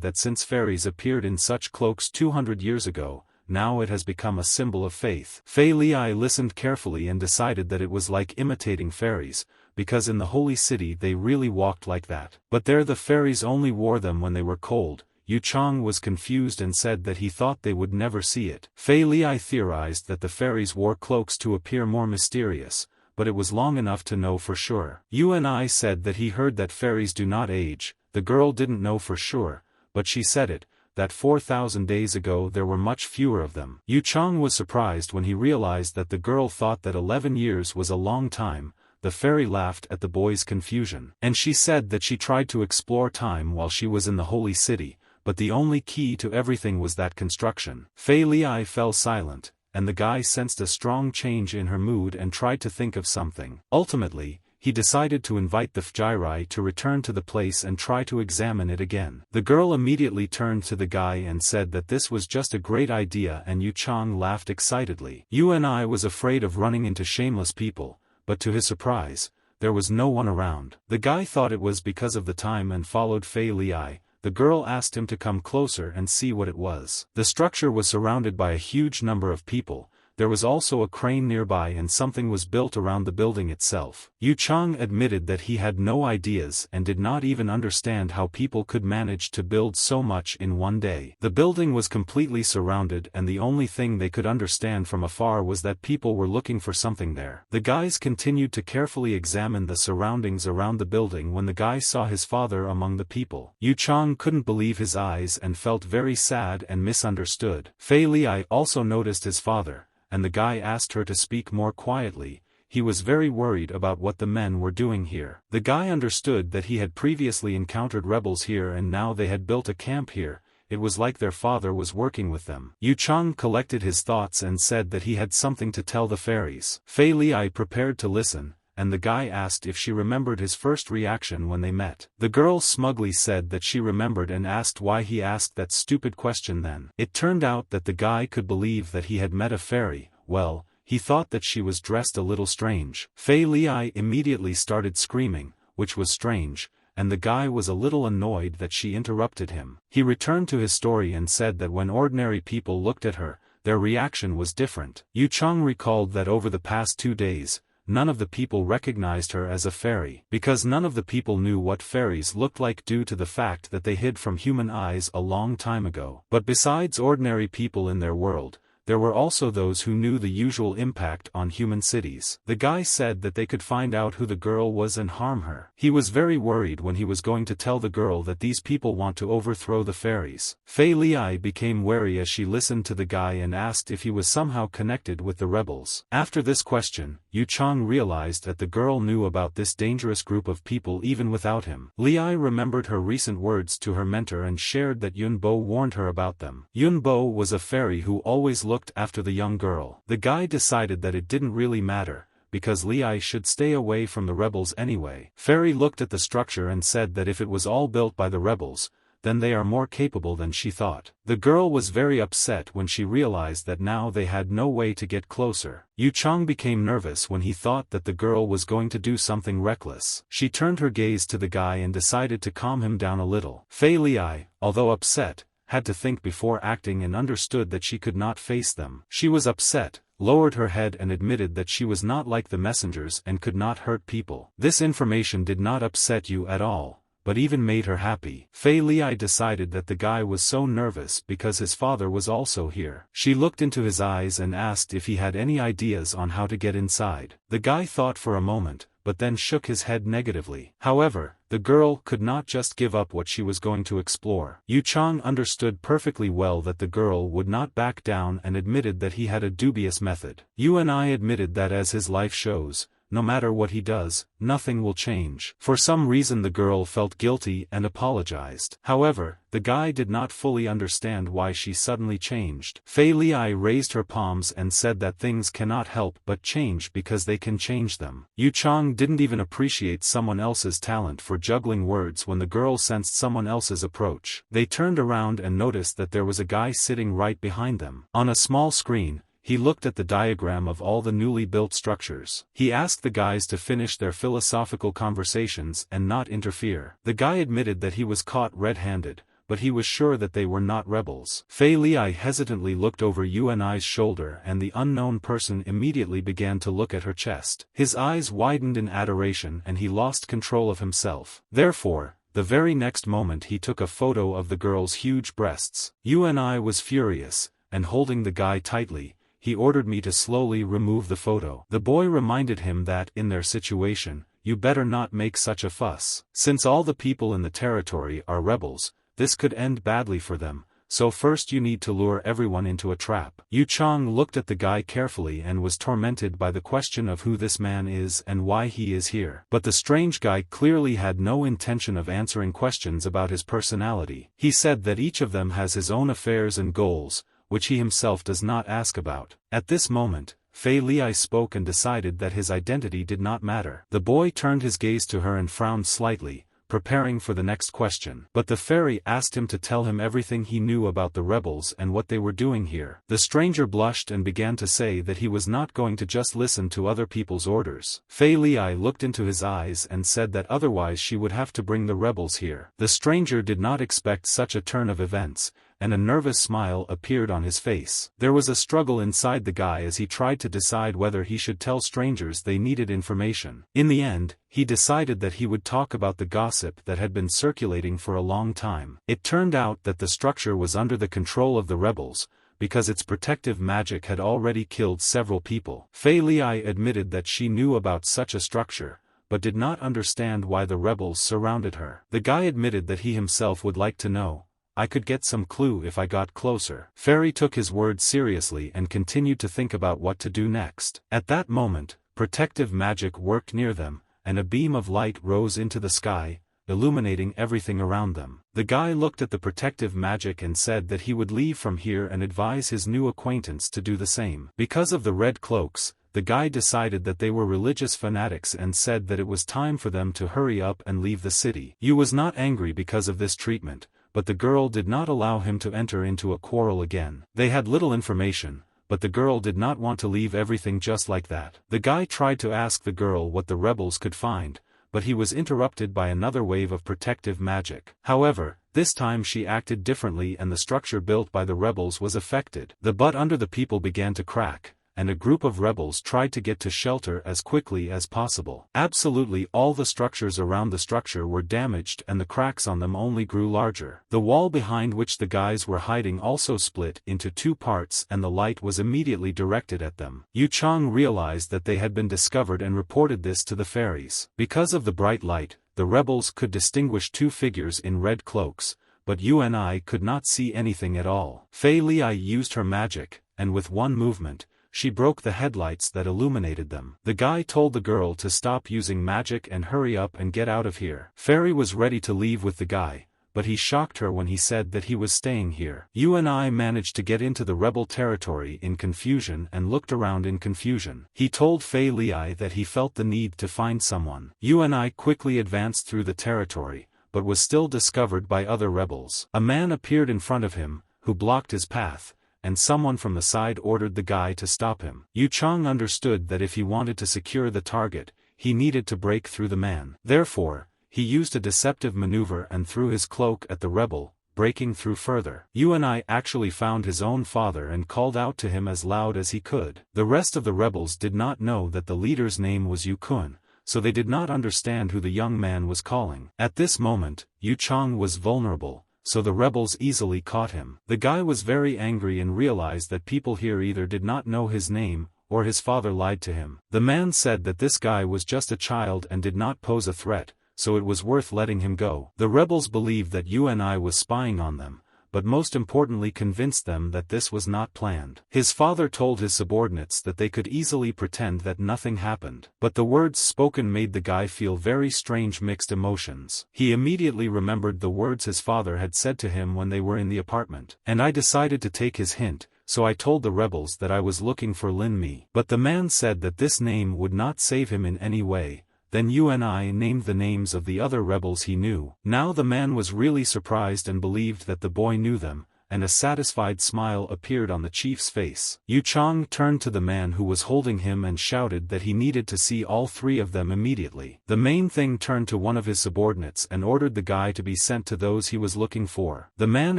that since fairies appeared in such cloaks 200 years ago, now it has become a symbol of faith. Philas listened carefully and decided that it was like imitating fairies, because in the holy city they really walked like that. But there the fairies only wore them when they were cold. Yu Chang was confused and said that he thought they would never see it. Philas theorized that the fairies wore cloaks to appear more mysterious, but it was long enough to know for sure. Yunai said that he heard that fairies do not age. The girl didn't know for sure, but she said it, that 4,000 days ago there were much fewer of them. Yu Chang was surprised when he realized that the girl thought that 11 years was a long time. The fairy laughed at the boy's confusion, and she said that she tried to explore time while she was in the holy city, but the only key to everything was that construction. Philas fell silent, and the guy sensed a strong change in her mood and tried to think of something. Ultimately, he decided to invite the fairies to return to the place and try to examine it again. The girl immediately turned to the guy and said that this was just a great idea, and Yu Chang laughed excitedly. Yunai was afraid of running into shameless people, but to his surprise, there was no one around. The guy thought it was because of the time and followed Philas. The girl asked him to come closer and see what it was. The structure was surrounded by a huge number of people. There was also a crane nearby and something was built around the building itself. Yu Chang admitted that he had no ideas and did not even understand how people could manage to build so much in one day. The building was completely surrounded and the only thing they could understand from afar was that people were looking for something there. The guys continued to carefully examine the surroundings around the building when the guy saw his father among the people. Yu Chang couldn't believe his eyes and felt very sad and misunderstood. Philas also noticed his father, and the guy asked her to speak more quietly. He was very worried about what the men were doing here. The guy understood that he had previously encountered rebels here and now they had built a camp here. It was like their father was working with them. Yu Chang collected his thoughts and said that he had something to tell the fairies. Philas prepared to listen, and the guy asked if she remembered his first reaction when they met. The girl smugly said that she remembered and asked why he asked that stupid question then. It turned out that the guy could believe that he had met a fairy. Well, he thought that she was dressed a little strange. Philas immediately started screaming, which was strange, and the guy was a little annoyed that she interrupted him. He returned to his story and said that when ordinary people looked at her, their reaction was different. Yu Chang recalled that over the past 2 days, none of the people recognized her as a fairy, because none of the people knew what fairies looked like due to the fact that they hid from human eyes a long time ago. But besides ordinary people in their world, there were also those who knew the usual impact on human cities. The guy said that they could find out who the girl was and harm her. He was very worried when he was going to tell the girl that these people want to overthrow the fairies. Philas became wary as she listened to the guy and asked if he was somehow connected with the rebels. After this question, Yu Chang realized that the girl knew about this dangerous group of people even without him. Lei remembered her recent words to her mentor and shared that Yun Bo warned her about them. Yun Bo was a fairy who always looked after the young girl. The guy decided that it didn't really matter, because Lei should stay away from the rebels anyway. Fairy looked at the structure and said that if it was all built by the rebels, then they are more capable than she thought. The girl was very upset when she realized that now they had no way to get closer. Yu Chang became nervous when he thought that the girl was going to do something reckless. She turned her gaze to the guy and decided to calm him down a little. Philas, although upset, had to think before acting and understood that she could not face them. She was upset, lowered her head and admitted that she was not like the messengers and could not hurt people. This information did not upset you at all, but even made her happy. Philas decided that the guy was so nervous because his father was also here. She looked into his eyes and asked if he had any ideas on how to get inside. The guy thought for a moment, but then shook his head negatively. However, the girl could not just give up what she was going to explore. Yu Chang understood perfectly well that the girl would not back down and admitted that he had a dubious method. Yu and I admitted that as his life shows, no matter what he does, nothing will change. For some reason the girl felt guilty and apologized. However, the guy did not fully understand why she suddenly changed. Philas raised her palms and said that things cannot help but change because they can change them. Yu Chang didn't even appreciate someone else's talent for juggling words when the girl sensed someone else's approach. They turned around and noticed that there was a guy sitting right behind them. On a small screen, he looked at the diagram of all the newly built structures. He asked the guys to finish their philosophical conversations and not interfere. The guy admitted that he was caught red-handed, but he was sure that they were not rebels. Philas hesitantly looked over Yunai's shoulder and the unknown person immediately began to look at her chest. His eyes widened in adoration and he lost control of himself. Therefore, the very next moment he took a photo of the girl's huge breasts. Yunai was furious, and holding the guy tightly, he ordered me to slowly remove the photo. The boy reminded him that, in their situation, you better not make such a fuss. Since all the people in the territory are rebels, this could end badly for them, so first you need to lure everyone into a trap. Yu Chang looked at the guy carefully and was tormented by the question of who this man is and why he is here. But the strange guy clearly had no intention of answering questions about his personality. He said that each of them has his own affairs and goals, which he himself does not ask about. At this moment, Philas spoke and decided that his identity did not matter. The boy turned his gaze to her and frowned slightly, preparing for the next question. But the fairy asked him to tell him everything he knew about the rebels and what they were doing here. The stranger blushed and began to say that he was not going to just listen to other people's orders. Philas looked into his eyes and said that otherwise she would have to bring the rebels here. The stranger did not expect such a turn of events, and a nervous smile appeared on his face. There was a struggle inside the guy as he tried to decide whether he should tell strangers they needed information. In the end, he decided that he would talk about the gossip that had been circulating for a long time. It turned out that the structure was under the control of the rebels, because its protective magic had already killed several people. Philas admitted that she knew about such a structure, but did not understand why the rebels surrounded her. The guy admitted that he himself would like to know. I could get some clue if I got closer. Fairy took his words seriously and continued to think about what to do next. At that moment, protective magic worked near them, and a beam of light rose into the sky, illuminating everything around them. The guy looked at the protective magic and said that he would leave from here and advise his new acquaintance to do the same. Because of the red cloaks, the guy decided that they were religious fanatics and said that it was time for them to hurry up and leave the city. Yu was not angry because of this treatment, but the girl did not allow him to enter into a quarrel again. They had little information, but the girl did not want to leave everything just like that. The guy tried to ask the girl what the rebels could find, but he was interrupted by another wave of protective magic. However, this time she acted differently and the structure built by the rebels was affected. The butt under the people began to crack, and a group of rebels tried to get to shelter as quickly as possible. Absolutely all the structures around the structure were damaged and the cracks on them only grew larger. The wall behind which the guys were hiding also split into two parts and the light was immediately directed at them. Yu Chang realized that they had been discovered and reported this to the fairies. Because of the bright light, the rebels could distinguish two figures in red cloaks, but Yunai could not see anything at all. Philas used her magic, and with one movement, she broke the headlights that illuminated them. The guy told the girl to stop using magic and hurry up and get out of here. Fairy was ready to leave with the guy, but he shocked her when he said that he was staying here. Yunai managed to get into the rebel territory in confusion and looked around in confusion. He told Philas that he felt the need to find someone. Yunai quickly advanced through the territory, but was still discovered by other rebels. A man appeared in front of him, who blocked his path, and someone from the side ordered the guy to stop him. Yu Chang understood that if he wanted to secure the target, he needed to break through the man. Therefore, he used a deceptive maneuver and threw his cloak at the rebel, breaking through further. Yunai actually found his own father and called out to him as loud as he could. The rest of the rebels did not know that the leader's name was Yu Kun, so they did not understand who the young man was calling. At this moment, Yu Chang was vulnerable, so the rebels easily caught him. The guy was very angry and realized that people here either did not know his name, or his father lied to him. The man said that this guy was just a child and did not pose a threat, so it was worth letting him go. The rebels believed that Yunai was spying on them, but most importantly convinced them that this was not planned. His father told his subordinates that they could easily pretend that nothing happened. But the words spoken made the guy feel very strange mixed emotions. He immediately remembered the words his father had said to him when they were in the apartment. And I decided to take his hint, so I told the rebels that I was looking for Lin Mi. But the man said that this name would not save him in any way. Then UNI named the names of the other rebels he knew. Now the man was really surprised and believed that the boy knew them, and a satisfied smile appeared on the chief's face. Yu Chang turned to the man who was holding him and shouted that he needed to see all three of them immediately. The main thing turned to one of his subordinates and ordered the guy to be sent to those he was looking for. The man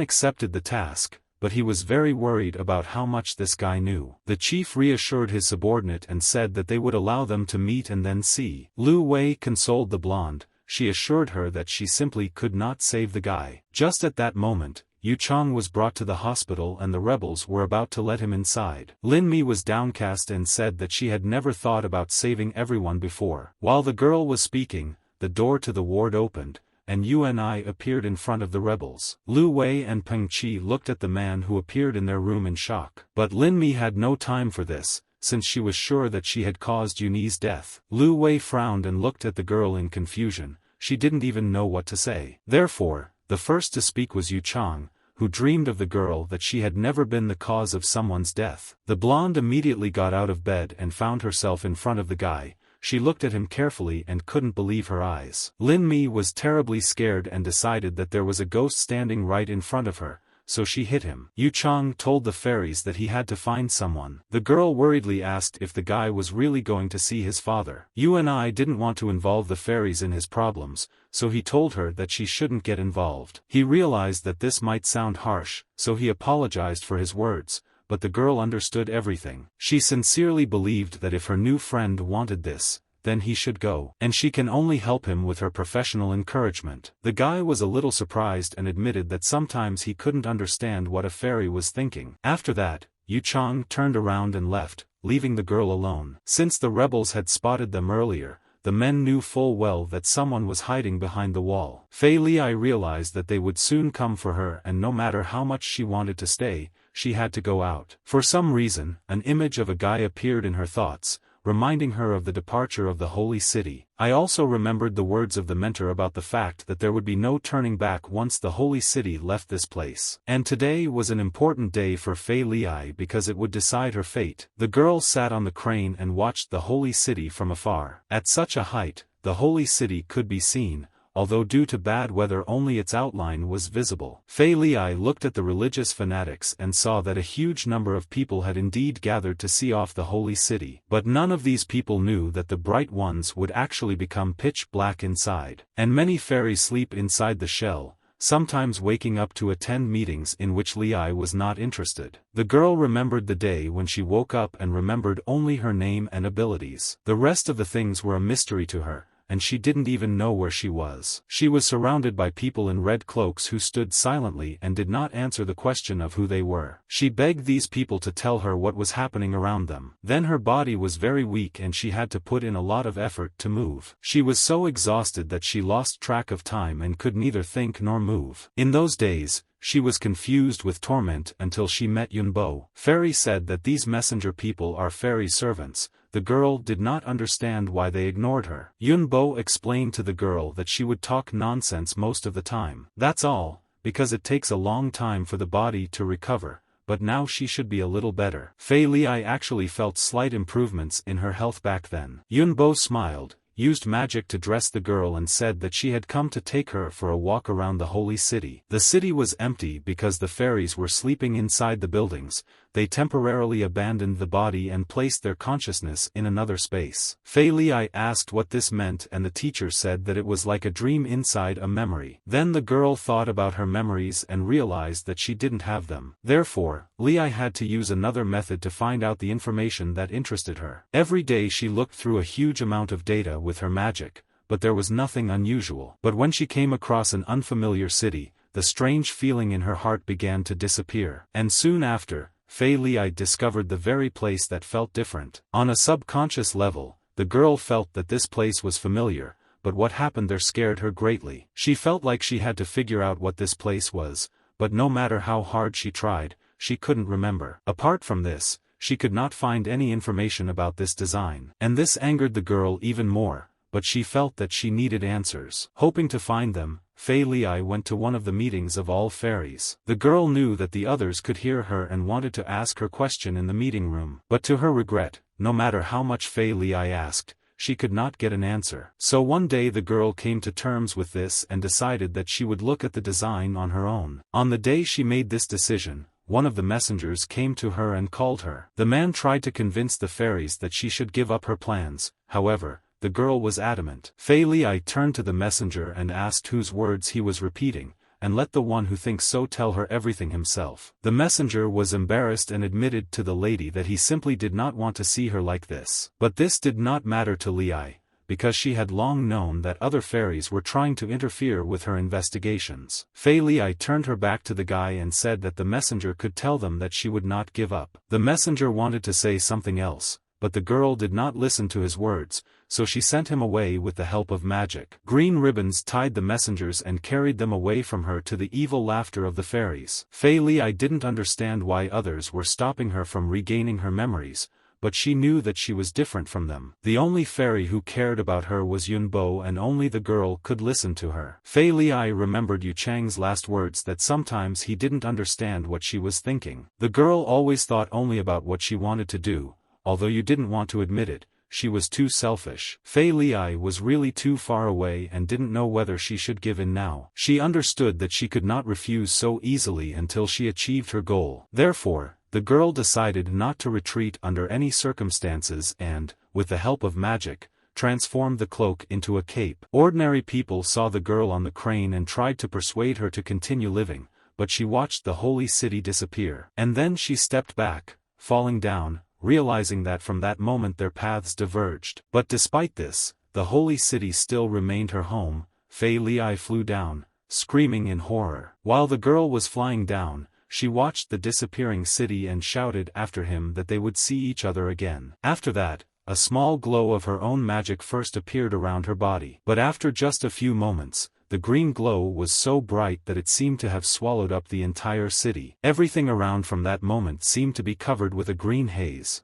accepted the task, but he was very worried about how much this guy knew. The chief reassured his subordinate and said that they would allow them to meet and then see. Lu Wei consoled the blonde. She assured her that she simply could not save the guy. Just at that moment, Yu Chang was brought to the hospital and the rebels were about to let him inside. Lin Mi was downcast and said that she had never thought about saving everyone before. While the girl was speaking, the door to the ward opened, and UNI appeared in front of the rebels. Lu Wei and Peng Qi looked at the man who appeared in their room in shock. But Lin Mi had no time for this, since she was sure that she had caused Yuni's death. Lu Wei frowned and looked at the girl in confusion. She didn't even know what to say. Therefore, the first to speak was Yu Chang, who dreamed of the girl that she had never been the cause of someone's death. The blonde immediately got out of bed and found herself in front of the guy. She looked at him carefully and couldn't believe her eyes. Lin Mi was terribly scared and decided that there was a ghost standing right in front of her, so she hit him. Yu Chang told the fairies that he had to find someone. The girl worriedly asked if the guy was really going to see his father. UNI didn't want to involve the fairies in his problems, so he told her that she shouldn't get involved. He realized that this might sound harsh, so he apologized for his words. But the girl understood everything. She sincerely believed that if her new friend wanted this, then he should go. And she can only help him with her professional encouragement. The guy was a little surprised and admitted that sometimes he couldn't understand what a fairy was thinking. After that, Yu Chang turned around and left, leaving the girl alone. Since the rebels had spotted them earlier, the men knew full well that someone was hiding behind the wall. Fei Li realized that they would soon come for her, and no matter how much she wanted to stay, she had to go out. For some reason, an image of a guy appeared in her thoughts, reminding her of the departure of the holy city. I also remembered the words of the mentor about the fact that there would be no turning back once the holy city left this place. And today was an important day for Fei Li because it would decide her fate. The girl sat on the crane and watched the holy city from afar. At such a height, the holy city could be seen, although due to bad weather only its outline was visible. Fei Li looked at the religious fanatics and saw that a huge number of people had indeed gathered to see off the holy city. But none of these people knew that the bright ones would actually become pitch black inside. And many fairies sleep inside the shell, sometimes waking up to attend meetings in which Li was not interested. The girl remembered the day when she woke up and remembered only her name and abilities. The rest of the things were a mystery to her, and she didn't even know where she was. She was surrounded by people in red cloaks who stood silently and did not answer the question of who they were. She begged these people to tell her what was happening around them. Then her body was very weak and she had to put in a lot of effort to move. She was so exhausted that she lost track of time and could neither think nor move. In those days, she was confused with torment until she met Yunbo. Fairy said that these messenger people are fairy servants. The girl did not understand why they ignored her. Yunbo explained to the girl that she would talk nonsense most of the time. That's all, because it takes a long time for the body to recover, but now she should be a little better. Fei Li actually felt slight improvements in her health back then. Yunbo smiled, used magic to dress the girl and said that she had come to take her for a walk around the holy city. The city was empty because the fairies were sleeping inside the buildings. They temporarily abandoned the body and placed their consciousness in another space. Fei Li asked what this meant and the teacher said that it was like a dream inside a memory. Then the girl thought about her memories and realized that she didn't have them. Therefore, Li had to use another method to find out the information that interested her. Every day she looked through a huge amount of data with her magic, but there was nothing unusual. But when she came across an unfamiliar city, the strange feeling in her heart began to disappear. And soon after, Fei Li discovered the very place that felt different. On a subconscious level, the girl felt that this place was familiar, but what happened there scared her greatly. She felt like she had to figure out what this place was, but no matter how hard she tried, she couldn't remember. Apart from this, she could not find any information about this design. And this angered the girl even more, but she felt that she needed answers. Hoping to find them, Philas went to one of the meetings of all fairies. The girl knew that the others could hear her and wanted to ask her question in the meeting room. But to her regret, no matter how much Philas asked, she could not get an answer. So one day the girl came to terms with this and decided that she would look at the design on her own. On the day she made this decision, one of the messengers came to her and called her. The man tried to convince the fairies that she should give up her plans. However, the girl was adamant. Philas turned to the messenger and asked whose words he was repeating, and let the one who thinks so tell her everything himself. The messenger was embarrassed and admitted to the lady that he simply did not want to see her like this. But this did not matter to Philas, because she had long known that other fairies were trying to interfere with her investigations. Philas turned her back to the guy and said that the messenger could tell them that she would not give up. The messenger wanted to say something else, but the girl did not listen to his words, so she sent him away with the help of magic. Green ribbons tied the messengers and carried them away from her to the evil laughter of the fairies. Philas didn't understand why others were stopping her from regaining her memories, but she knew that she was different from them. The only fairy who cared about her was Yunbo, and only the girl could listen to her. Philas remembered Yu Chang's last words that sometimes he didn't understand what she was thinking. The girl always thought only about what she wanted to do, although you didn't want to admit it. She was too selfish. Philas was really too far away and didn't know whether she should give in now. She understood that she could not refuse so easily until she achieved her goal. Therefore, the girl decided not to retreat under any circumstances and, with the help of magic, transformed the cloak into a cape. Ordinary people saw the girl on the crane and tried to persuade her to continue living, but she watched the holy city disappear. And then she stepped back, falling down, realizing that from that moment their paths diverged. But despite this, the holy city still remained her home. Philas flew down, screaming in horror. While the girl was flying down, she watched the disappearing city and shouted after him that they would see each other again. After that, a small glow of her own magic first appeared around her body. But after just a few moments, the green glow was so bright that it seemed to have swallowed up the entire city. Everything around from that moment seemed to be covered with a green haze.